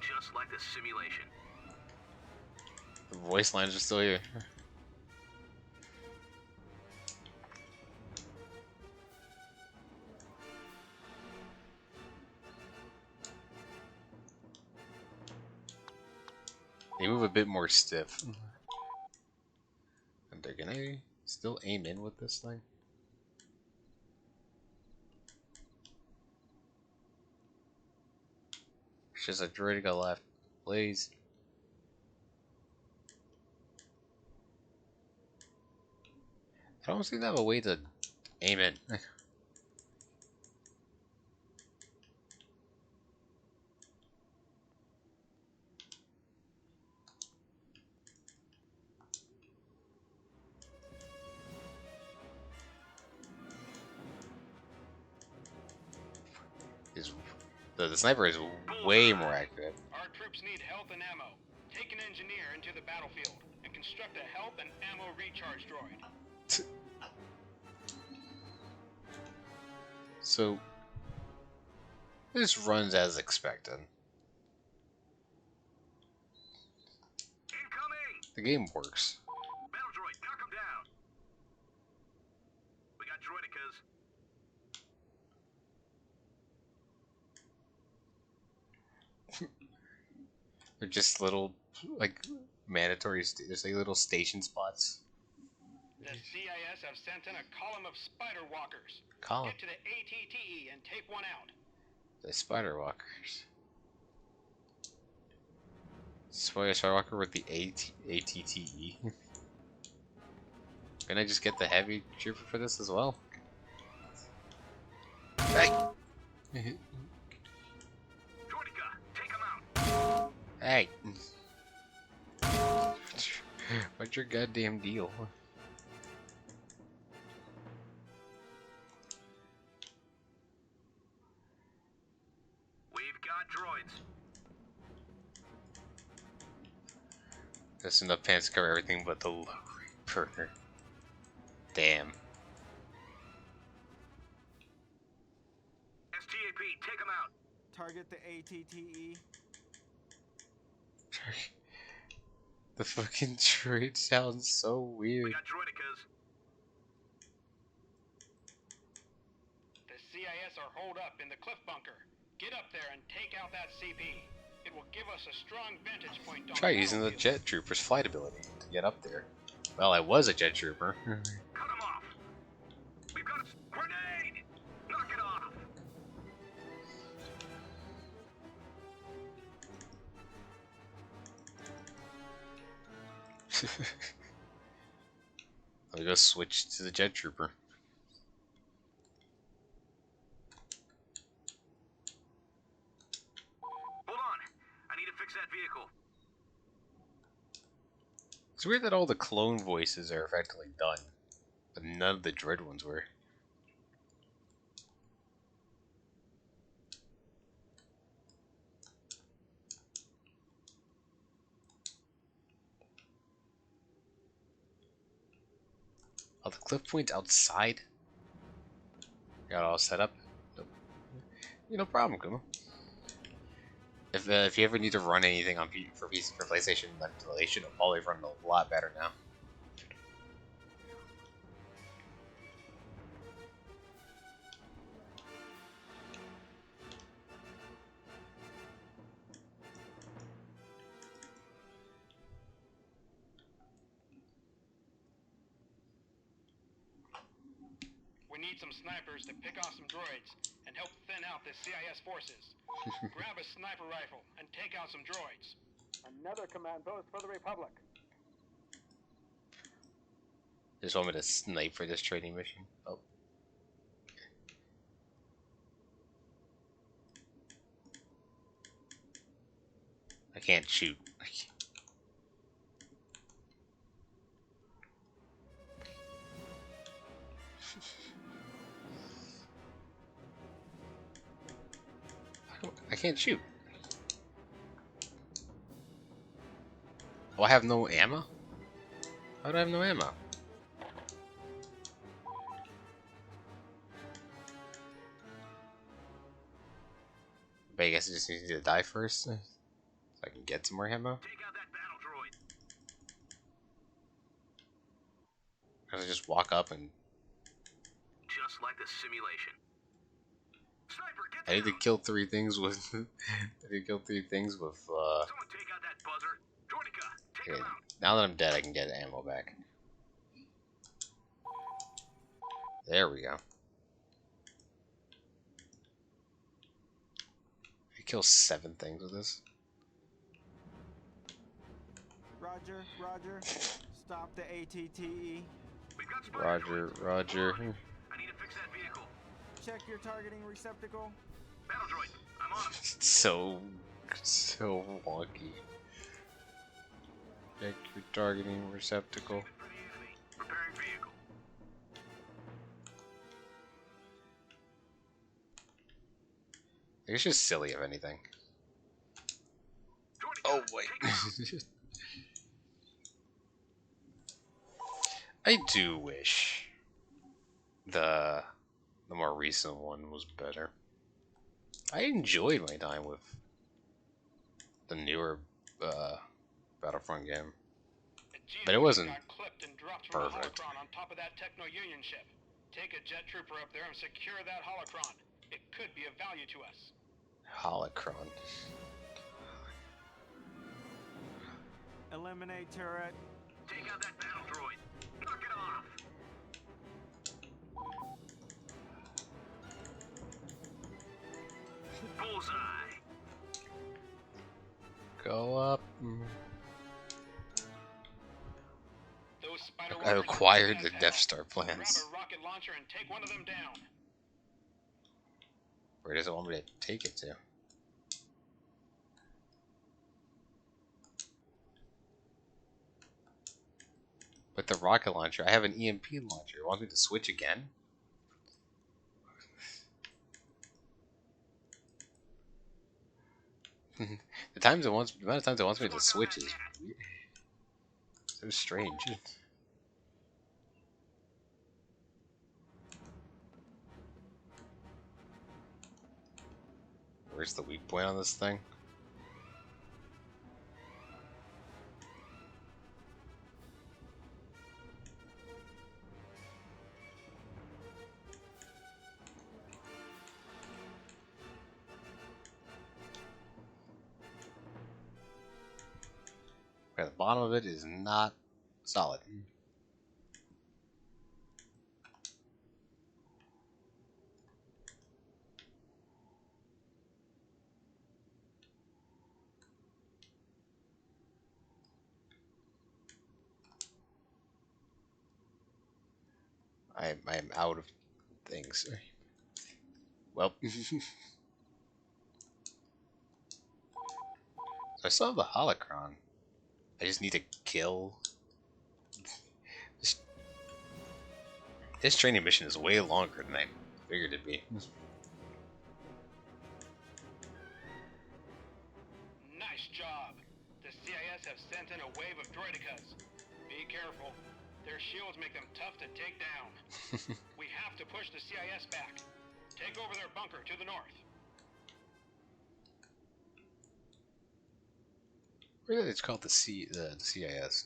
Just like the simulation. The voice lines are still here. They move a bit more stiff. And they're gonna still aim in with this thing. It's just a droid to go left, please. I don't seem to have a way to aim in. The sniper is way more accurate. Our troops need health and ammo. Take an engineer into the battlefield and construct a health and ammo recharge droid. So this runs as expected. Incoming! The game works. Battle droid, knock him down. We got droidicas. They're just little, like, mandatory, there's like little station spots. The CIS have sent in a column of spider walkers. Column. Get to the ATTE and take one out. The spider walkers. Spider walker with the ATTE. Can I just get the heavy trooper for this as well? Hey! Droidica, take him out. Hey! What's your goddamn deal? We've got droids. Just enough pants to cover everything but the low Reaper. Damn. STAP, take him out. Target the ATTE. The fucking droid sounds so We weird. got droidicas. The CIS are holed up in the cliff bunker. Get up there and take out that CP. It will give us a strong vantage point on Try using the battlefield. jet trooper's flight ability to get up there. Well, I was a jet trooper. Cut him off. We've got a grenade. Knock it off. Let me go switch to the jet trooper. Hold on. I need to fix that vehicle. It's weird that all the clone voices are effectively done, but none of the droid ones were. Oh, the cliff point's outside? Got it all set up? Nope. Yeah, no problem, Kuma. If you ever need to run anything on for PlayStation, then they should have probably run a lot better now. need some snipers to pick off some droids and help thin out the CIS forces. Grab a sniper rifle and take out some droids. Another command post for the Republic. Just want me to snipe for this training mission. Oh. I can't shoot. I can't shoot. Oh, I have no ammo? How do I have no ammo? But I guess I just need to die first so I can get some more ammo. Take out that battle droid. I just walk up and Just like the simulation. Sniper, get I need to kill 3 things with I need to kill 3 things with Someone take out that buzzer. Droideka, take okay. him out. Now that I'm dead I can get ammo back. There we go. I kill 7 things with this. Roger, Roger. Stop the ATTE. We've got spider Roger, droids. Roger. Hold on. I need to fix that vehicle. Check your targeting receptacle. Battle droid, I'm on him. So wonky. Check your targeting receptacle. For the enemy. Preparing vehicle. It's just silly if anything. Droideka, Oh wait. take him out. I do wish the more recent one was better. I enjoyed my time with the newer Battlefront game. But it wasn't Got clipped and dropped from perfect. a holocron on top of that Techno-Union ship. Take a jet trooper up there and secure that holocron. It could be of value to us. Holocron. Eliminate turret. Take out that battle droid. Knock it off. Bullseye. Go up. Those spider I walkers acquired are the fast Death as Star hell. plans. Grab a rocket launcher and take one of them down. Where does it want me to take it to? With the rocket launcher, I have an EMP launcher. It wants me to switch again? the amount of times it wants me to switch is so strange. Where's the weak point on this thing? Okay, the bottom of it is not solid. I am out of things. Well, so I still have the holocron. I just need to kill. This training mission is way longer than I figured it'd be. Nice job. The CIS have sent in a wave of droidekas. Be careful. Their shields make them tough to take down. We have to push the CIS back. Take over their bunker to the north. Really, it's called the CIS.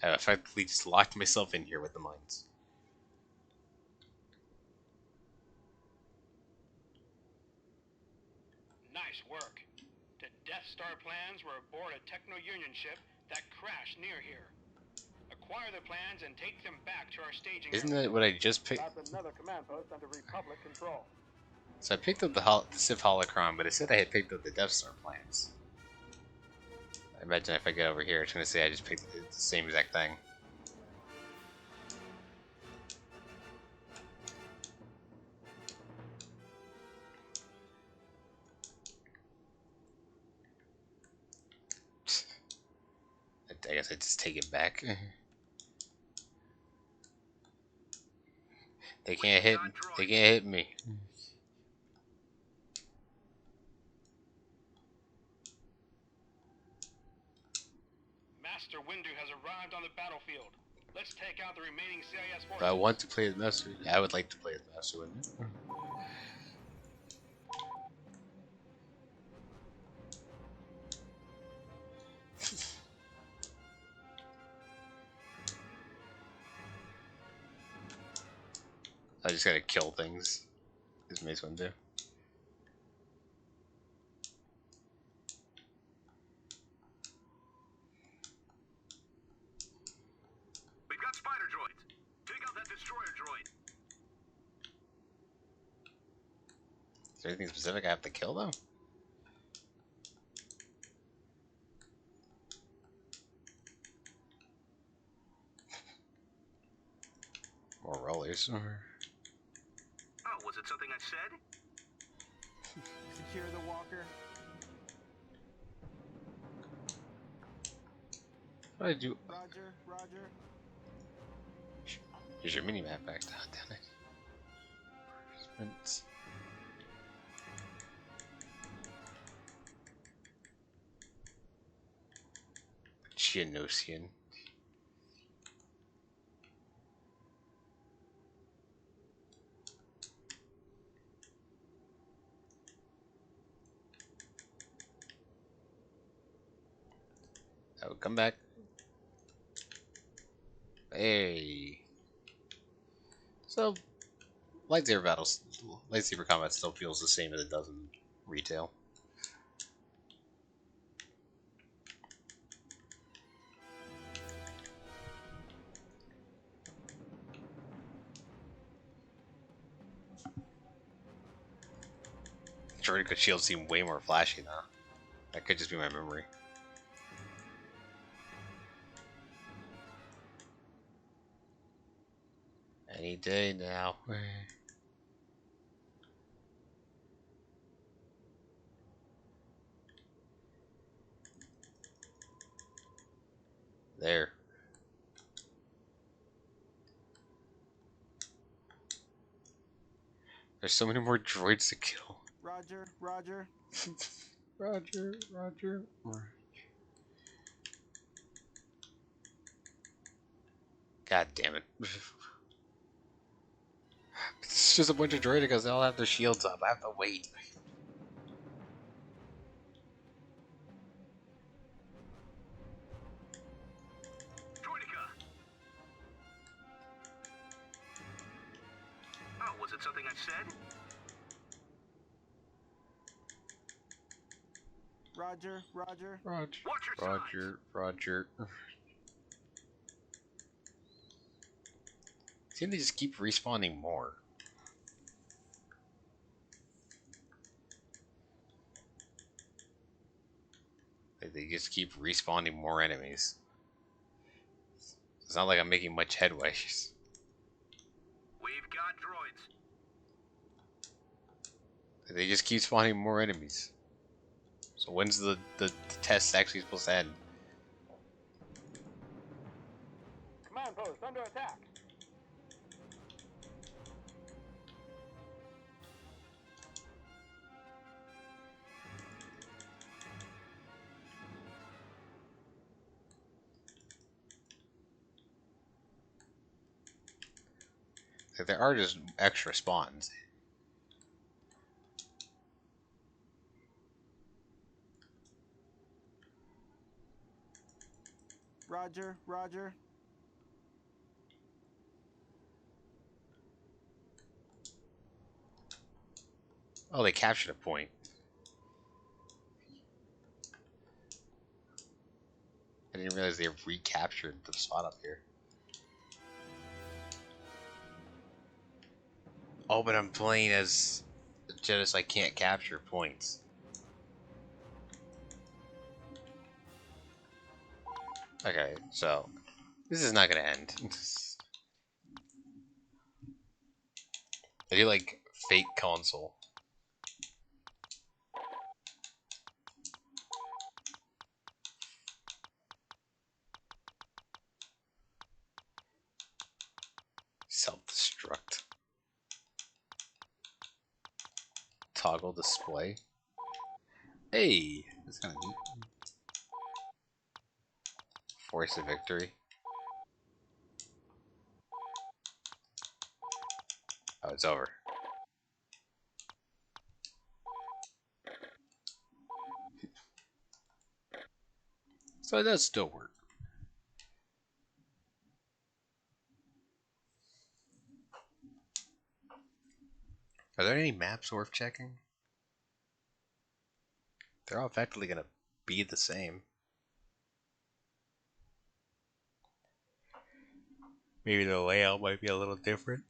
I effectively just locked myself in here with the mines. Star plans were aboard a Techno-Union ship that crashed near here. Acquire the plans and take them back to our staging Isn't area. that what I just picked? That's another command post under Republic control. So I picked up the Sith Holocron, but it said I had picked up the Death Star plans. I imagine if I get over here, it's going to say I just picked the same exact thing. I guess I just take it back. They can't hit. They can't hit me. Master Windu has arrived on the battlefield. Let's take out the remaining CIS If I forces. want to play as Master, I would like to play as Master, wouldn't it? I just gotta kill things. As Mace Windu. We've got spider droids. Take out that destroyer droid. Is there anything specific I have to kill though? More rollers. Oh, was it something I said? Secure the walker. What did I do? Roger, roger. Here's your mini map back down, damn it. Sprints. Geonosian. Oh, come back. Hey. So, lightsaber combat still feels the same as it does in retail. Droideka shields seem way more flashy now. That could just be my memory. Any day now. There. There's so many more droids to kill. Roger, roger. Roger, Roger. God damn it. It's just a bunch of droidekas, they all have their shields up. I have to wait. Droideka. Oh, was it something I said? Roger, roger. Roger. Watch your Roger, Roger. Seem to just keep respawning more. Like they just keep respawning more enemies. It's not like I'm making much headway. We've got droids. They just keep spawning more enemies. So when's the test actually supposed to end? Command post under attack. Like there are just extra spawns. Roger, roger. Oh, they captured a point. I didn't realize they recaptured the spot up here. Oh, but I'm playing as Jedis. I can't capture points. Okay, so this is not gonna end. I do like fake console. Self-destruct. Toggle display. Hey, that's kind of neat. Force of victory. Oh, it's over. So it does still work. Are there any maps worth checking? They're all effectively going to be the same. Maybe the layout might be a little different.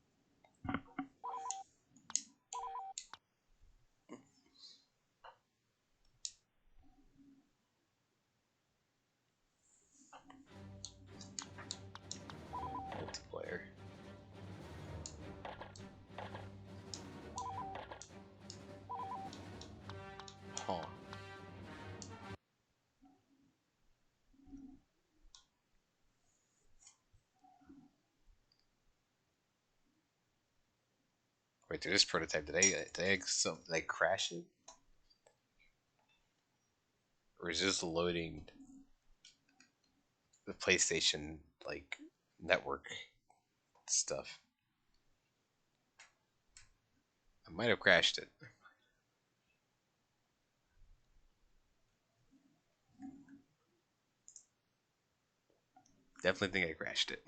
Multiplayer. Huh. Wait, through this prototype, did they crash it? Or is this loading the PlayStation, like, network stuff? I might have crashed it. Definitely think I crashed it.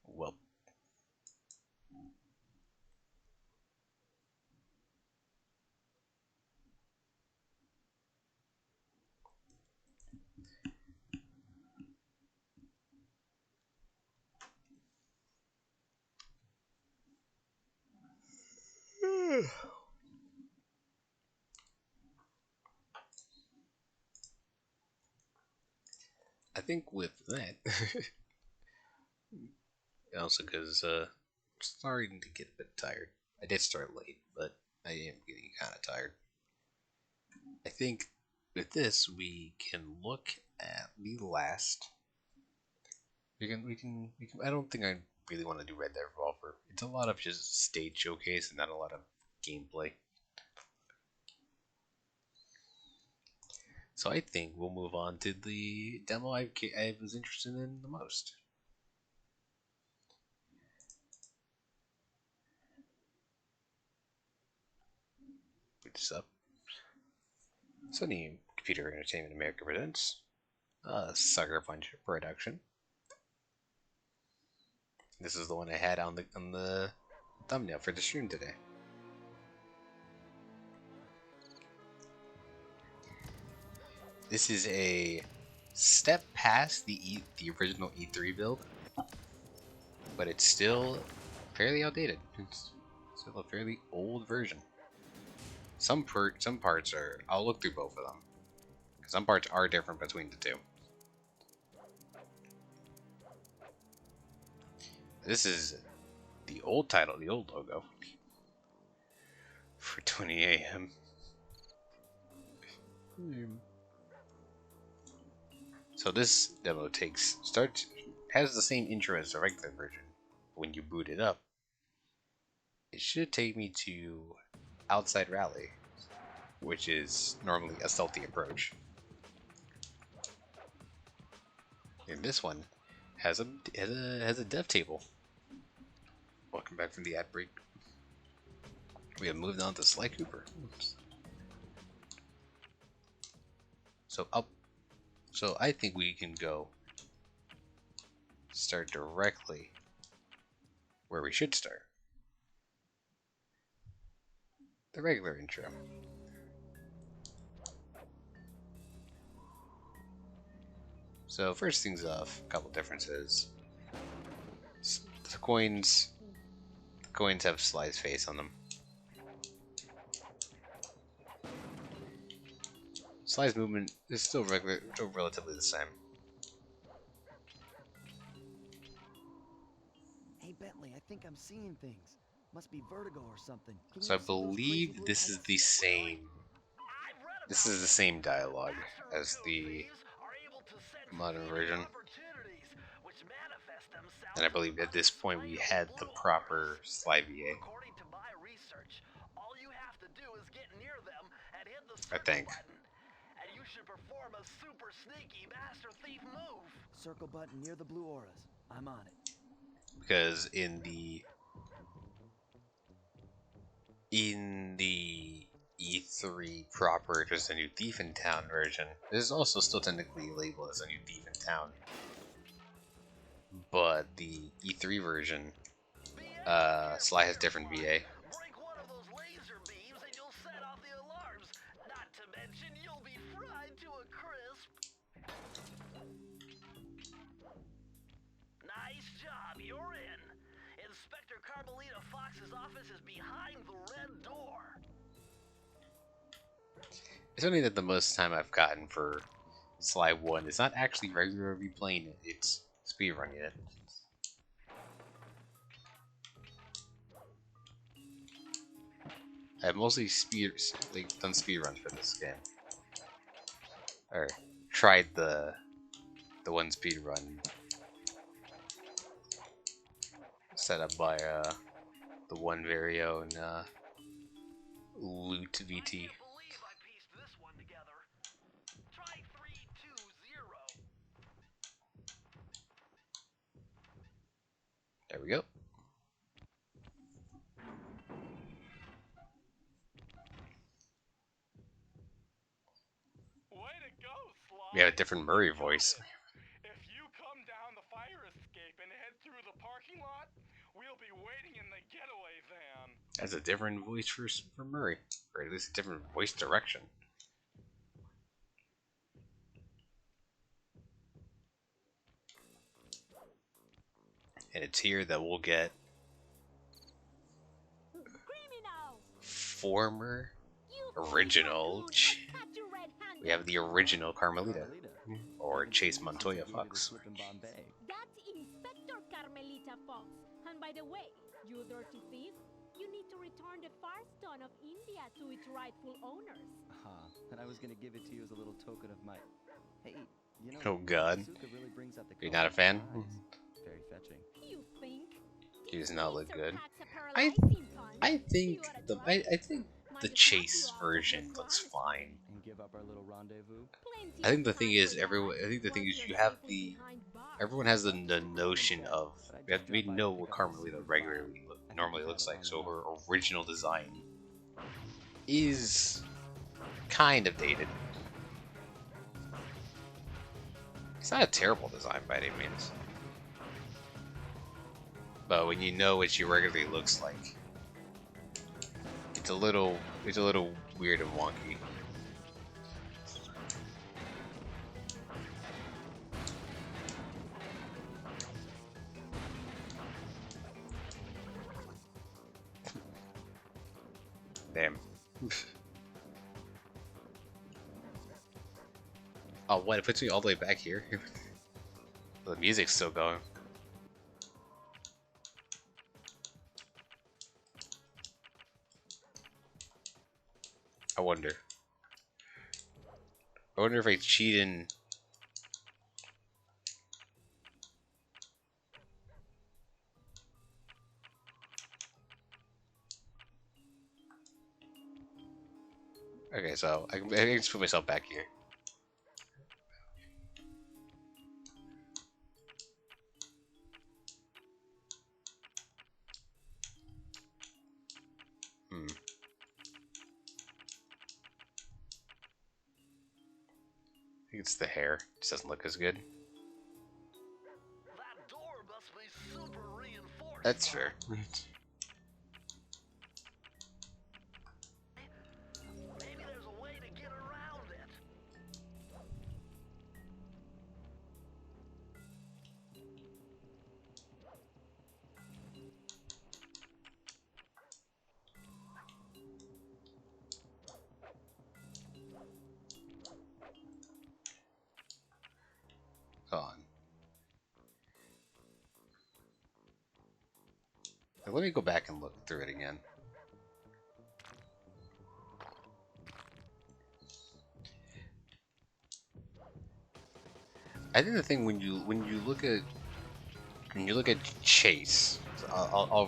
Well. I think with that, also because starting to get a bit tired. I did start late, but I am getting kind of tired. I think with this we can look at the last. We can. I don't think I really want to do Red Dead Revolver. It's a lot of just stage showcase and not a lot of gameplay. So I think we'll move on to the demo I was interested in the most. Put this up. Sony Computer Entertainment America presents Sucker Punch production. This is the one I had on the thumbnail for the stream today. This is a step past the original E3 build, but it's still fairly outdated. It's still a fairly old version. Some parts are. I'll look through both of them. Some parts are different between the two. This is the old title, the old logo for 20 AM. So this demo has the same intro as the regular version. When you boot it up, it should take me to Outside Rally, which is normally a stealthy approach. And this one has a dev table. Welcome back from the ad break. We have moved on to Sly Cooper. Oops. So I think we can go start directly where we should start. The regular intro. So first things off, a couple differences. The coins have Sly's face on them. Sly's movement is still relatively the same. Hey Bentley, I think I'm seeing things. Must be vertigo or something. Can So I you see those crazy believe blue this is lights? the same. This is the same dialogue as the modern version. And I believe at this point we had the proper Sly VA. According to my research, all you have to do is get near them and hit the I circle think. button, and you should perform a super sneaky master thief move. Circle button near the blue auras. I'm on it. Because in the E3 proper, just a new Thief in Town version, this is also still technically labeled as a new Thief in Town. But the E3 version, Sly has different VA. Break one of those laser beams and you'll set off the alarms. Not to mention you'll be fried to a crisp. Nice job, you're in. Inspector Carmelita Fox's office is behind the red door. It's only that the most time I've gotten for Sly 1 is not actually regularly playing it, it's speedrunning it. I've mostly done speedruns for this game. Or tried the one speedrun set up by the one very own Loot VT. I can't believe I pieced this one together. Try 320. There we go. Way to go, Sly. We have a different Murray voice. If you come down the fire escape and head through the parking lot, we'll be waiting in the getaway van. That's a different voice for Murray, or at least a different voice direction. And it's here that we'll get Criminal! former You original. catch you red-handed. We have the original Carmelita, or Chase Montoya Fox. That's Inspector Carmelita Fox. And by the way, you dirty thief, you need to return the Firestone of India to its rightful owners. And I was gonna give it to you as a little token of my. Hey, you know. Oh God, Bazooka really brings out the you're not a fan? color in eyes. Very fetching. You think? He does not look Mr. good. Packs a I paralyzing punch. I think You oughta the try. I think the Might Chase have you version out looks of fine. And give up our little rendezvous. Plenty I think of the thing time is for that. I think the thing Once is you're you have safely the behind bars. everyone has the notion of we know what Carmelita normally looks like, so her original design is kind of dated. It's not a terrible design by any means, but when you know what she regularly looks like, it's a little weird and wonky. Damn. Oh, what? It puts me all the way back here? The music's still going. I wonder if I cheat in. Okay, so I can just put myself back here. I think it's the hair. It just doesn't look as good. That door must be super reinforced. That's fair. Maybe there's a way to get around it. Hold on. Let me go back and look through it again. I think the thing when you look at Chase, so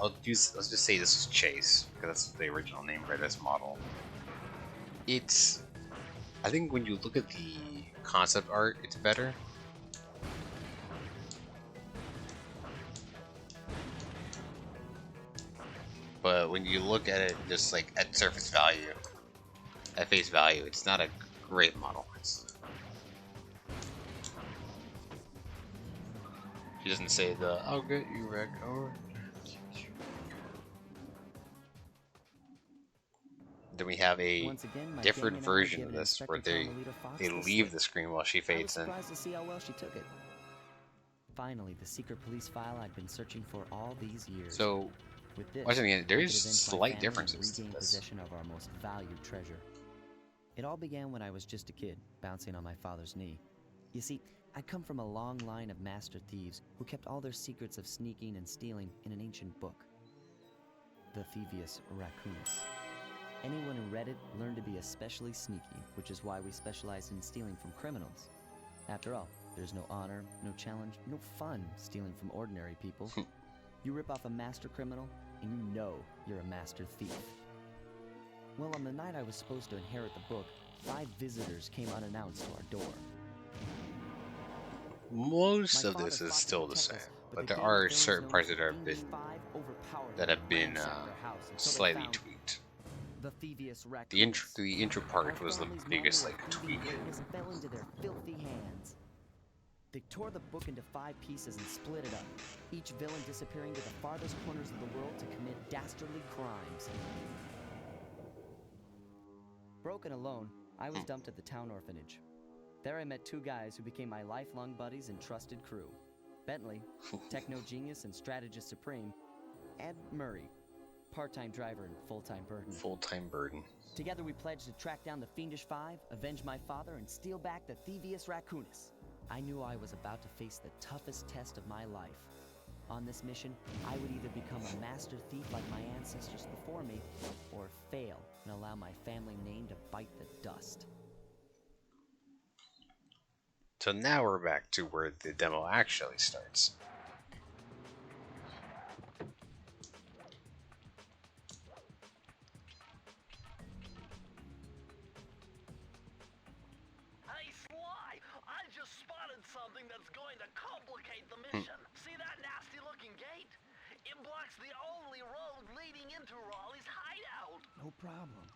let's just say this is Chase because that's the original name for this model. I think when you look at the concept art, it's better. But when you look at it just like at surface value, at face value, it's not a great model. He doesn't say the "I'll get you, Rick." Or then we have a Once again, my different gang and I version give of this where Inspector they Carmelita Fox they the leave slip. the screen while she I was fades in. surprised to see how well she took it. Finally, the secret police file I'd been searching for all these years. So, with this, once again, there I is could avenge my slight family differences and to regain this. possession of our most valued treasure. It all began when I was just a kid, bouncing on my father's knee. You see, I come from a long line of master thieves who kept all their secrets of sneaking and stealing in an ancient book, the Thievius Raccoonus. Anyone who read it learned to be especially sneaky, which is why we specialize in stealing from criminals. After all, there's no honor, no challenge, no fun stealing from ordinary people. You rip off a master criminal, and you know you're a master thief. Well, on the night I was supposed to inherit the book, 5 visitors came unannounced to our door. Most My of father this is fought to still the protect same, us, but the there gang are of villains certain known parts as that have Fiendish been Five overpowered that me have been and ransacked their house until they slightly found tweaked. the Thievius The intro Raccoonus. part Our was the family's biggest manual like of thieving tweak. greatness fell into their filthy hands. They tore the book into 5 pieces and split it up, each villain disappearing to the farthest corners of the world to commit dastardly crimes. Broken alone, I was dumped at the town orphanage. There I met 2 guys who became my lifelong buddies and trusted crew. Bentley, techno genius and strategist supreme, and Murray, part-time driver and full-time burden. Full-time burden. Together we pledged to track down the Fiendish Five, avenge my father, and steal back the Thievius Raccoonus. I knew I was about to face the toughest test of my life. On this mission, I would either become a master thief like my ancestors before me, or fail and allow my family name to bite the dust. So now we're back to where the demo actually starts. Hey, Sly! I just spotted something that's going to complicate the mission. See that nasty-looking gate? It blocks the only road leading into Raleigh's hideout. No problem.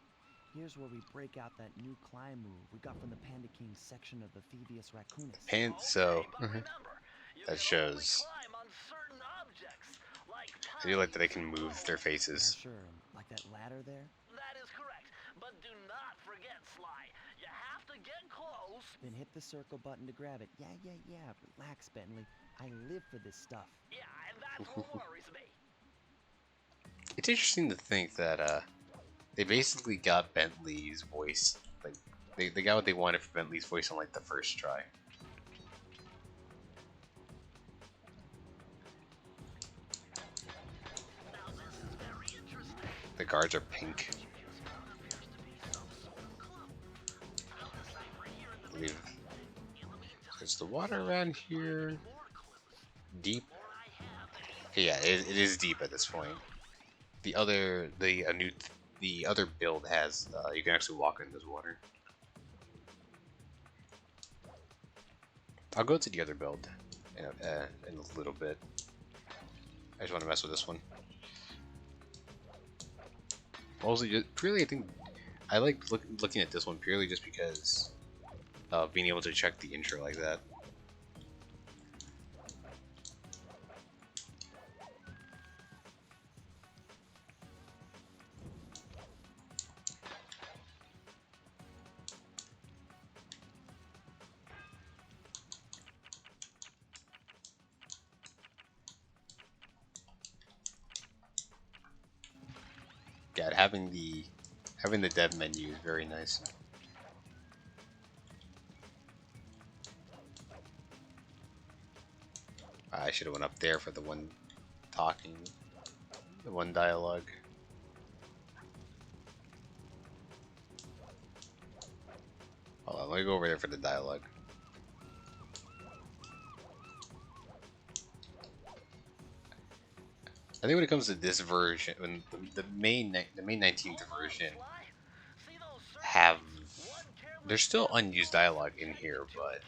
Here's where we break out that new climb move we got from the Panda King section of the Thievius Raccoonus. So But remember, you that can only shows. climb on certain objects, like I do like that they can pines, move their Yeah, faces. sure. Like that ladder there? That is correct. But do not forget, Sly. You have to get close. Then hit the circle button to grab it. Yeah. Relax, Bentley. I live for this stuff. Yeah, and that's what worries me. It's interesting to think that they basically got Bentley's voice. Like they got what they wanted for Bentley's voice on like the first try. Now this is very interesting. The guards are pink. I believe. Is the water around here deep? Yeah, it is deep at this point. The other build has you can actually walk in this water. I'll go to the other build in a little bit. I just want to mess with this one. Mostly, really, I think I like looking at this one purely just because of being able to check the intro like that. God, having the dev menu is very nice. I should have went up there for the one talking, the one dialogue. Hold on, let me go over there for the dialogue. I think when it comes to this version, when the main 19th version have, there's still unused dialogue in here, but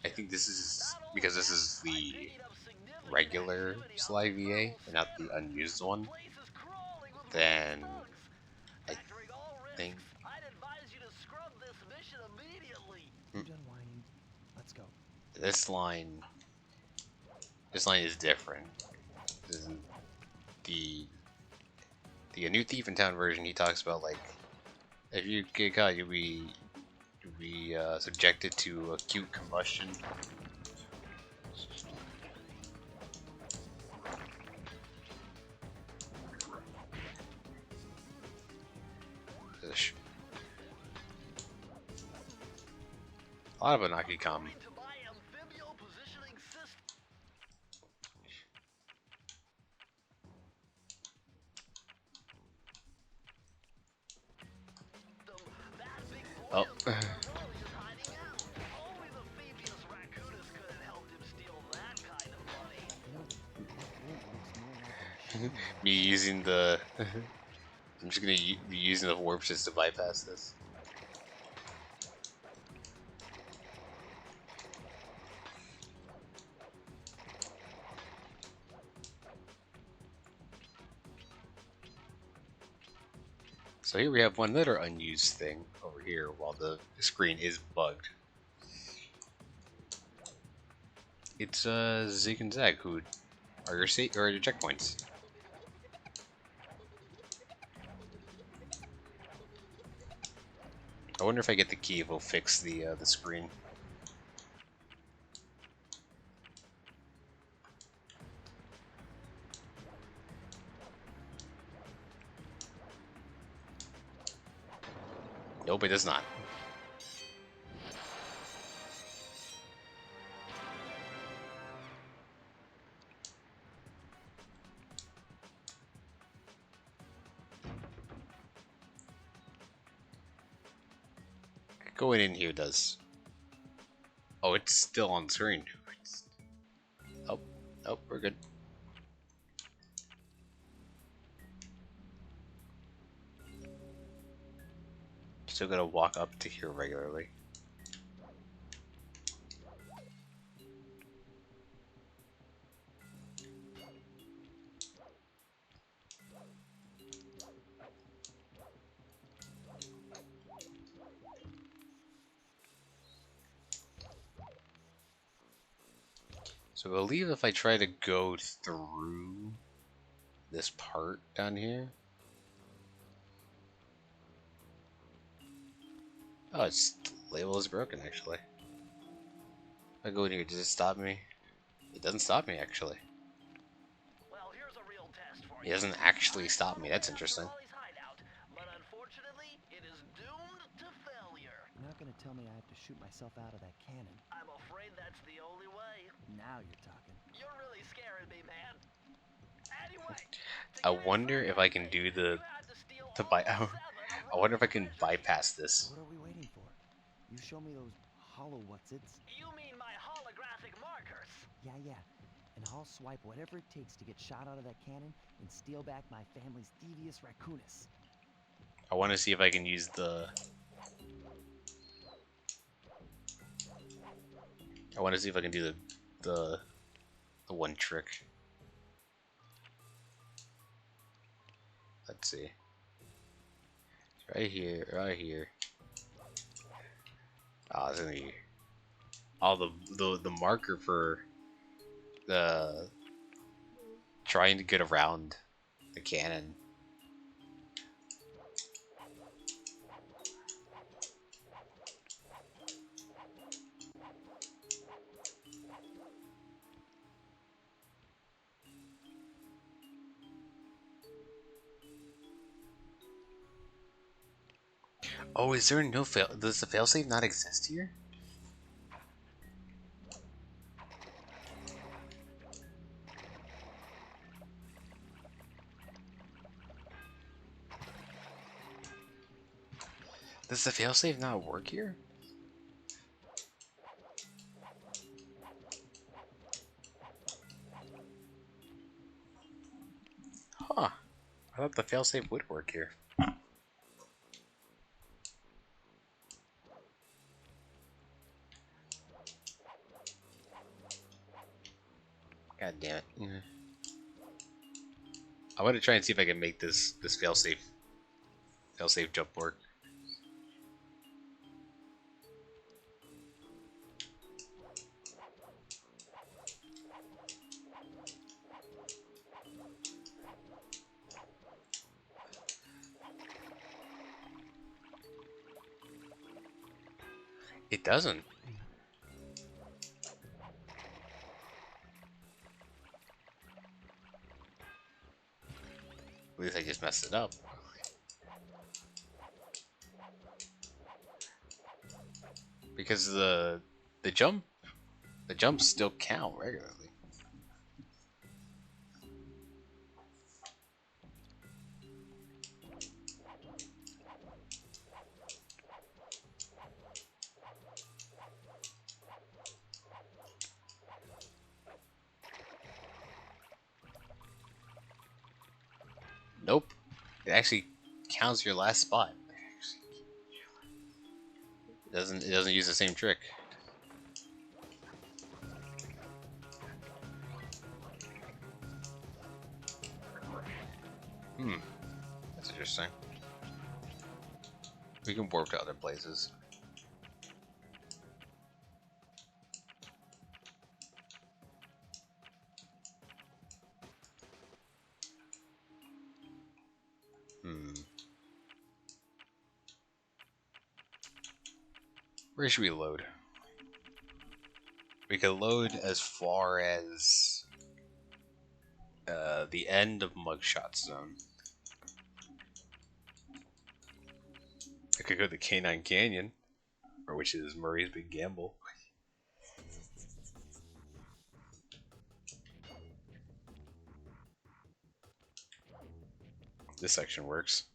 I think this is because this is the regular Sly VA and not the unused one. Then I think You're done whining. Let's go. this line is different. This is the A New Thief in Town version. He talks about like if you get caught, you'll be subjected to acute combustion. A lot of Anaki come. Oh. Me using the... I'm just gonna be using the warp just to bypass this. So here we have one other unused thing over here while the screen is bugged. It's Zig and Zag who are your checkpoints. I wonder if I get the key, if it'll fix the screen. Nope, it does not. Going in here does. Oh, it's still on screen. Oh, oh, we're good. Still gotta walk up to here regularly. So I believe if I try to go through this part down here. Oh, it's the label is broken actually. If I go in here, does it stop me? It doesn't stop me actually. Well, here's a real test for It doesn't actually stop me. That's interesting. But unfortunately, it is doomed to failure. You're not gonna tell me I have to shoot myself out of that cannon. I'm afraid that's the only way. Now you're talking. You're really scaring me, man. Anyway, I wonder if I can do the I wonder if I can bypass this. What are we waiting for? You show me those hollow what's-its. You mean my holographic markers? Yeah. And I'll swipe whatever it takes to get shot out of that cannon and steal back my family's devious raccoonus. I want to see if I can use the... I want to see if I can do the one trick. Let's see. Right here, right here. Ah, it's gonna be all the marker for the trying to get around the cannon. Oh, is there no fail? Does the failsafe not exist here? Does the failsafe not work here? Huh. I thought the failsafe would work here. God damn it. I want to try and see if I can make this failsafe jump work. It doesn't. At least I just messed it up. Because the jumps still count regularly. Nope. It actually counts your last spot. It doesn't use the same trick. That's interesting. We can warp to other places. Where should we load? We could load as far as the end of Mugshot Zone. I could go to Canine Canyon, or which is Murray's Big Gamble. This section works.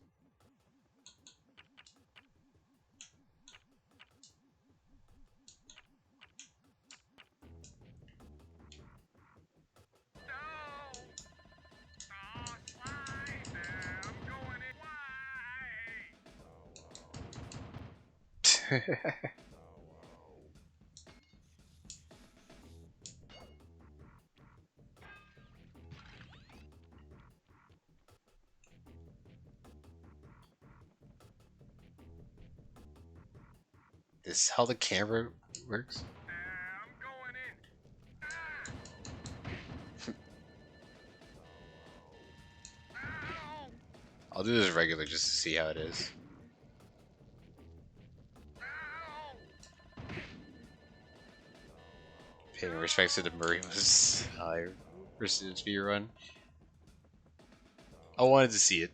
This is how the camera works. I'll do this regular just to see how it is. Paying respects to the Murray was versus speed run. I wanted to see it.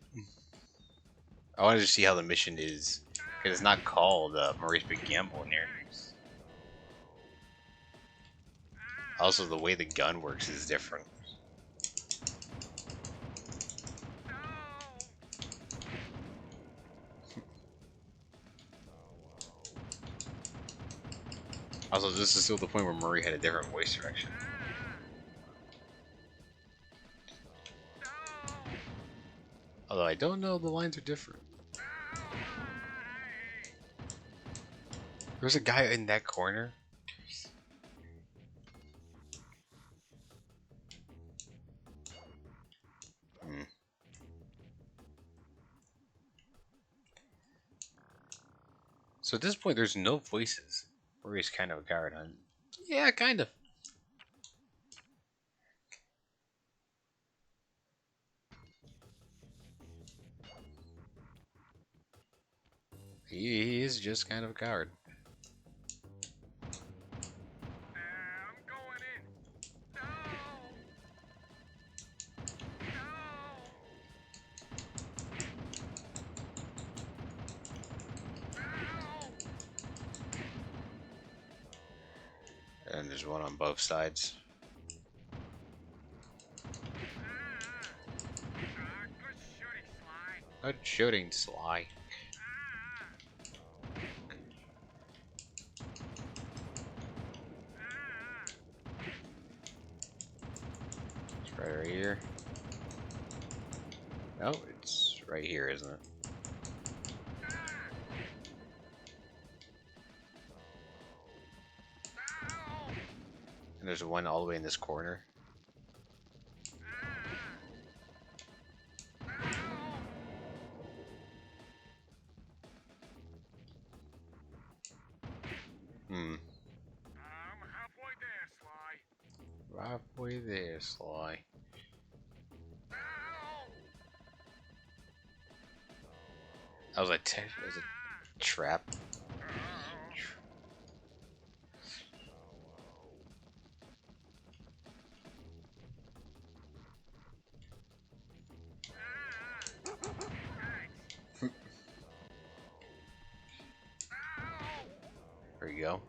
I wanted to see how the mission is. Because it's not called Murray's Big Gamble in here. Also, the way the gun works is different. Also, this is still the point where Murray had a different voice direction. Although I don't know, the lines are different. There's a guy in that corner. So at this point, there's no voices. Murray's kind of a guard, huh? Yeah, kind of. He is just kind of a coward. And there's one on both sides. Good shooting, Sly. Right here. No, it's right here, isn't it? And there's one all the way in this corner. Hmm. I'm halfway there, Sly. Halfway there, Sly. That was was a trap. There you go.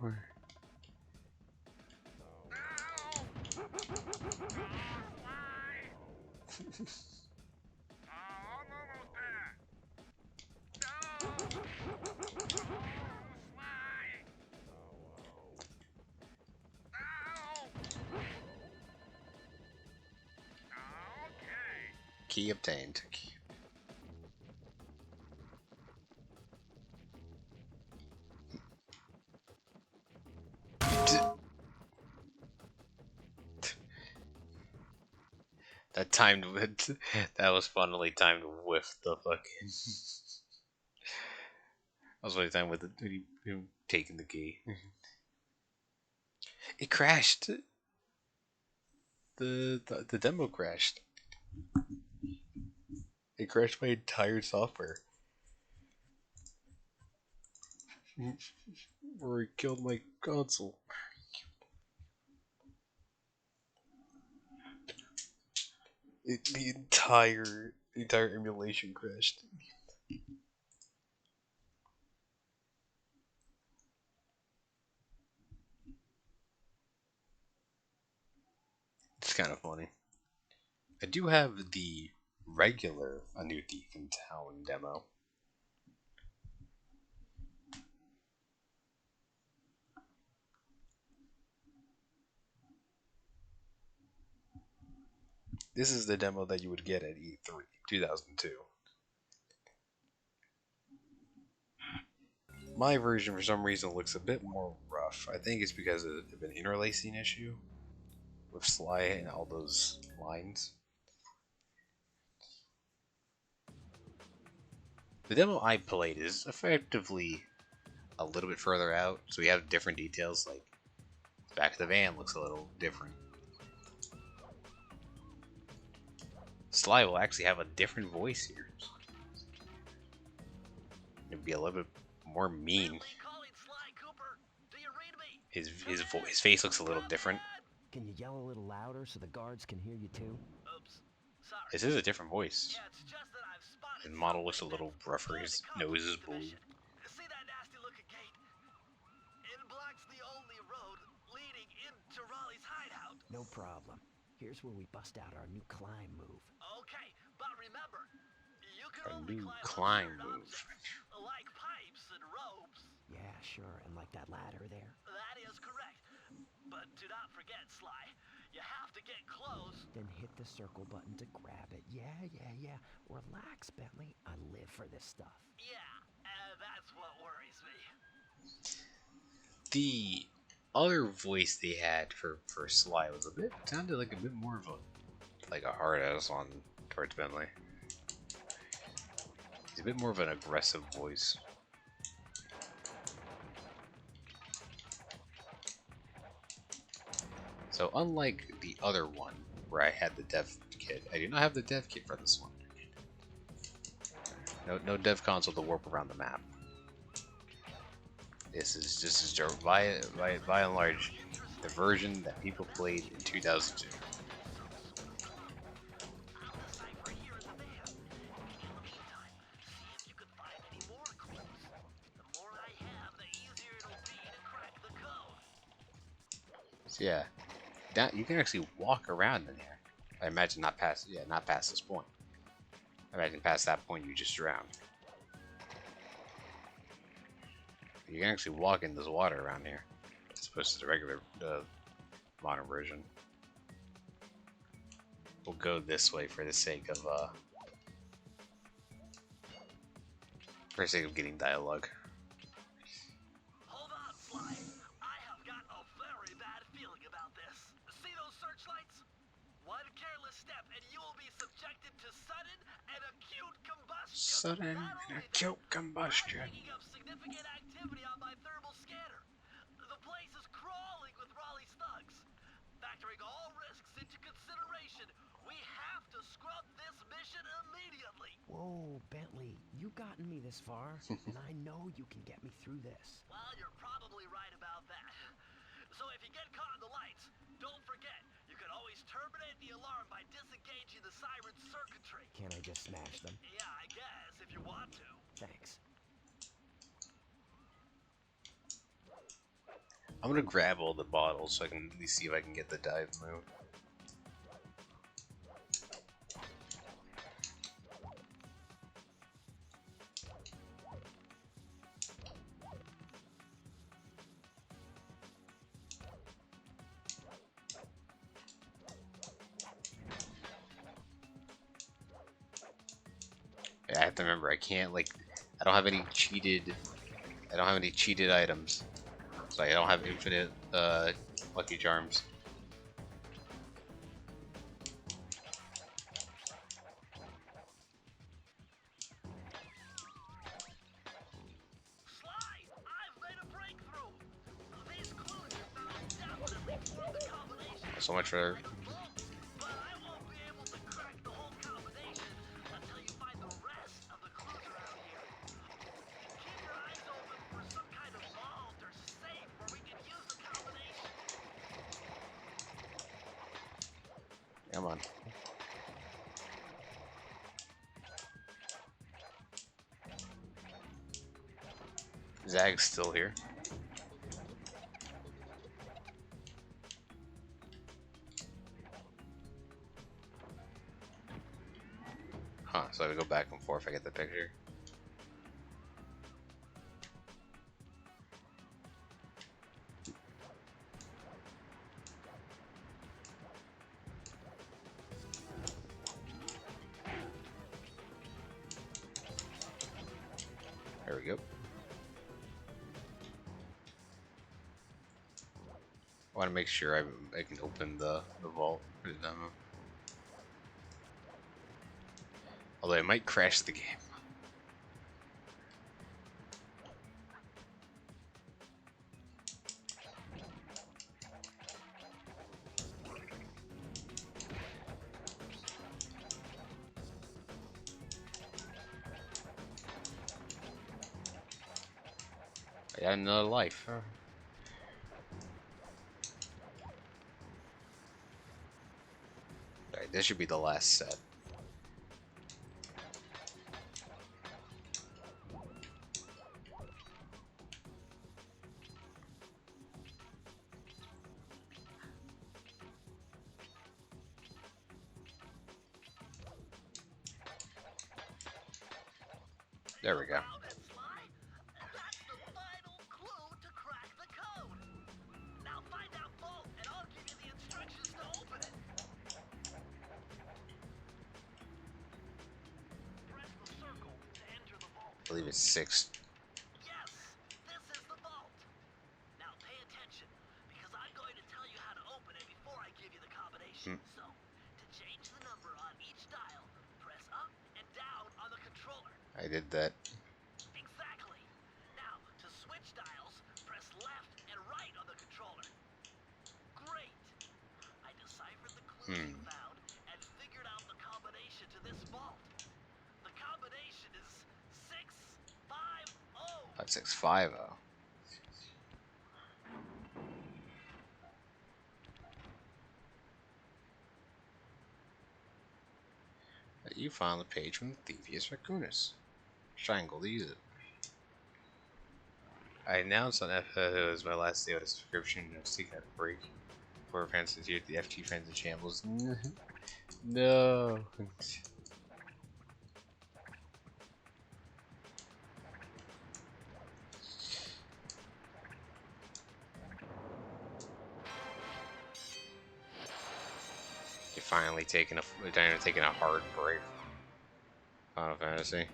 Key obtained. That timed with that was funnily timed with the fucking. I was really timed with him taking the key. It crashed. The demo crashed. It crashed my entire software. Or it killed my console. The entire emulation crashed. It's kind of funny. I do have the regular A New Thief in Town demo. This is the demo that you would get at E3 2002. My version, for some reason, looks a bit more rough. I think it's because of an interlacing issue with Sly and all those lines. The demo I played is effectively a little bit further out, so we have different details, like the back of the van looks a little different. Sly will actually have a different voice here. It'd be a little bit more mean. His face looks a little different. Can you yell a little louder so the guards can hear you too? Oops. Sorry. This is a different voice. Yeah, it's just that I've spotted His model looks a something little that's rougher. going His to nose is complicate the blue. mission. See that nasty looking gate? It blocks the only road leading into Raleigh's hideout. No problem. Here's where we bust out our new climb move. Okay, but remember, you can A only new climb climb on move. certain objects, like pipes and ropes. Yeah, sure, and like that ladder there. That is correct. But do not forget, Sly, you have to get close. Then hit the circle button to grab it. Yeah. Relax, Bentley. I live for this stuff. Yeah, that's what worries me. The other voice they had for Sly was sounded like a bit more of a hard ass on towards Bentley. He's a bit more of an aggressive voice. So unlike the other one where I had the dev kit, I do not have the dev kit for this one. No dev console to warp around the map. This is by and large the version that people played in 2002. So yeah, you can actually walk around in here. I imagine not past this point. I imagine past that point you just drown. You can actually walk in this water around here, as opposed to the regular modern version. We'll go this way for the sake of getting dialogue. Hold on, Sly. I have got a very bad feeling about this. See those searchlights? One careless step and you will be subjected to sudden and acute combustion. Sudden Not and only acute that, combustion. I'm picking up significant activity on my thermal scanner. The place is crawling with Raleigh's thugs. Factoring all risks into consideration, we have to scrub this mission immediately. Whoa, Bentley, you've gotten me this far, and I know you can get me through this. Well, you're probably right about that. So if you get caught in the lights, don't forget, you can always terminate the alarm by disengaging the siren circuitry. Can I just smash them? Yeah, I guess, if you want to. Thanks. I'm gonna grab all the bottles so I can at least see if I can get the dive move. Yeah, I have to remember I can't I don't have any cheated items. So I don't have infinite Lucky Charms. Sly, I've made a breakthrough. These clues you found definitely form the combination. So much for But I won't be able to crack the whole combination until you find the rest of the clues around here. Keep your eyes open for some kind of vault or safe where we can use the combination. come on. Zag's still here. Huh, so I gotta go back and forth if I get the picture. There we go. I want to make sure I can open the vault for the demo. Although it might crash the game. I got another life. Alright, this should be the last set. There we go. Found it, Sly. That's the final clue to crack the code. Now find that vault and I'll give you the instructions to open it. Press the circle to enter the vault. I believe it's 6. Yes, this is the vault. Now pay attention, because I'm going to tell you how to open it before I give you the combination. So, to change the number on each dial, press up and down on the controller. I did that. Exactly. Now, to switch dials, press left and right on the controller. Great. I deciphered the clues you found and figured out the combination to this vault. The combination is 650. 5650. You found the page from Thievius Raccoonus. Triangle to use it. I announced on FFO as my last day of the subscription and I was taking a break. Poor fans here at the FT fans in shambles. No. You finally taking a hard break. Final Fantasy.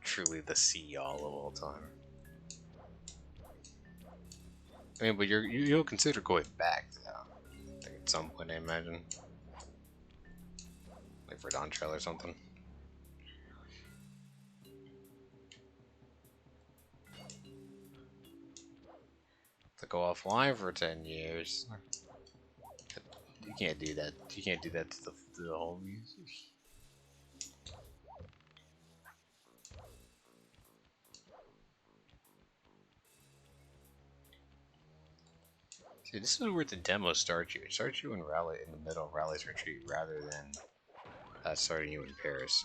Truly the sea all of all time. I mean, but you'll consider going back though. Like at some point, I imagine. Like for Dawn Trail or something. To go offline for 10 years. You can't do that. You can't do that to the whole music. See, this is where the demo starts you. It starts you in the middle of Rally's Retreat rather than starting you in Paris.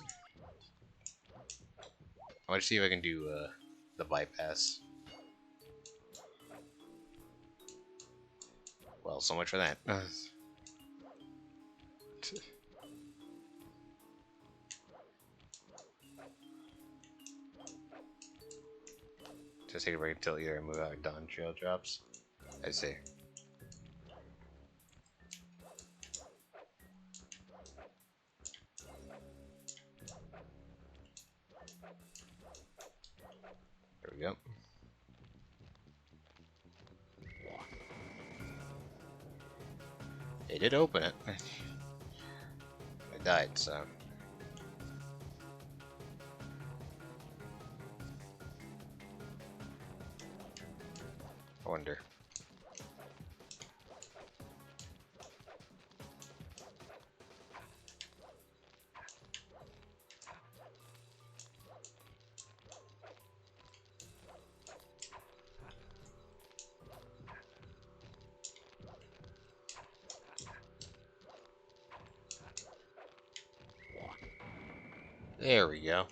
I want to see if I can do the bypass. Well, so much for that. Just take a break until either I move out or Dawn Trail drops. I see. There we go. They did open it. I died, so. I wonder. There we go.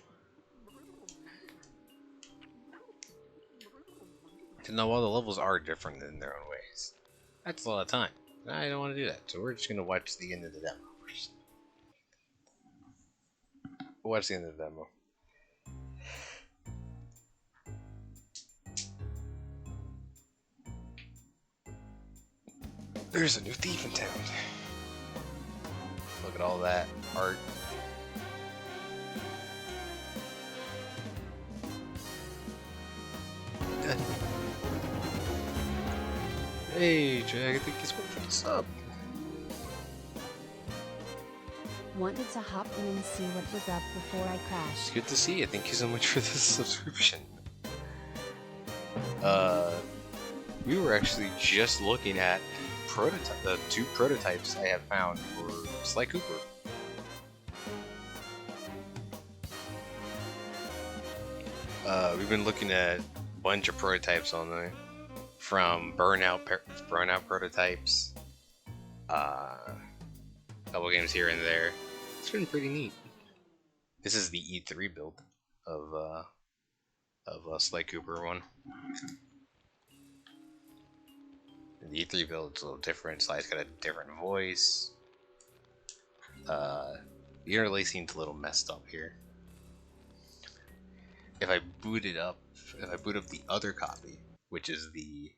So now all the levels are different in their own ways. That's a lot of time. I don't want to do that, so we're just gonna watch the end of the demo first. We'll watch the end of the demo. There's a new thief in town. Look at all that art. Hey, Jack, I think he's what's up. Wanted to hop in and see what was up before I crashed. It's good to see you. Thank you so much for this subscription. We were actually just looking at the 2 prototypes I have found for Sly Cooper. We've been looking at a bunch of prototypes on there, from Burnout prototypes, couple games here and there. It's been pretty neat. This is the E3 build of Sly Cooper one. And the E3 build is a little different. Sly's got a different voice. The interlacing's a little messed up here. If I boot up the other copy, which is the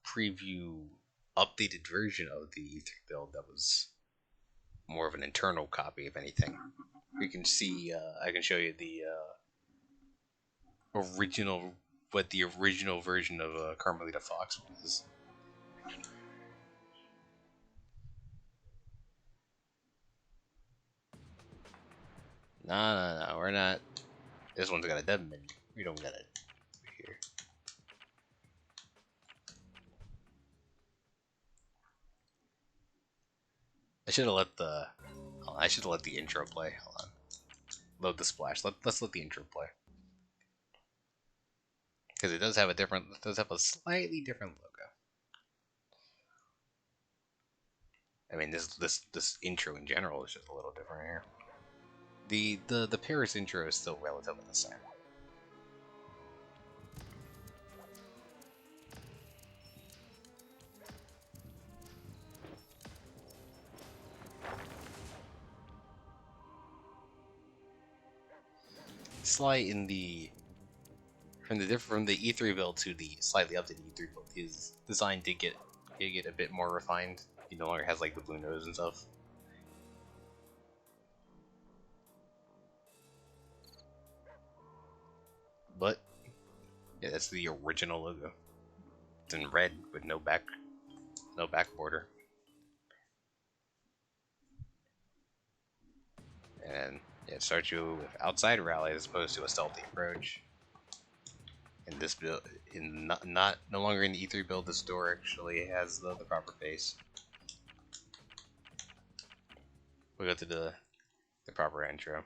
preview updated version of the E3 build that was more of an internal copy, if anything, you can see. I can show you the what the original version of Carmelita Fox was. No, we're not. This one's got a dev menu. We don't got it here. I should have let the intro play. Hold on. Load the splash. Let's let the intro play. Because it does have a slightly different logo. I mean, this intro in general is just a little different here. The Paris intro is still relatively the same. Sly in the from the E3 build to the slightly updated E3 build, his design did get a bit more refined. He no longer has like the blue nose and stuff. But yeah, that's the original logo. It's in red with no back border. And yeah, it starts you with outside rally as opposed to a stealthy approach. In this build, no longer in the E3 build, this door actually has the proper face. We go to the proper intro.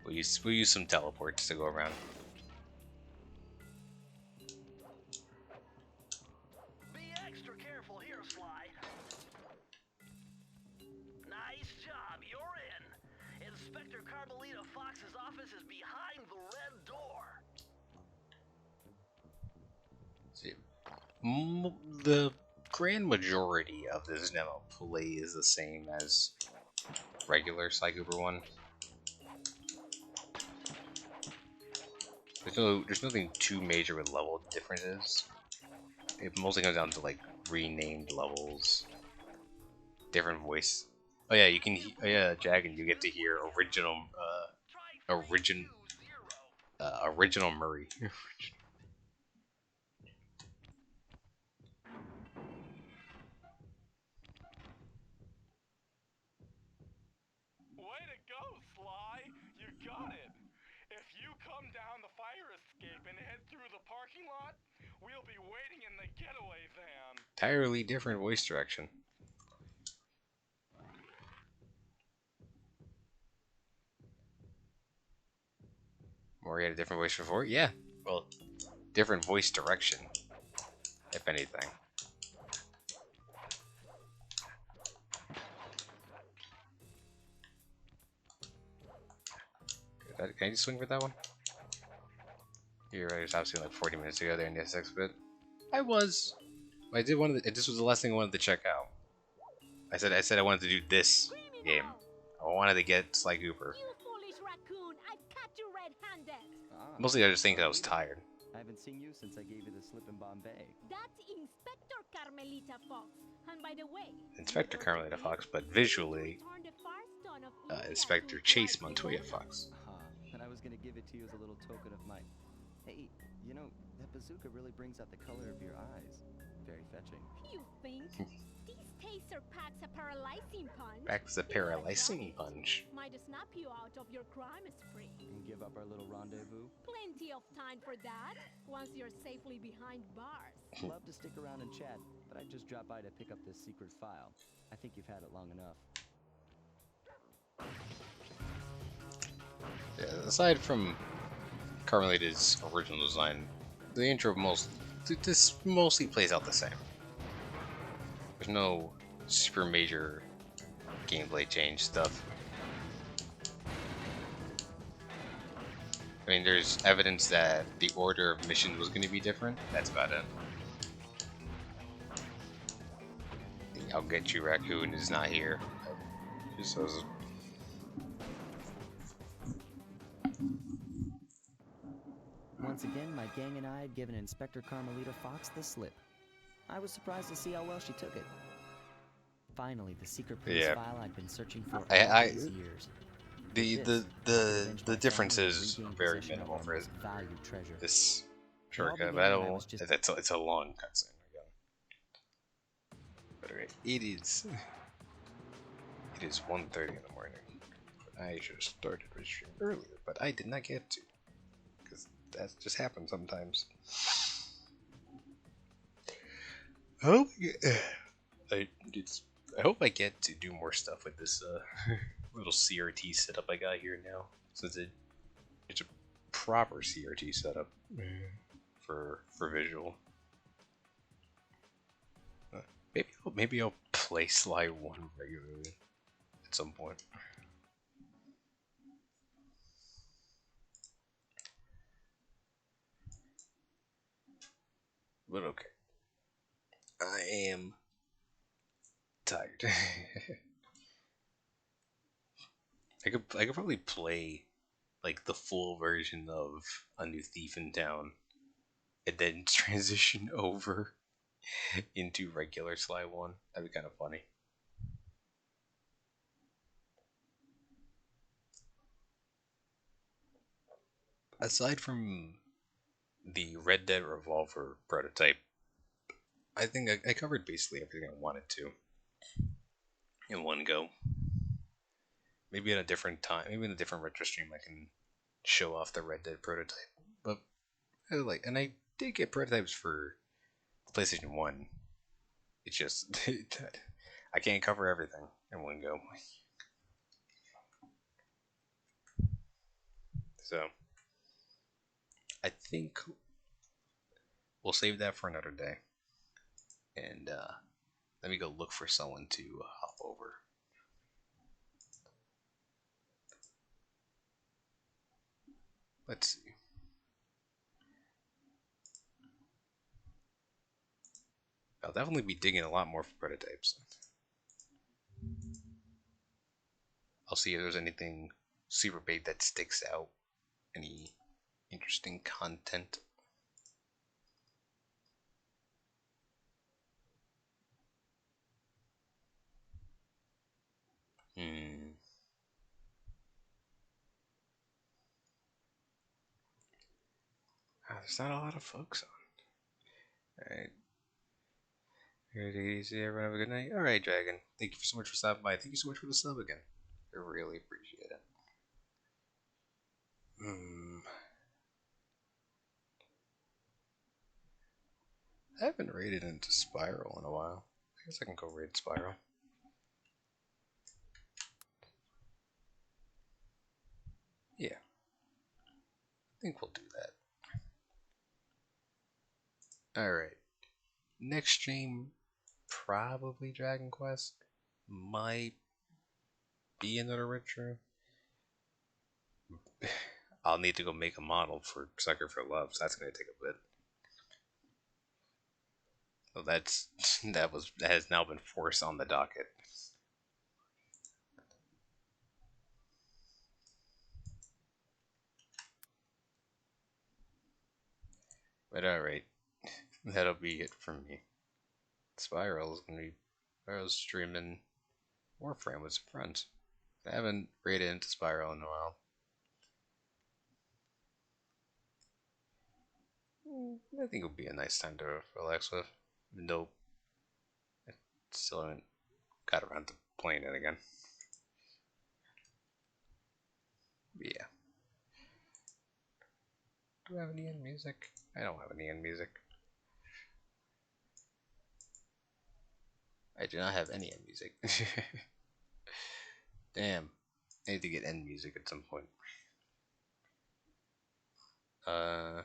We'll use some teleports to go around. Be extra careful here, Sly. Nice job, you're in. Inspector Carmelita Fox's office is behind the red door. See, the grand majority of this demo plays the same as regular Sly Cooper 1. There's nothing too major with level differences. It mostly comes down to like renamed levels, different voice. Oh yeah, Jagan, you get to hear original Murray. Way to go, Sly! You got it! If you come down the fire escape and head through the parking lot, we'll be waiting in the getaway van. Entirely different voice direction. Or he had a different voice before? Yeah. Well, different voice direction, if anything. Can I just swing for that one? You're right, it was obviously like 40 minutes ago there in the SX bit. I was. I did this was the last thing I wanted to check out. I said I wanted to do this game. I wanted to get Sly Cooper. You foolish raccoon! I've caught you red-handed! Mostly I just think I was tired. I haven't seen you since I gave you the slip in Bombay. That's Inspector Carmelita Fox. And by the way, Inspector Carmelita Fox, but visually, Inspector Chase Montoya Fox. And I was gonna give it to you as a little token of my... Hey, you know, that bazooka really brings out the color of your eyes. Very fetching. You think? This taser packs a paralyzing punch. Packs a paralyzing punch. Might snap you out of your crime spree. And give up our little rendezvous? Plenty of time for that, once you're safely behind bars. Love to stick around and chat, but I just dropped by to pick up this secret file. I think you've had it long enough. Yeah, aside from Carmelita's original design, the intro this mostly plays out the same. There's no super major gameplay change stuff. I mean, there's evidence that the order of missions was going to be different. That's about it. The I'll get you raccoon is not here. Just says. Once again, my gang and I had given Inspector Carmelita Fox the slip. I was surprised to see how well she took it. Finally, the secret police file I'd been searching for all these years. The difference is very minimal for this shortcut, but I don't. It's a long cutscene. But alright, it is 1:30 in the morning. I should have started registering earlier, but I did not get to, because that just happens sometimes. I hope I get to do more stuff with this little CRT setup I got here now, since it's a proper CRT setup for visual. Maybe I'll play Sly 1 regularly at some point. But okay. I am tired. I could probably play like the full version of A New Thief in Town and then transition over into regular Sly 1. That'd be kind of funny. Aside from the Red Dead Revolver prototype, I think I covered basically everything I wanted to in one go. Maybe at a different time, maybe in a different retro stream, I can show off the Red Dead prototype. But and I did get prototypes for PlayStation 1. It's just I can't cover everything in one go. So I think we'll save that for another day. And let me go look for someone to hop over. Let's see. I'll definitely be digging a lot more for prototypes. I'll see if there's anything super big that sticks out. Any interesting content. There's not a lot of folks on. Alright. Take it easy, everyone have a good night. Alright, Dragon. Thank you so much for stopping by. Thank you so much for the sub again. I really appreciate it. I haven't raided into Spiral in a while. I guess I can go raid Spiral. Yeah. I think we'll do that. Alright. Next stream, probably Dragon Quest. Might be another retro. I'll need to go make a model for Sucker for Love, so that's gonna take a bit. So that has now been forced on the docket. But alright. That'll be it from me. Spiral's streaming Warframe with some friends. I haven't raided into Spiral in a while. I think it'll be a nice time to relax with. Even though I still haven't got around to playing it again. But yeah. Do I have any end music? I don't have any end music. I do not have any end music. Damn. I need to get end music at some point. There's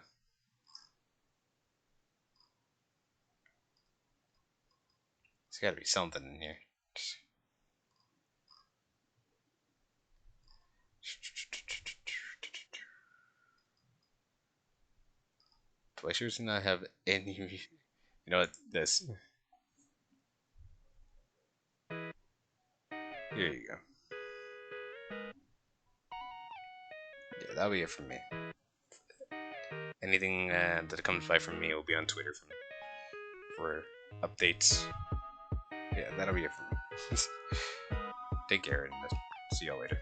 gotta be something in here. Do I seriously not have any? You know what? This. Here you go. Yeah, that'll be it from me. Anything that comes by from me will be on Twitter for updates. Yeah, that'll be it from me. Take care and see y'all later.